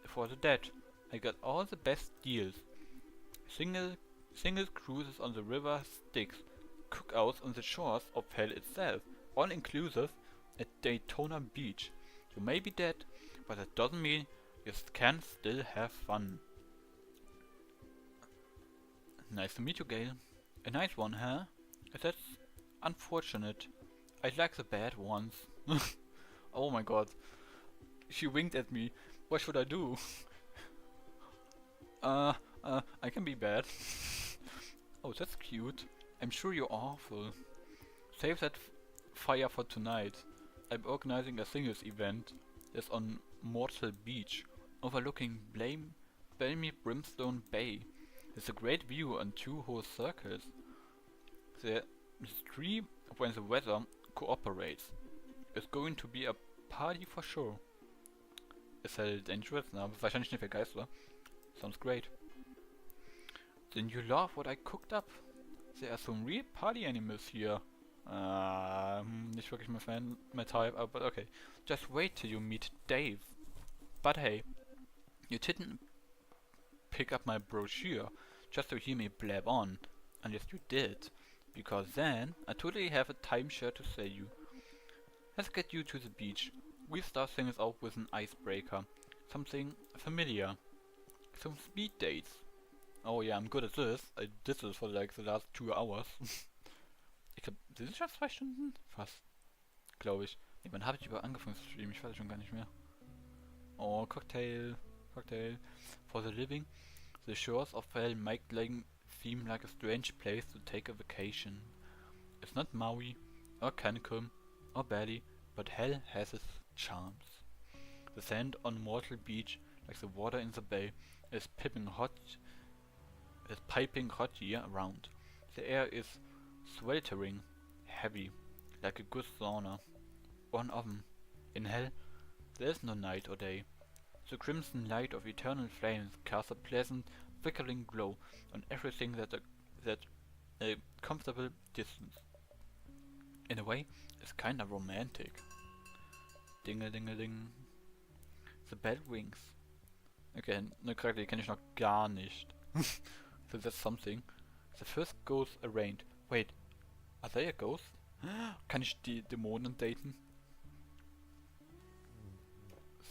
for the dead. I got all the best deals. Single cruises on the river Styx. Cookouts on the shores of hell itself. All inclusive at Daytona Beach. You may be dead, but that doesn't mean you can still have fun. Nice to meet you, Gail. A nice one, huh? That's unfortunate. I like the bad ones. Oh my god. She winked at me. What should I do? I can be bad. Oh, that's cute. I'm sure you're awful. Save that fire for tonight. I'm organizing a singles event. It's on Mortal Beach, overlooking balmy Brimstone Bay. It's a great view on 2 whole circles. There's 3 when the weather cooperates. It's going to be a party for sure. Ist halt dangerous, na, wahrscheinlich nicht für Geister. Sounds great. Then you love what I cooked up? There are some real party animals here. Nicht wirklich my type, but okay. Just wait till you meet Dave. But hey, you didn't pick up my brochure just to hear me blab on. Unless you did. Because then, I totally have a timeshare to sell you. Let's get you to the beach. We start things off with an icebreaker. Something familiar. Some speed dates. Oh yeah, I'm good at this. I did this for like the last 2 hours. Ich glaub, sind es schon 2 Stunden? Fast. Glaube ich. Nee, wann habe ich überhaupt angefangen zu streamen? Ich weiß schon gar nicht mehr. Oh, Cocktail. Cocktail. For the living. The shores of hell make seem like a strange place to take a vacation. It's not Maui, or Cancun, or Bali, but hell has its charms. The sand on Mortal Beach, like the water in the bay, is piping hot year round. The air is sweltering, heavy, like a good sauna, or an oven. In hell, there is no night or day. The crimson light of eternal flames casts a pleasant, flickering glow on everything that a comfortable distance. In a way, it's kinda romantic. Dingle dingle ding. The bell rings. Okay, ne Charakter kenne ich noch gar nicht. So that's something. The first ghost arraigned. Wait, are they a ghost? Kann ich die Dämonen daten?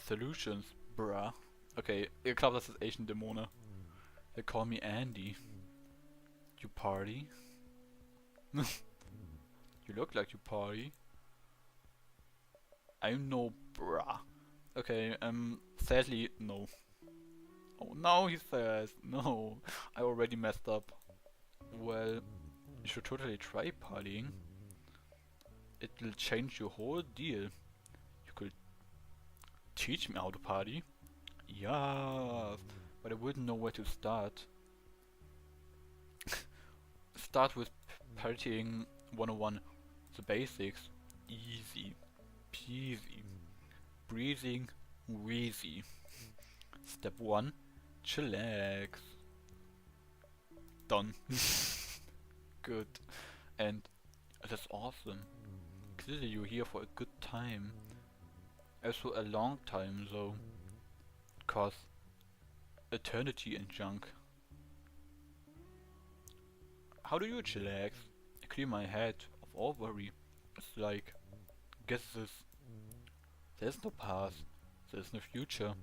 Solutions. Bruh. Okay, ich glaube, das ist echt ein Dämone. They call me Andy. You party? You look like you party. I'm no bruh. Okay, sadly, no. Oh no, he says. No, I already messed up. Well, you should totally try partying. It will change your whole deal. You could teach me how to party. Yes, but I wouldn't know where to start. Start with partying 101. The basics. Easy peasy. Breathing wheezy. Step 1. Chillax. Done. Good. And that's awesome. Clearly you're here for a good time. Also a long time though. Cause eternity and junk. How do you chillax? I clear my head of all worry. It's like, guess this. There's no past. There's no future.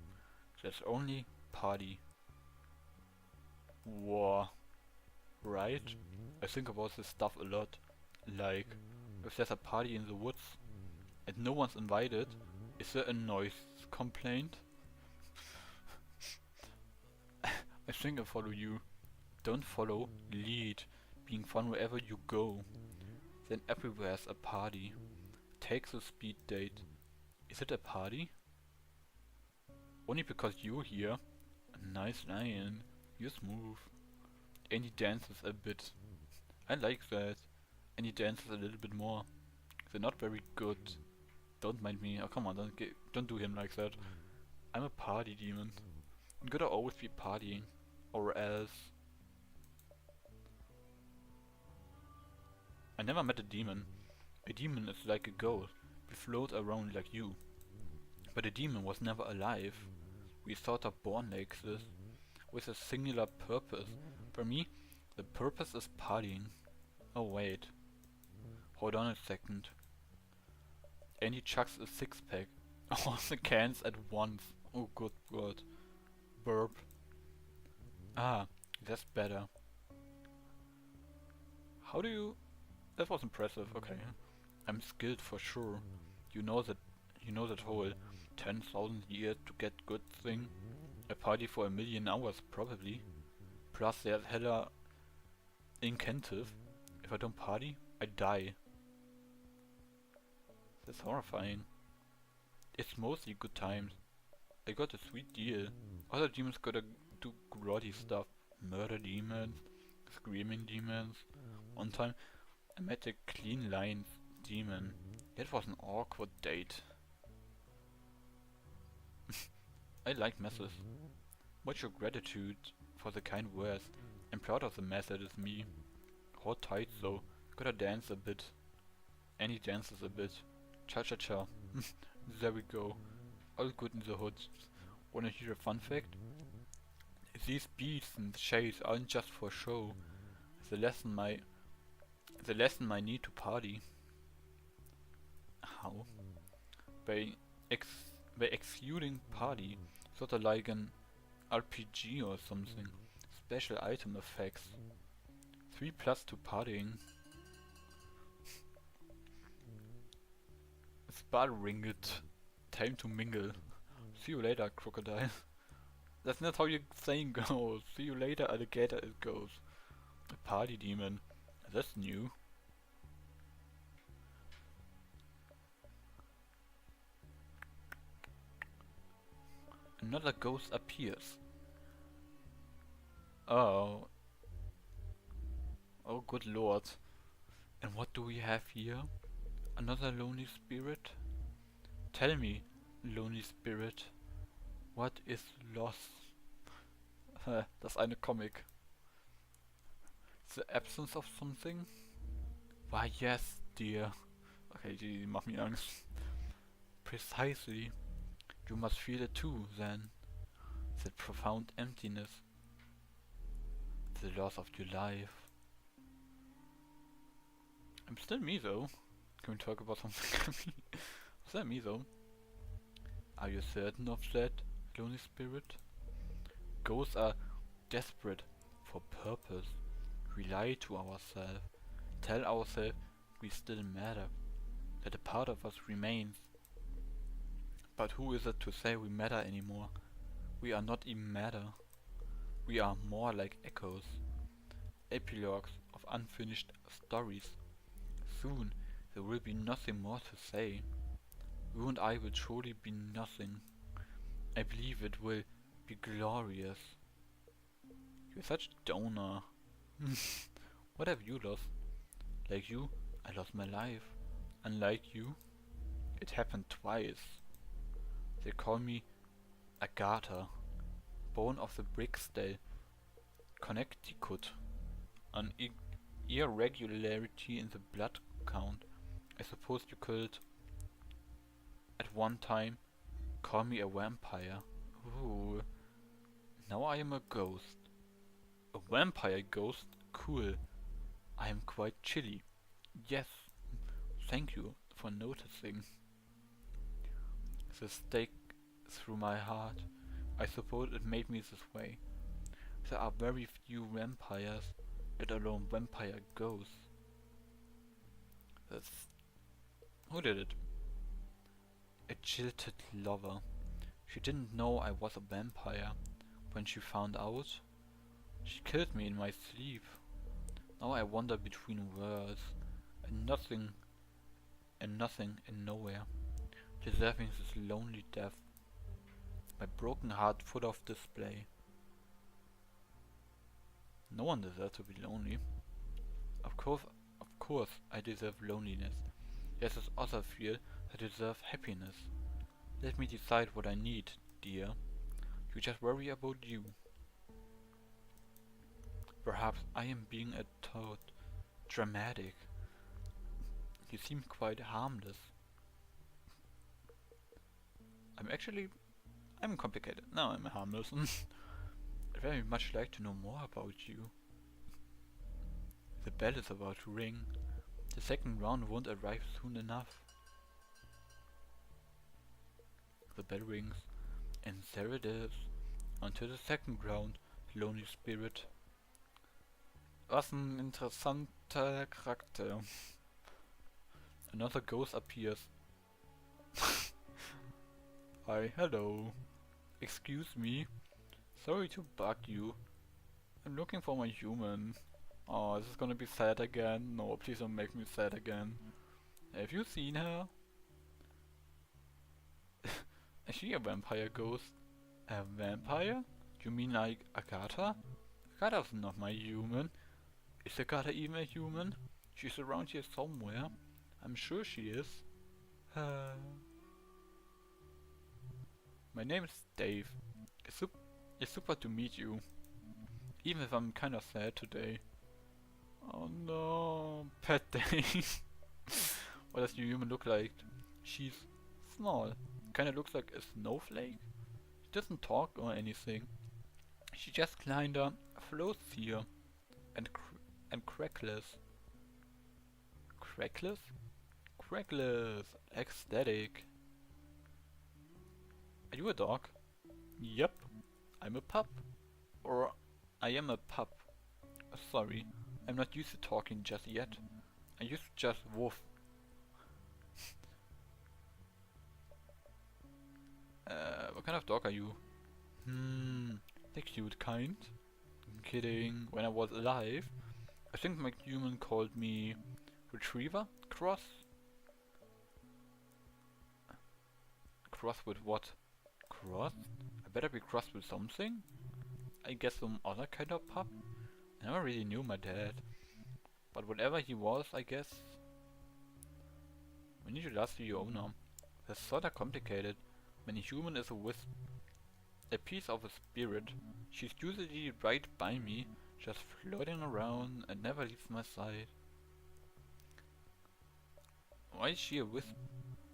There's only party. War. Right? I think about this stuff a lot. Like, if there's a party in the woods and no one's invited, is there a noise complaint? I think I follow you. Don't follow, lead. Being fun wherever you go. Then everywhere's a party. Take the speed date. Is it a party? Only because you're here. A nice lion. You're smooth. And he dances a bit. I like that. And he dances a little bit more. They're not very good. Don't mind me. Oh come on, don't do him like that. I'm a party demon. I'm gonna always be partying. Or else. I never met a demon. A demon is like a ghost. We float around like you. But a demon was never alive. We sort of born like this. With a singular purpose. For me, the purpose is partying. Oh wait. Hold on a second. And he chucks a six-pack. All the cans at once. Oh good god. Burp. Ah, that's better. How do you... That was impressive, okay. I'm skilled for sure. You know that whole 10,000 years to get good thing? A party for 1,000,000 hours probably. Plus there's hella incentive. If I don't party, I die. That's horrifying. It's mostly good times. I got a sweet deal. Other demons gotta do grotty stuff. Murder demons, screaming demons. One time I met a clean lines demon. It was an awkward date. I like messes. What's your gratitude for the kind words? I'm proud of the mess that is me. Hold tight though, gotta dance a bit. And he dances a bit. Cha-cha-cha. There we go. All good in the hood. Wanna hear a fun fact? These beats and shades aren't just for show. The lesson my need to party. How? By excluding party, sort of like an RPG or something. Special item effects. 3 plus to partying. Spar ringet. Time to mingle. See you later, crocodile. That's not how your saying goes. See you later, alligator, it goes. A party demon. That's new. Another ghost appears. Oh. Oh good lord. And what do we have here? Another lonely spirit? Tell me, lonely spirit, what is loss? Das eine Comic. The absence of something? Why yes, dear. Okay, die macht mir Angst. Precisely. You must feel it too, then. That profound emptiness. The loss of your life. I'm still me though. Can we talk about something? Is that me though? Are you certain of that? lonely spirit. Ghosts are desperate for purpose. We lie to ourselves, tell ourselves we still matter, that a part of us remains. But who is it to say we matter anymore? We are not even matter. We are more like echoes, epilogues of unfinished stories. Soon there will be nothing more to say. You and I will surely be nothing. I believe it will be glorious. You're such a donor. What have you lost? Like you, I lost my life. Unlike you, it happened twice. They call me Agatha, born of the Brickstale, Connecticut. An irregularity in the blood count. I suppose you could, at one time, call me a vampire. Ooh. Now I am a ghost. A vampire ghost? Cool. I am quite chilly. Yes. Thank you for noticing. The stake through my heart. I suppose it made me this way. There are very few vampires, let alone vampire ghosts. That's... Who did it? A jilted lover. She didn't know I was a vampire. When she found out, she killed me in my sleep. Now I wander between worlds, and nothing and nowhere, deserving this lonely death. My broken heart full of display. No one deserves to be lonely. Of course, I deserve loneliness. There's this other feel that deserves happiness. Let me decide what I need, dear. You just worry about you. Perhaps I am being a toad dramatic. You seem quite harmless. I'm complicated. No, I'm harmless. I'd very much like to know more about you. The bell is about to ring. The second round won't arrive soon enough. The bell rings, and there it is. Until the second round, lonely spirit. Was ein interessanter Charakter. Another ghost appears. Hi, hello. Excuse me. Sorry to bug you. I'm looking for my human. Oh, this is gonna be sad again. No, please don't make me sad again. Have you seen her? Is she a vampire ghost? A vampire? You mean like Agatha? Agatha's not my human. Is Agatha even a human? She's around here somewhere. I'm sure she is. My name is Dave. It's super to meet you. Even if I'm kinda sad today. Oh no, pet Dave. What does your human look like? She's small. Kinda looks like a snowflake. She doesn't talk or anything. She just kinda floats here. And crackless. Crackless? Crackless. Ecstatic. Are you a dog? Yep. I'm a pup. Or I am a pup. Sorry. I'm not used to talking just yet. I used to just woof. What kind of dog are you? The cute kind. I'm kidding. When I was alive, I think my human called me Retriever? Cross? Cross with what? Cross? I better be crossed with something? I guess some other kind of pup? I never really knew my dad. But whatever he was, I guess. We need to ask the owner. That's sorta complicated. When a human is a wisp, a piece of a spirit, she's usually right by me, just floating around and never leaves my side. Why is she a wisp?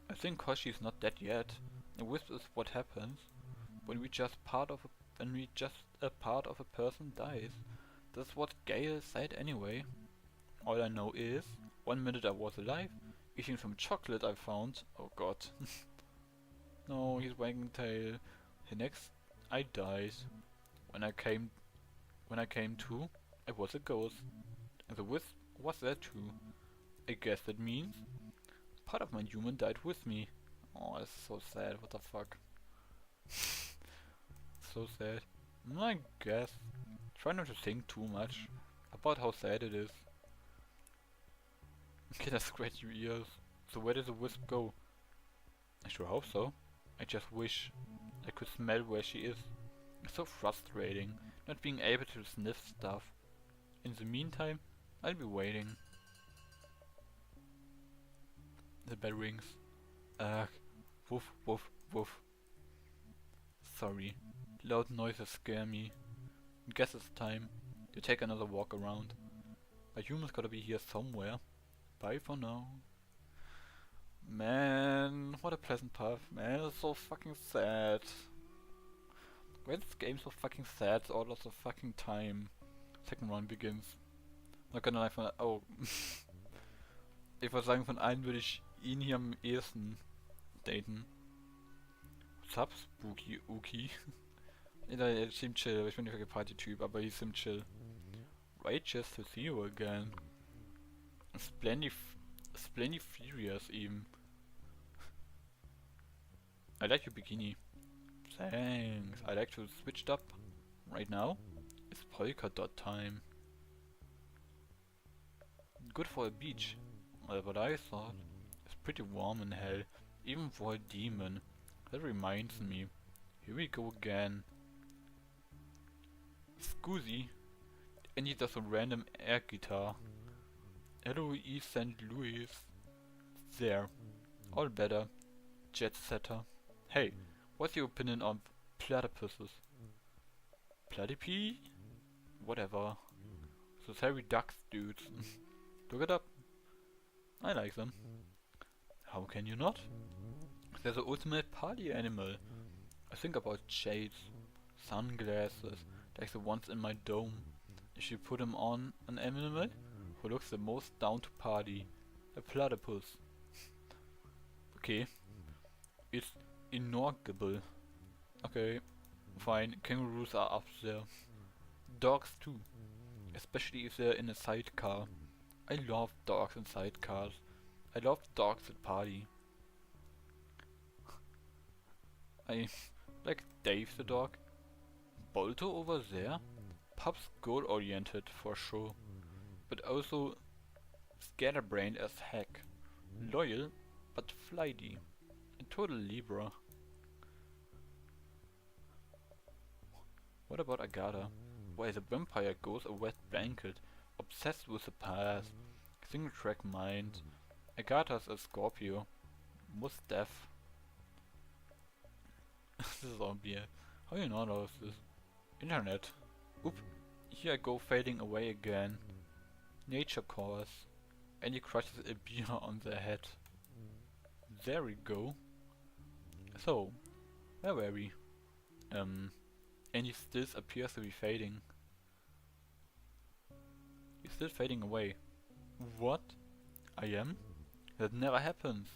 I think 'cause she's not dead yet. A wisp is what happens when we just a part of a person dies. That's what Gail said anyway. All I know is, 1 minute I was alive, eating some chocolate I found. Oh god. No, he's wagging tail. The next I died. When I came to, I was a ghost. And the wisp was there too. I guess that means part of my human died with me. Oh, that's so sad. What the fuck? So sad. I guess. Try not to think too much about how sad it is. Can I scratch your ears? So where did the wisp go? I sure hope so. I just wish I could smell where she is. It's so frustrating, not being able to sniff stuff. In the meantime, I'll be waiting. The bell rings. Ugh. Woof, woof, woof. Sorry. Loud noises scare me. Guess it's time to take another walk around. A human's gotta be here somewhere. Bye for now. Man, what a pleasant path. Man, it's so fucking sad. Why is this game so fucking sad all of the fucking time? Second round begins. Not gonna lie von... Oh. Ich würde sagen, von allen würde ich ihn hier am ehesten daten. What's up, Spooky Uki? Er ist ziemlich chill, ich bin nicht der Party-Typ, aber he's ziemlich chill. Righteous to see you again. Splendid furious even. I like your bikini. Thanks. I like to switch it up. Right now, it's polka dot time. Good for a beach. Well, what I thought. It's pretty warm in hell, even for a demon. That reminds me. Here we go again. Scusi. I need just a random air guitar. Hello, East St. Louis. There. All better. Jet setter. Hey, what's your opinion on platypuses? Platypi? Whatever. Those hairy ducks dudes. Look it up. I like them. How can you not? They're the ultimate party animal. I think about shades, sunglasses, like the ones in my dome. If you put them on an animal who looks the most down to party, a platypus. Okay, it's inorgable. Okay, fine, kangaroos are up there. Dogs too, especially if they're in a sidecar. I love dogs in sidecars. I love dogs at party. I like Dave the dog. Bolto over there? Pup's goal-oriented for sure, but also scatterbrained as heck. Loyal, but flighty. A total Libra. What about Agatha? Why the vampire ghost a wet blanket, obsessed with the past, single track mind. Agatha's a Scorpio, most deaf. This is all BS. How do you know all of this? Internet. Oop, here I go fading away again. Nature calls. And he crushes a beer on their head. There we go. So, where were we? And he still appears to be fading. He's still fading away. What? I am? That never happens.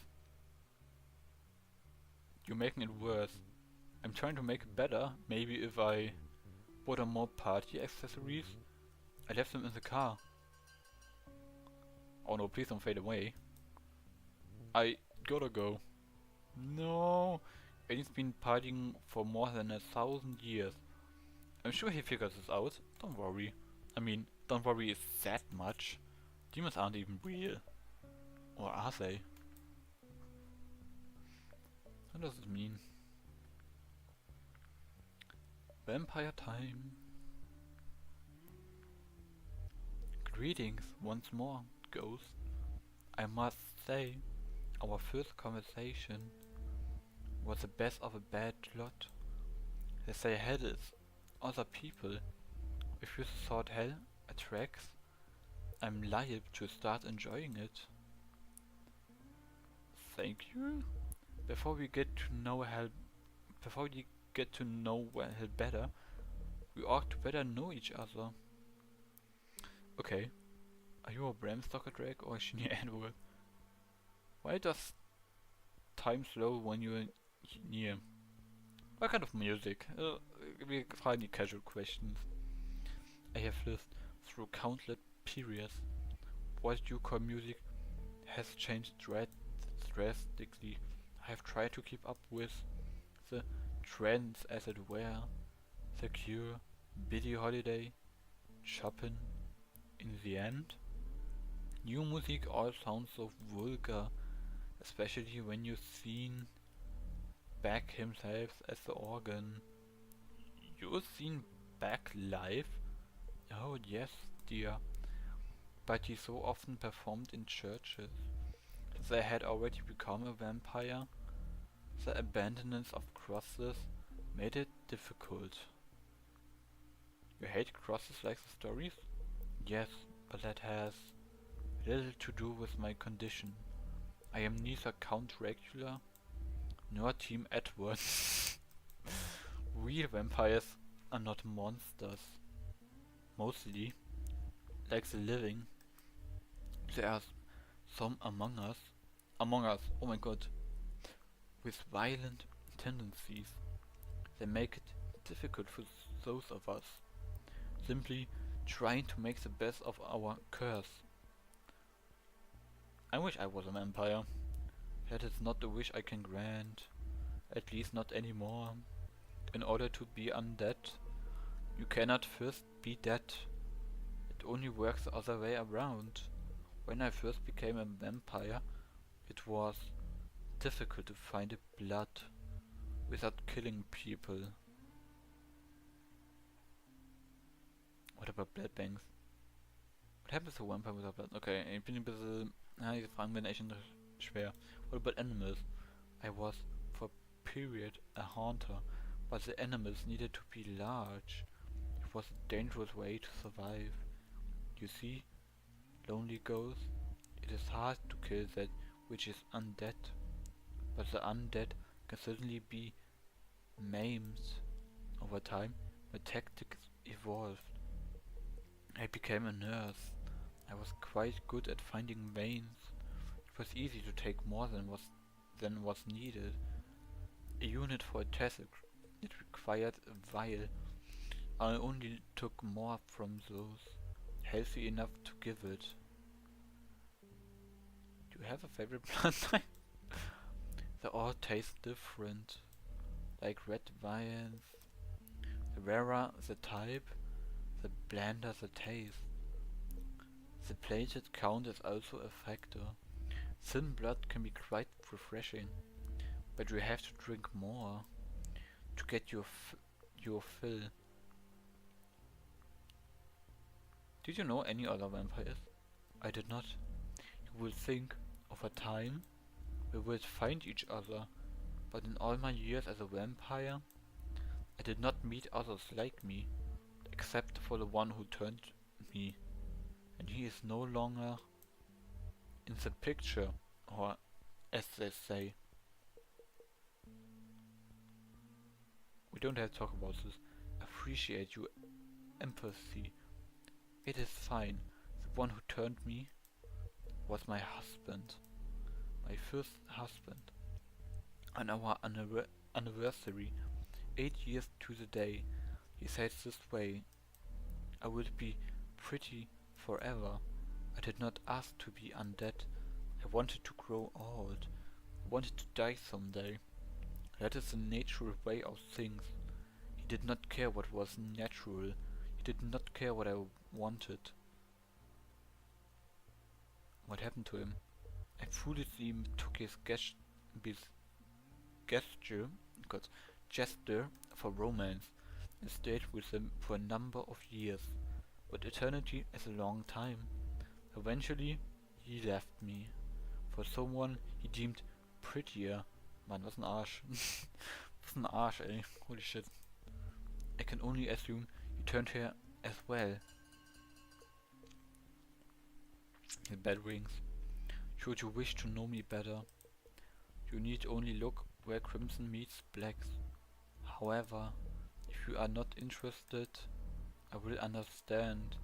You're making it worse. I'm trying to make it better. Maybe if I bought on more party accessories. I left them in the car. Oh no, please don't fade away. I gotta go. No. And he's been partying for more than 1,000 years. I'm sure he figures this out. Don't worry. I mean, don't worry is that much. Demons aren't even real. Or are they? What does it mean? Vampire time. Greetings once more, ghost. I must say, our first conversation was the best of a bad lot. They say hell is other people. If you thought hell attracts, I'm liable to start enjoying it. Thank you. Before we get to know hell better, we ought to better know each other. Okay. Are you a Bram Stoker Drake or a Shinny Anvil? Why does time slow when you're near? What kind of music? We find the casual questions. I have lived through countless periods. What you call music has changed drastically. I have tried to keep up with the trends as it were. The Cure, Billie Holiday, Chopin. In the end, new music all sounds so vulgar, especially when you've seen Bach himself as the organ. You've seen Bach live? Oh yes, dear. But he so often performed in churches. They had already become a vampire. The abandonance of crosses made it difficult. You hate crosses like the stories? Yes, but that has little to do with my condition. I am neither Count Dracula nor Team Edward. Real vampires are not monsters. Mostly, like the living, there are some among us, oh my god, with violent tendencies. They make it difficult for those of us simply trying to make the best of our curse. I wish I was a vampire. That is not a wish I can grant, at least not anymore. In order to be undead, you cannot first be dead. It only works the other way around. When I first became a vampire, it was difficult to find blood without killing people. What about blood banks? What happens to a vampire without blood? Okay, ich bin ein bisschen... diese Fragen werden echt schwer. What about animals? I was for a period a hunter, but the animals needed to be large. It was a dangerous way to survive. You see, lonely ghosts, it is hard to kill that which is undead, but the undead can certainly be maimed. Over time, my tactics evolved. I became a nurse. I was quite good at finding veins. It was easy to take more than was needed. A unit for a task, it required a vial. I only took more from those healthy enough to give it. Do you have a favorite plant type? They all taste different, like red vines. The rarer the type, the blander the taste. The platelet count is also a factor. Thin blood can be quite refreshing, but you have to drink more to get your fill. Did you know any other vampires? I did not. You will think, over time, we will find each other, but in all my years as a vampire, I did not meet others like me, except for the one who turned me. And he is no longer in the picture, or as they say. We don't have to talk about this. Appreciate your empathy. It is fine. The one who turned me was my husband. My first husband. On our anniversary, 8 years to the day, he said this way: I will be pretty forever. I did not ask to be undead. I wanted to grow old. I wanted to die someday. That is the natural way of things. He did not care what was natural. He did not care what I wanted. What happened to him? I foolishly took his gesture for romance and stayed with him for a number of years. But eternity is a long time. Eventually, he left me for someone he deemed prettier. Man, was ein Arsch. Was ein Arsch, ey. Holy shit. I can only assume he turned her as well. The bell rings. Should you wish to know me better, you need only look where crimson meets black. However, if you are not interested, I will understand.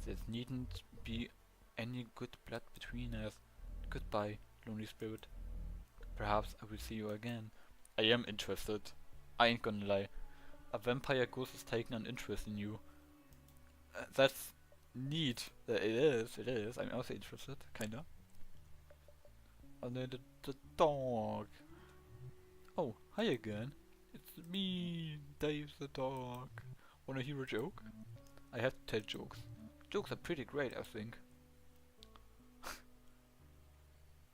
There needn't be any good blood between us. Goodbye, lonely spirit. Perhaps I will see you again. I am interested. I ain't gonna lie. A vampire ghost has taken an interest in you. That's neat. It is. I'm also interested, kinda. And then the dog. Oh, hi again. It's me, Dave the dog. Wanna hear a joke? I have to tell jokes. Jokes are pretty great, I think.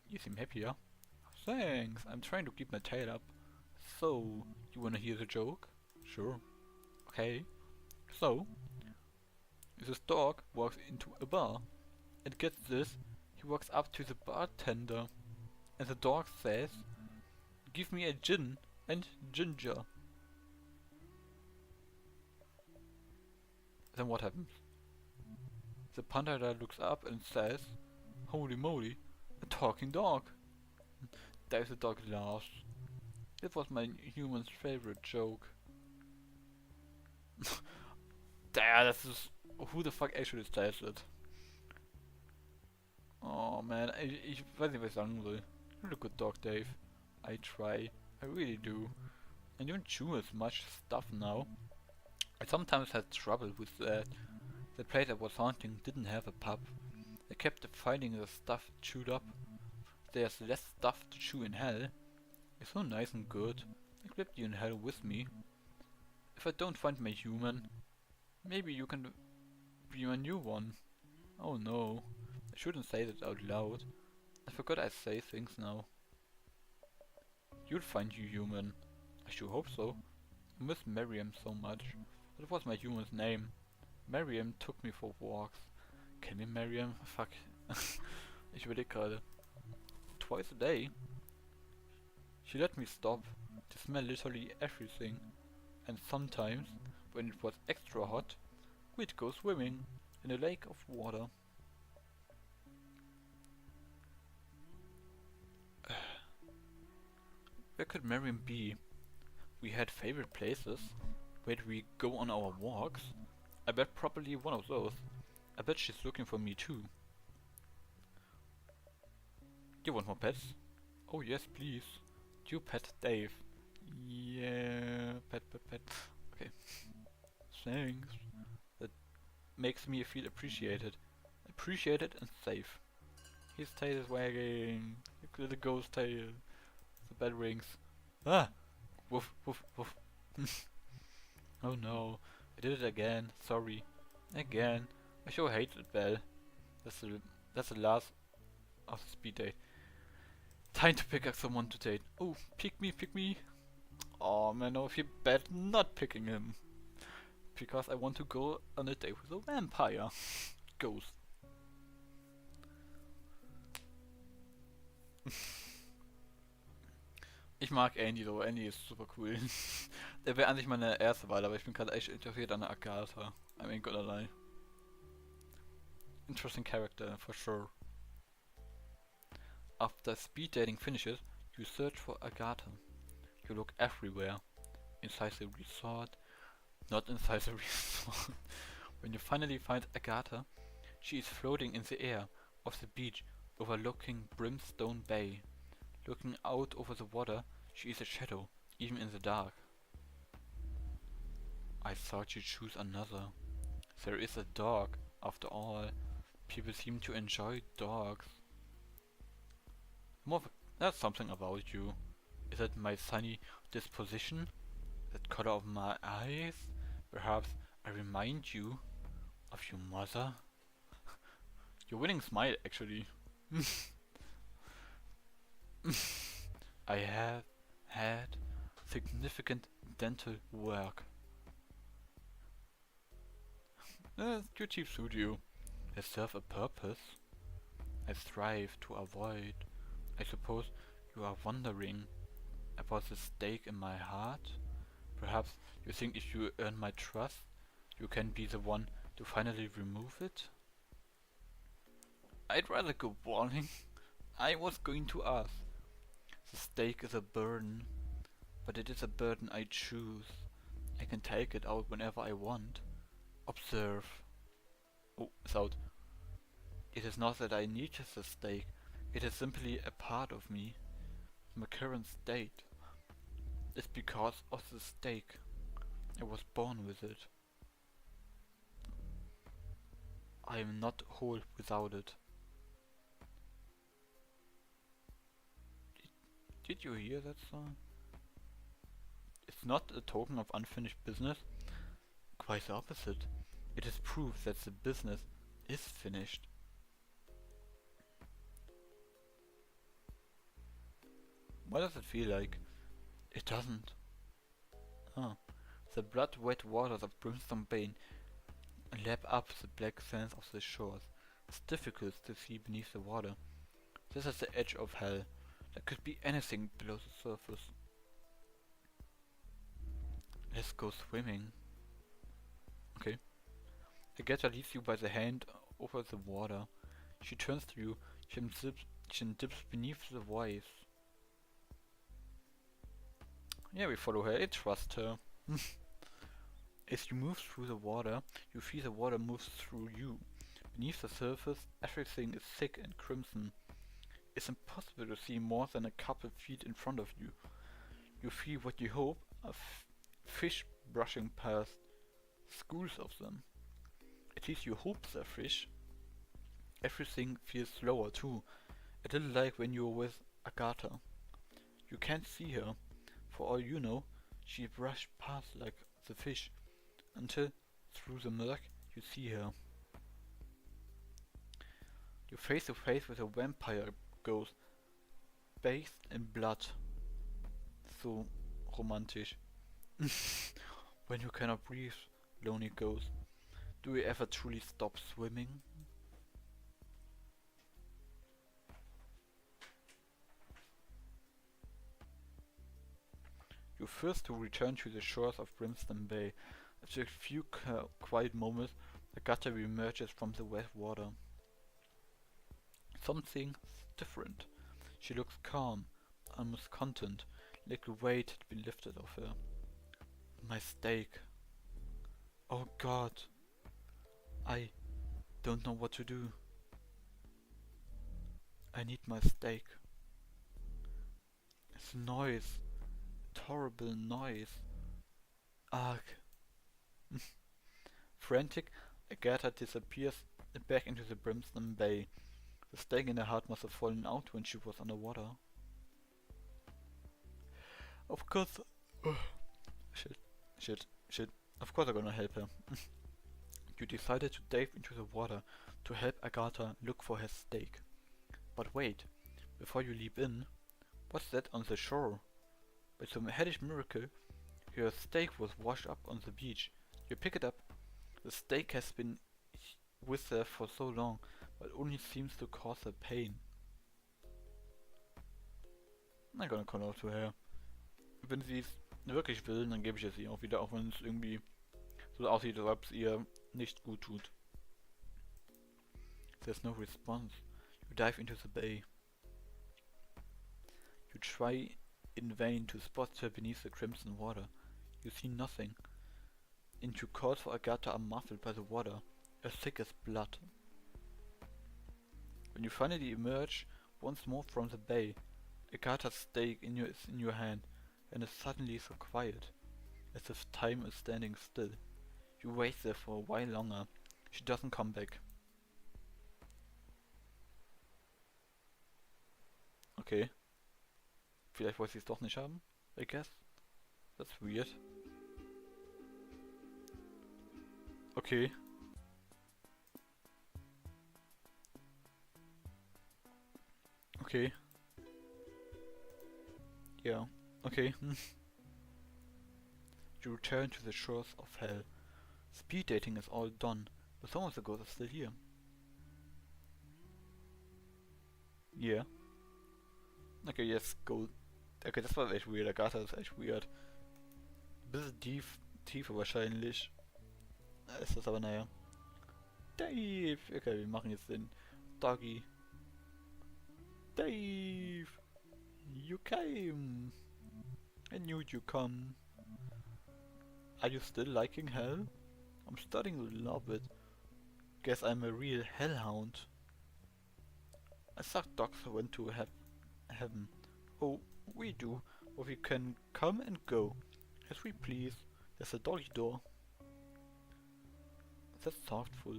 You seem happier. Thanks, I'm trying to keep my tail up. So, you wanna hear the joke? Sure. Okay. So, this dog walks into a bar, and gets this, he walks up to the bartender, and the dog says, "Give me a gin and ginger." Then what happens? The bartender looks up and says, "Holy moly, a talking dog." There's the dog laughs. It was my human's favorite joke. Damn, this is... Who the fuck actually says it? Oh man, ich weiß nicht, was ich sagen soll. You're a good dog, Dave. I try. I really do. I don't chew as much stuff now. I sometimes had trouble with that. The place I was haunting didn't have a pub. I kept finding the stuff chewed up. There's less stuff to chew in hell. It's so nice and good. I grabbed you in hell with me. If I don't find my human, maybe you can be my new one. Oh no, I shouldn't say that out loud. I forgot I say things now. You'll find your human. I sure hope so. I miss Miriam so much. That was my human's name. Miriam took me for walks. Can we Miriam? Fuck. Ich überleg gerade. Twice a day. She let me stop to smell literally everything. And sometimes, when it was extra hot, we'd go swimming in a lake of water. Where could Miriam be? We had favorite places. Where do we go on our walks? I bet probably one of those. I bet she's looking for me too. You want more pets? Oh yes, please. You pet Dave. Yeah, pet. Okay. Thanks. That makes me feel appreciated. Appreciated and safe. His tail is wagging. The ghost tail. The bell rings. Ah! Woof, woof, woof. Oh no. I did it again. Sorry. Again. I sure hate that bell. That's the last of the speed date. Time to pick up someone to date. Oh, pick me. Oh man, no, I feel bad not picking him. Because I want to go on a date with a vampire. Ghost. Ich mag Andy so, Andy ist super cool. Der wäre an sich meine erste Wahl, aber ich bin gerade echt interessiert an der Agatha. I mean, gonna lie. Interesting character, for sure. After speed dating finishes, you search for Agatha. You look everywhere. Inside the resort, not inside the resort. When you finally find Agatha, she is floating in the air of the beach overlooking Brimstone Bay. Looking out over the water, she is a shadow, even in the dark. I thought you'd choose another. There is a dog, after all. People seem to enjoy dogs. That's something about you. Is it my sunny disposition? That color of my eyes? Perhaps I remind you of your mother? Your winning smile, actually. I have had significant dental work. Your teeth suit you. They serve a purpose. I strive to avoid. I suppose you are wondering about the stake in my heart? Perhaps you think if you earn my trust, you can be the one to finally remove it? I'd rather go bowling. I was going to ask. The stake is a burden, but it is a burden I choose. I can take it out whenever I want. Observe. Oh, it's out. It is not that I need the stake. It is simply a part of me, my current state. It's because of the steak. I was born with it. I am not whole without it. Did you hear that song? It's not a token of unfinished business. Quite the opposite. It is proof that the business is finished. What does it feel like? It doesn't. Oh. The blood-wet waters of Brimstone Bay lap up the black sands of the shores. It's difficult to see beneath the water. This is the edge of hell. There could be anything below the surface. Let's go swimming. Okay. Agatha leads you by the hand over the water. She turns to you, chin dips beneath the waves. Yeah, we follow her, I trust her. As you move through the water, you feel the water moves through you. Beneath the surface, everything is thick and crimson. It's impossible to see more than a couple feet in front of you. You feel what you hope are fish brushing past, schools of them. At least you hope they're fish. Everything feels slower too, a little like when you're with Agatha. You can't see her. For all you know, she brushed past like the fish, until, through the murk, you see her. You're face to face with a vampire ghost, bathed in blood. So romantic. When you cannot breathe, lonely ghost. Do you ever truly stop swimming? You first to return to the shores of Brimstone Bay. After a few quiet moments, Agatha emerges from the wet water. Something's different. She looks calm, almost content, like a weight had been lifted off her. My steak. Oh God. I don't know what to do. I need my steak. It's noise. Horrible noise. Ugh. Frantic, Agatha disappears back into the Brimstone Bay. The steak in her heart must have fallen out when she was underwater. Of course. Shit. Of course I'm gonna help her. You decided to dive into the water to help Agatha look for her steak. But wait, before you leap in, what's that on the shore? By some hellish miracle, your steak was washed up on the beach. You pick it up. The steak has been with her for so long, but only seems to cause her pain. I'm gonna call out to her. Wenn sie es wirklich will, dann gebe ich es ihr auch wieder, auch wenn es irgendwie so aussieht, als ob es ihr nicht gut tut. There's no response. You dive into the bay. You try in vain to spot her beneath the crimson water. You see nothing. And your calls for Agatha are muffled by the water, as thick as blood. When you finally emerge once more from the bay, Agatha's steak is in your hand, and is suddenly so quiet, as if time is standing still. You wait there for a while longer. She doesn't come back. Okay. Vielleicht wollte sie es doch nicht haben, I guess. That's weird. Okay. Okay. Yeah. Okay. You return to the shores of hell. Speed dating is all done, but some of the ghosts are still here. Yeah. Okay, yes, go. Okay, das war echt weird. Agatha ist echt weird. Bisschen tiefer wahrscheinlich. Ist das aber, naja. Dave! Okay, wir machen jetzt den Doggy. Dave! You came! I knew you'd come. Are you still liking hell? I'm starting to love it. Guess I'm a real hellhound. I thought dogs went to heaven. Oh, we do. or we can come and go as we please. There's a doggy door. That's thoughtful.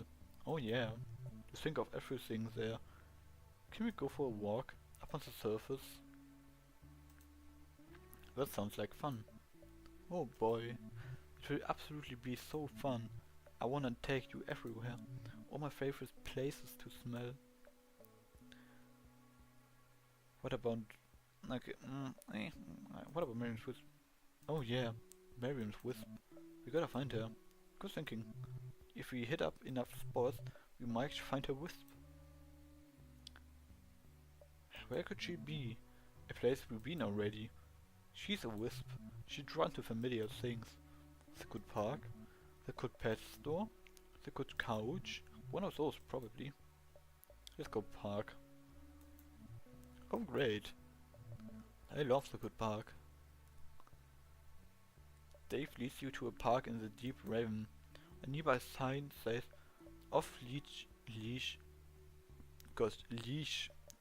Oh yeah, to think of everything there. Can we go for a walk up on the surface? That sounds like fun. Oh boy, it will absolutely be so fun. I wanna take you everywhere. All my favorite places to smell. What about what about Miriam's wisp? Oh yeah, Miriam's wisp. We gotta find her. Good thinking. If we hit up enough spots, we might find her wisp. Where could she be? A place we've been already. She's a wisp. She'd run to familiar things. The good park, the good pet store, the good couch. One of those probably. Let's go park. Oh great. I love the good park. Dave leads you to a park in the deep ravine. A nearby sign says off leash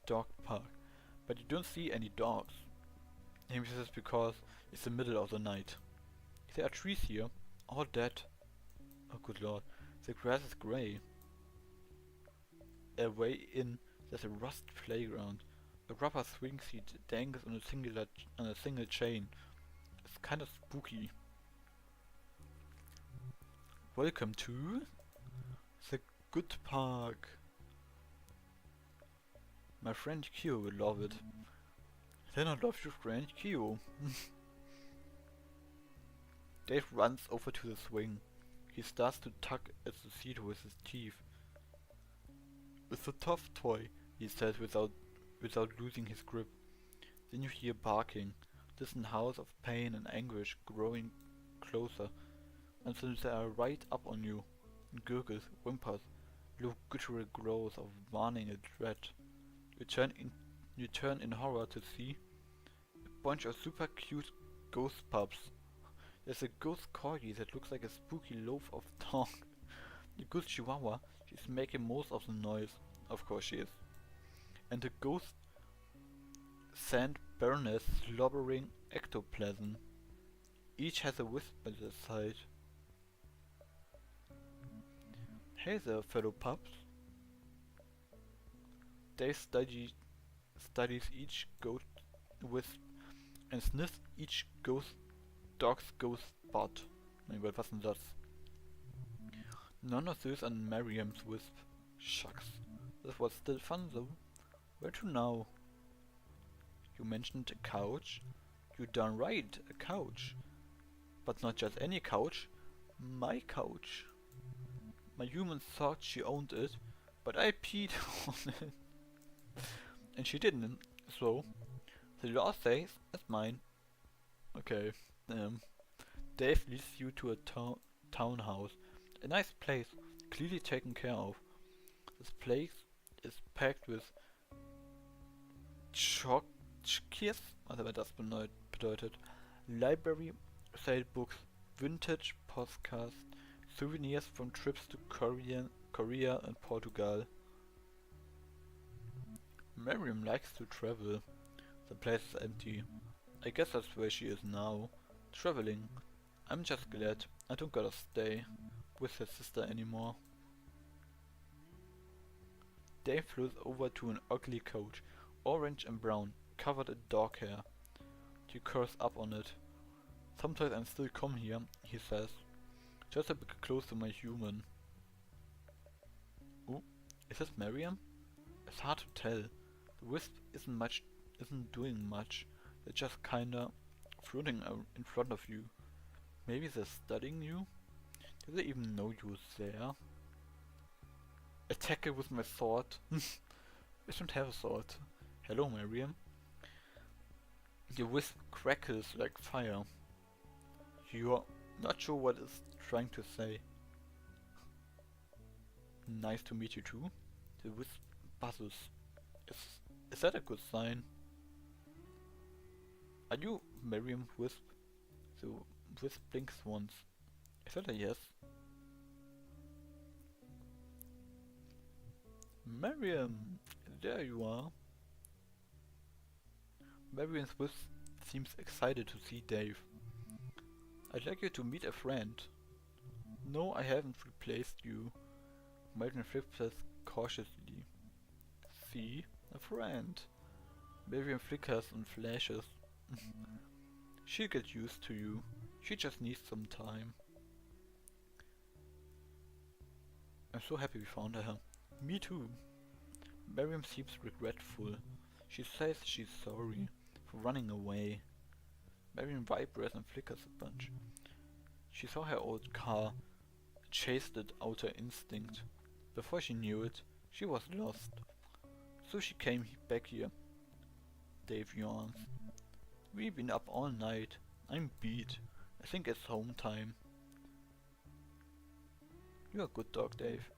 dog park. But you don't see any dogs. Maybe this is because it's the middle of the night. There are trees here, all dead. Oh good lord, the grass is grey. Away in, there's a rust playground. A rubber swing seat dangles on a single chain. It's kinda spooky. Welcome to the good park. My friend Kyo will love it. Then I love your friend Kyo. Dave runs over to the swing. He starts to tug at the seat with his teeth. It's a tough toy, he says without losing his grip. Then you hear barking, distant howls of pain and anguish growing closer, until they are right up on you, and gurgles, whimpers, low guttural growls of warning and dread. You turn in horror to see a bunch of super cute ghost pups. There's a ghost corgi that looks like a spooky loaf of tongue. The ghost chihuahua, she's making most of the noise. Of course she is. And the ghost sand baroness slobbering ectoplasm. Each has a wisp by their side. Hey there, fellow pups. Dave studies each ghost wisp and sniffs each dog's ghost spot. Mein Gott, was denn das? None of these are Miriam's wisp. Shucks. This was still fun though. Where to now? You mentioned a couch. You darn right, a couch. But not just any couch. My couch. My human thought she owned it, but I peed on it. And she didn't, so the law says it's mine. Okay, Dave leads you to a townhouse. A nice place, clearly taken care of. This place is packed with Schockkies, whatever das bedeutet. Library, sale books, vintage postcards, souvenirs from trips to Korea and Portugal. Miriam likes to travel. The place is empty. I guess that's where she is now. Traveling. I'm just glad I don't gotta stay with her sister anymore. Dave flows over to an ugly couch, orange and brown, covered in dog hair. You curse up on it. Sometimes I still come here, he says. Just a bit close to my human. Ooh, is this Miriam? It's hard to tell. The wisp isn't doing much. They're just kinda floating in front of you. Maybe they're studying you? Do they even know you're there? Attack it with my sword. I don't have a sword. Hello, Miriam. The wisp crackles like fire. You're not sure what it's trying to say. Nice to meet you too. The wisp buzzes. Is that a good sign? Are you Miriam Wisp? The wisp blinks once. Is that a yes? Miriam! There you are. Miriam's wisp seems excited to see Dave. I'd like you to meet a friend. No, I haven't replaced you. Miriam flips cautiously. See? A friend. Miriam flickers and flashes. She'll get used to you. She just needs some time. I'm so happy we found her. Me too. Miriam seems regretful. She says she's sorry for running away. Miriam vibrates and flickers a bunch. She saw her old car, chased it out her instinct. Before she knew it, she was lost. So she came back here. Dave yawns. We've been up all night. I'm beat. I think it's home time. You're a good dog, Dave.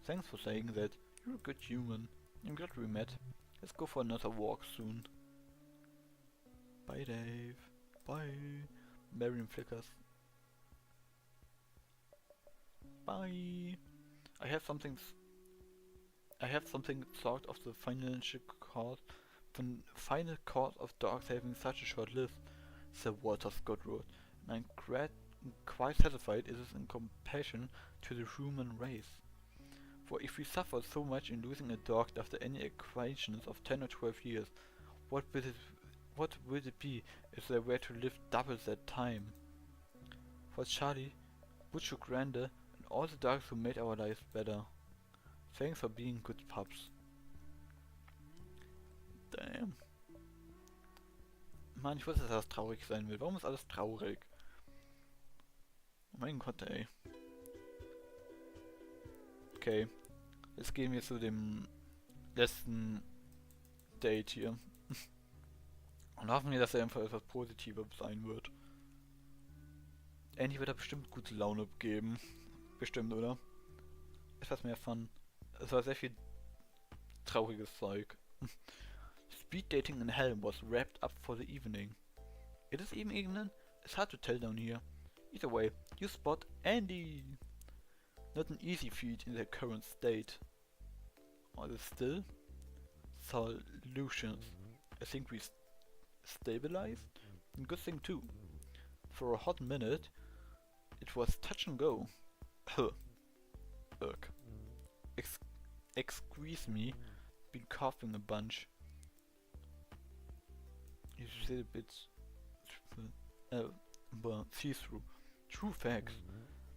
Thanks for saying that. You're a good human. I'm glad we met. Let's go for another walk soon. Bye, Dave. Bye. Miriam flickers. Bye. I have something thought of the financial cost. The final cost of dogs having such a short life, Sir Walter Scott wrote, and I'm quite satisfied it is in compassion to the human race. For if we suffer so much in losing a dog after any acquaintance of 10 or 12 years, what would it be if they were to live double that time? For Charlie, Butcher Grande, and all the dogs who made our lives better. Thanks for being good pups. Damn. Mann, ich wusste, dass das traurig sein will. Warum ist alles traurig? Oh mein Gott, ey. Okay. Jetzt gehen wir zu dem letzten Date hier. Und hoffen wir, dass er einfach etwas positiver sein wird. Andy wird da bestimmt gute Laune geben. Bestimmt, oder? Etwas mehr Fun. Es war sehr viel trauriges Zeug. Speed dating in hell was wrapped up for the evening. It is even evening? It's hard to tell down here. Either way, you spot Andy. Not an easy feat in their current state. Are they still? Solutions. I think we stabilized. And good thing too. For a hot minute, it was touch and go. Huh. Ugh. Excuse me. Been coughing a bunch. You said a bit see-through. True facts.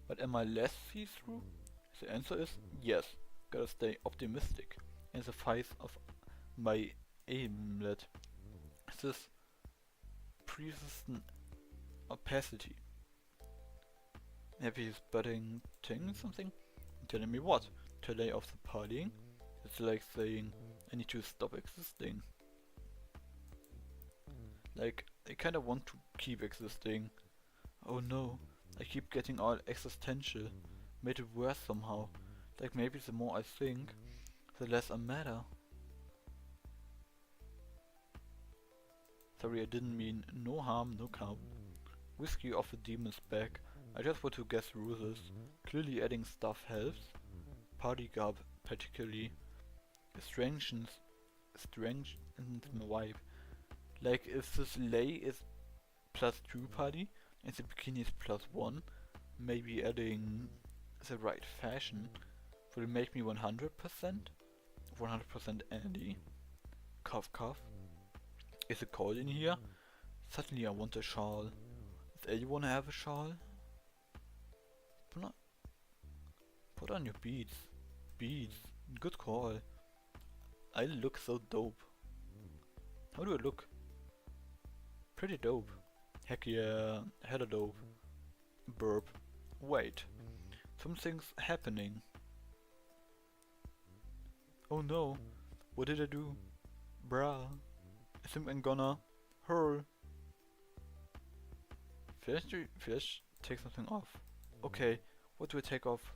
But am I less see-through? The answer is yes. Gotta stay optimistic. In the face of my aimlet. This persistent opacity. Happy spotting something? Telling me what? To lay off the partying? It's like saying I need to stop existing. Like, I kinda want to keep existing. Oh no, I keep getting all existential. Made it worse somehow. Like maybe the more I think, the less I matter. Sorry, I didn't mean no harm, no harm. Whiskey off the demon's back. I just want to get through this. Clearly adding stuff helps. Party garb particularly. Strengthens my vibe. Like if this lay is +2 party and the bikini is +1, maybe adding the right fashion will make me 100%? 100% Andy. Cough cough. Is it cold in here? Suddenly I want a shawl. Does anyone have a shawl? Put on your beads. Beads. Good call. I look so dope. How do I look? Pretty dope. Heck yeah, hella dope. Burp. Wait. Something's happening. Oh no. What did I do? Bruh. I think I'm gonna hurl. First, take something off. Okay, what do I take off?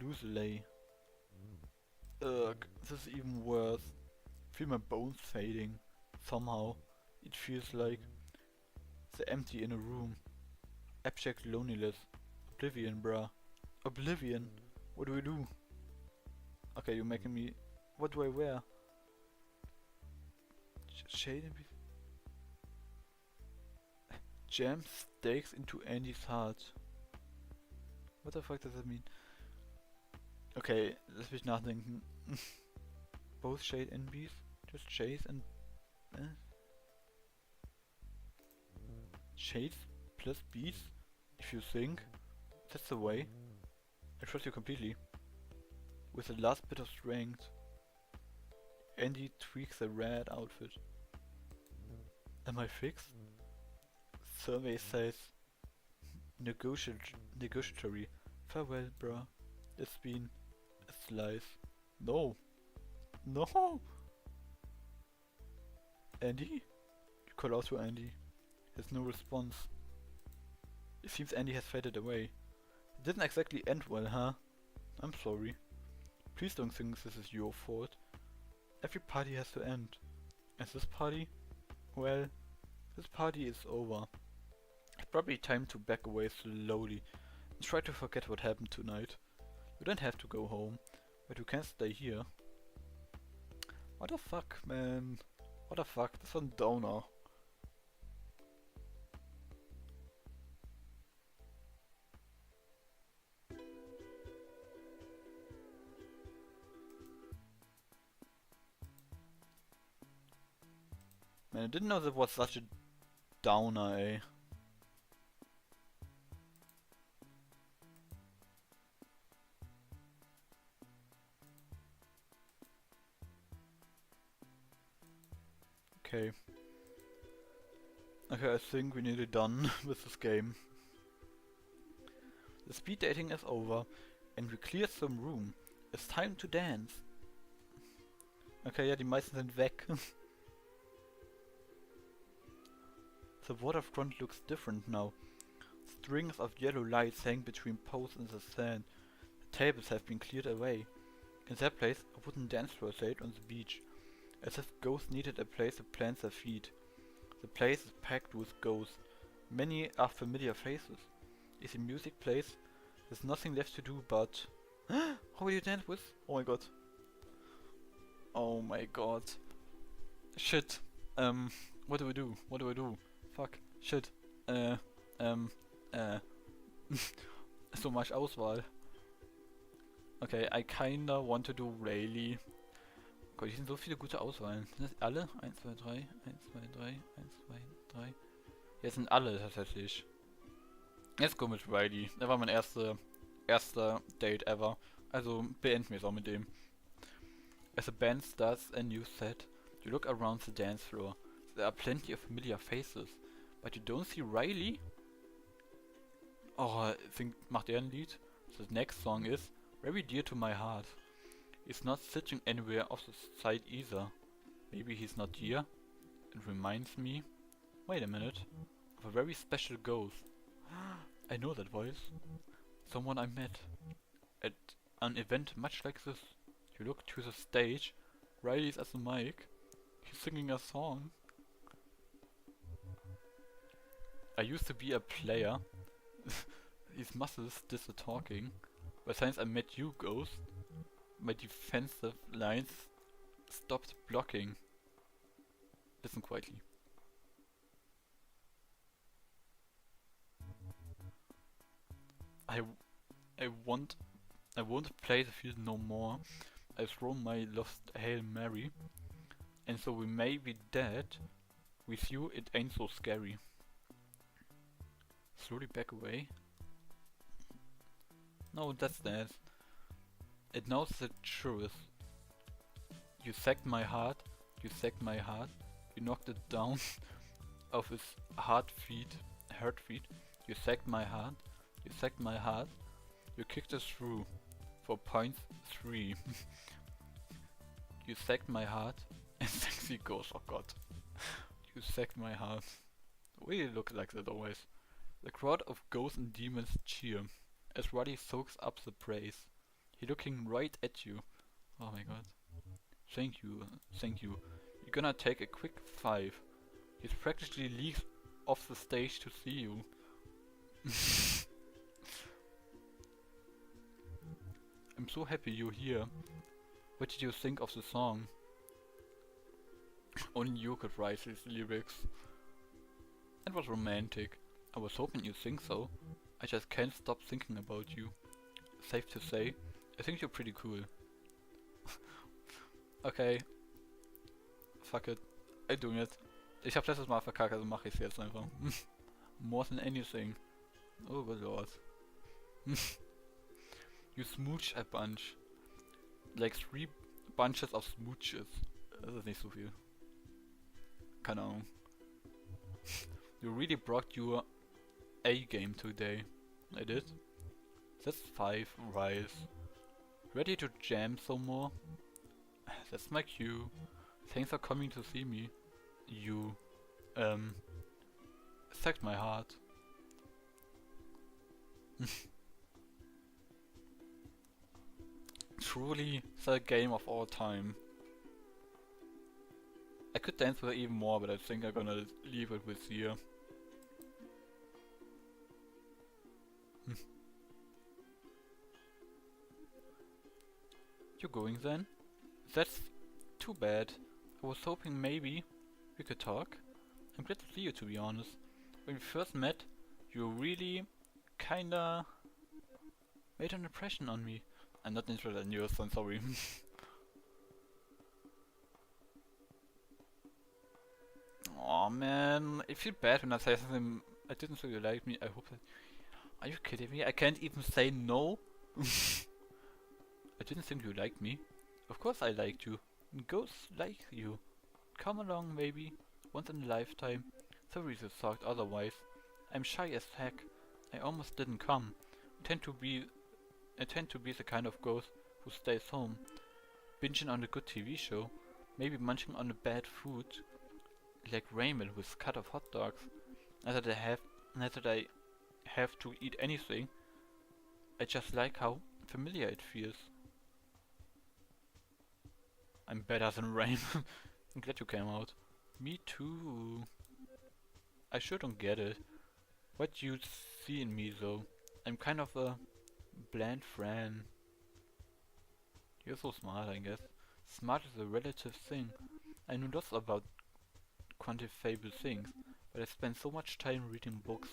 Loose lay. Ugh, this is even worse. Feel my bones fading. Somehow, it feels like the empty in a room. Abject loneliness. Oblivion, bruh. Oblivion. What do we do? Okay, you're making me... What do I wear? Shade and... Jam stakes into Andy's heart. What the fuck does that mean? Okay, lass mich nachdenken. Both shade and bees? Just chase and... Shades plus bees? If you think that's the way. I trust you completely. With the last bit of strength. Andy tweaks the red outfit. Am I fixed? Survey says negotiatory. Farewell, bruh. It's been a slice. No. No. Andy? You call out to Andy. There's no response. It seems Andy has faded away. It didn't exactly end well, huh? I'm sorry. Please don't think this is your fault. Every party has to end. And this party? Well, this party is over. It's probably time to back away slowly and try to forget what happened tonight. You don't have to go home, but you can stay here. What the fuck, man? What the fuck? That's a downer. Man, I didn't know that was such a downer, eh? Okay. Okay, I think we're nearly done with this game. The speed dating is over, and we cleared some room. It's time to dance. Okay, ja, die meisten sind weg. The waterfront looks different now. Strings of yellow lights hang between posts in the sand. The tables have been cleared away. In their place, a wooden dance floor sat on the beach, as if ghosts needed a place to plant their feet. The place is packed with ghosts. Many are familiar faces. If the music plays, there's nothing left to do but... How will you dance with? Oh my god. Oh my god. Shit. What do we do? What do I do? Fuck. Shit. So much Auswahl. Okay, I kinda want to do Rayleigh. Gott, hier sind so viele gute Auswahlen. Sind das alle? 1, 2, 3, 1, 2, 3, 1, 2, 3. Jetzt sind alle tatsächlich. Jetzt komm mit Rayleigh. Der war mein erster Date ever. Also beenden wir es auch mit dem. As the band starts a new set, you look around the dance floor. There are plenty of familiar faces, but you don't see Rayleigh. Oh, macht er ein Lied? The next song is very dear to my heart. He's not sitting anywhere off the side either. Maybe he's not here. It reminds me, wait a minute, of a very special ghost. I know that voice. Someone I met at an event much like this. You look to the stage. Riley's at the mic. He's singing a song. I used to be a player. These muscles did the talking. But since I met you, Ghost, my defensive lines stopped blocking. Listen quietly. I won't play the field no more. I've thrown my lost Hail Mary. And so we may be dead. With you it ain't so scary. Slowly back away. No, that's that. It knows the truth. You sacked my heart. You sacked my heart. You knocked it down of his hurt feet. You sacked my heart. You sacked my heart. You kicked us through for points 3. You sacked my heart. And sexy ghost, oh god. You sacked my heart. We look like that always. The crowd of ghosts and demons cheer as Roddy soaks up the praise. He looking right at you. Oh my god. Thank you, thank you. You're gonna take a quick 5. He's practically leaps off the stage to see you. I'm so happy you're here. What did you think of the song? Only you could write these lyrics. It was romantic. I was hoping you'd think so. I just can't stop thinking about you. Safe to say, I think you're pretty cool. Okay. Fuck it. I'm doing it. Ich hab letztes Mal verkackt, also mache ich's jetzt einfach. More than anything. Oh good lord. You smooch a bunch. Like 3 bunches of smooches. Das ist nicht so viel. Keine Ahnung. You really brought your A-game today. I did. That's 5 rice. Ready to jam some more? That's my cue. Thanks for coming to see me. You, sacked my heart. Truly the game of all time. I could dance with her even more, but I think I'm gonna leave it with here. You're going then? That's too bad. I was hoping maybe we could talk. I'm glad to see you, to be honest. When we first met, you really kinda made an impression on me. I'm not interested in yours, I'm sorry. Aw man, I feel bad when I say something I didn't think you liked me. I hope that... Are you kidding me? I can't even say no? I didn't think you liked me. Of course I liked you. Ghosts like you. Come along, maybe. Once in a lifetime. Sorry you thought otherwise. I'm shy as heck. I almost didn't come. I tend to be the kind of ghost who stays home. Binging on a good TV show. Maybe munching on a bad food. Like ramen with cut of hot dogs. Not that I have to eat anything. I just like how familiar it feels. I'm better than ramen. I'm glad you came out. Me too. I sure don't get it. What you see in me though? I'm kind of a bland friend. You're so smart, I guess. Smart is a relative thing. I know lots about quantifiable things, but I spend so much time reading books.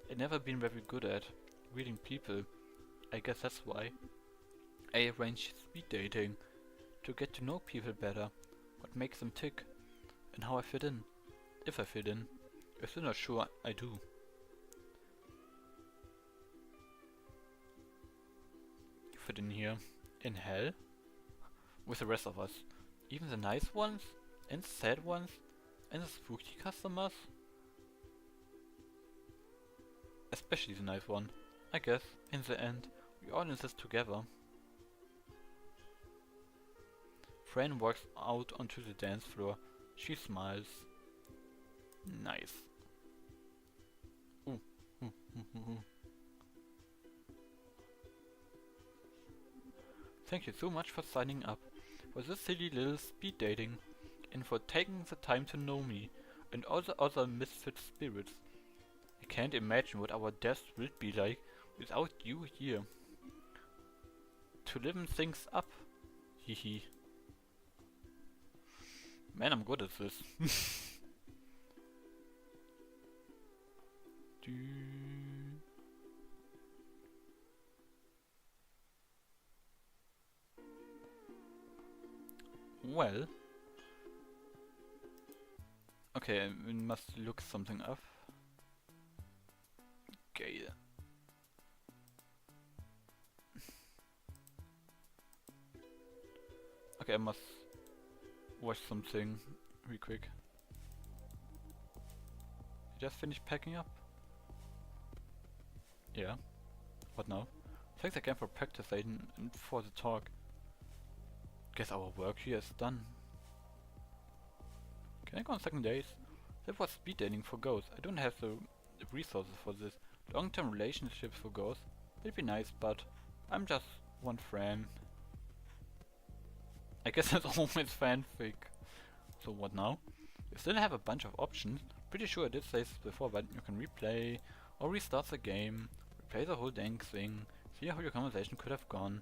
I've never been very good at reading people. I guess that's why. I arrange speed dating to get to know people better, what makes them tick, and how I fit in. If I fit in. I'm still not sure I do. You fit in here. In hell? With the rest of us. Even the nice ones? And sad ones? And the spooky customers? Especially the nice one. I guess, in the end, we all in this together. Fran walks out onto the dance floor. She smiles. Nice. Ooh. Thank you so much for signing up for this silly little speed dating and for taking the time to know me and all the other misfit spirits. I can't imagine what our deaths will be like without you here. To liven things up. Hehe. Man, I'm good at this. Well. Okay, we must look something up. Geil. Okay, I must watch something real quick. You just finished packing up? Yeah. What now? Thanks again for practice Aiden and for the talk. Guess our work here is done. Can I go on second days? That was speed dating for ghosts. I don't have the resources for this. Long-term relationships for ghosts. It'd be nice, but I'm just one friend. I guess that's always fanfic. So what now? You still have a bunch of options. Pretty sure I did say this before, but you can replay or restart the game, replay the whole dang thing, see how your conversation could have gone.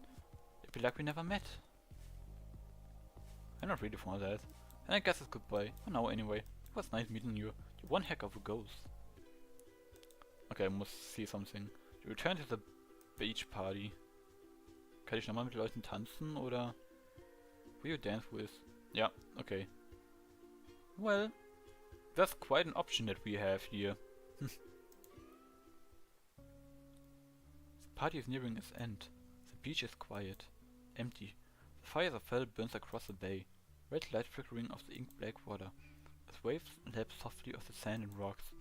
Be like we never met. I'm not ready for that. And I guess it's goodbye. For now anyway. It was nice meeting you. You're one heck of a ghost. Okay, I muss see something. You return to the beach party. Kann ich nochmal mit Leuten tanzen oder... Who you dance with? Ja, okay. Well, that's quite an option that we have here. The party is nearing its end. The beach is quiet. Empty. The fire of fell burns across the bay. Red light flickering off the ink black water. As waves lap softly off the sand and rocks.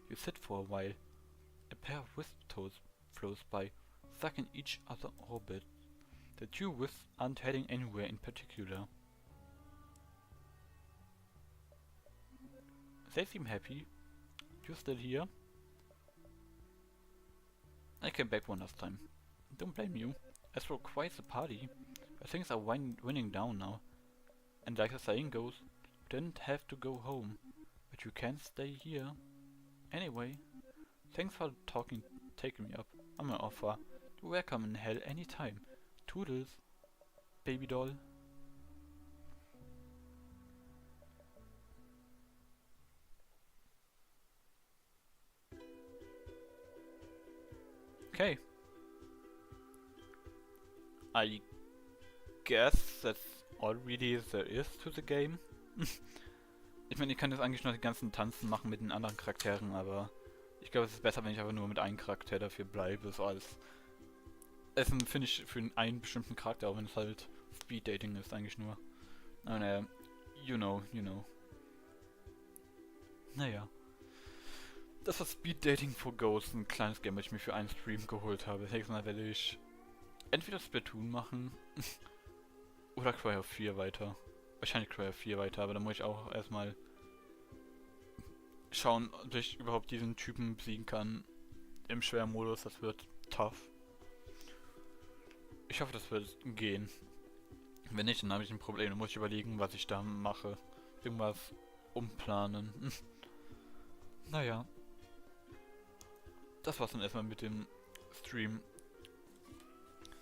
You sit for a while. A pair of wisp toes flows by, stuck in each other orbit. The two wisps aren't heading anywhere in particular. They seem happy. You're still here? I came back one last time. Don't blame you. As for quite the party, things are winding down now. And like the saying goes, you didn't have to go home, but you can stay here. Anyway, thanks for taking me up on my offer. You're welcome in hell anytime. Toodles, baby doll. Okay. I guess that's all really there is to the game. Ich meine, ich kann jetzt eigentlich noch die ganzen Tanzen machen mit den anderen Charakteren, aber ich glaube, es ist besser, wenn ich einfach nur mit einem Charakter dafür bleibe, so als Essen finde ich für einen bestimmten Charakter, auch wenn es halt Speed Dating ist eigentlich nur. Aber naja, you know. Naja. Das war Speed Dating for Ghosts, ein kleines Game, das ich mir für einen Stream geholt habe. Das nächste Mal werde ich entweder Splatoon machen oder Cry of 4 weiter. Wahrscheinlich Cry of 4 weiter, aber da muss ich auch erstmal schauen, ob ich überhaupt diesen Typen besiegen kann im Schwermodus. Das wird tough. Ich hoffe, das wird gehen. Wenn nicht, dann habe ich ein Problem. Dann muss ich überlegen, was ich da mache. Irgendwas umplanen. Naja. Das war's dann erstmal mit dem Stream.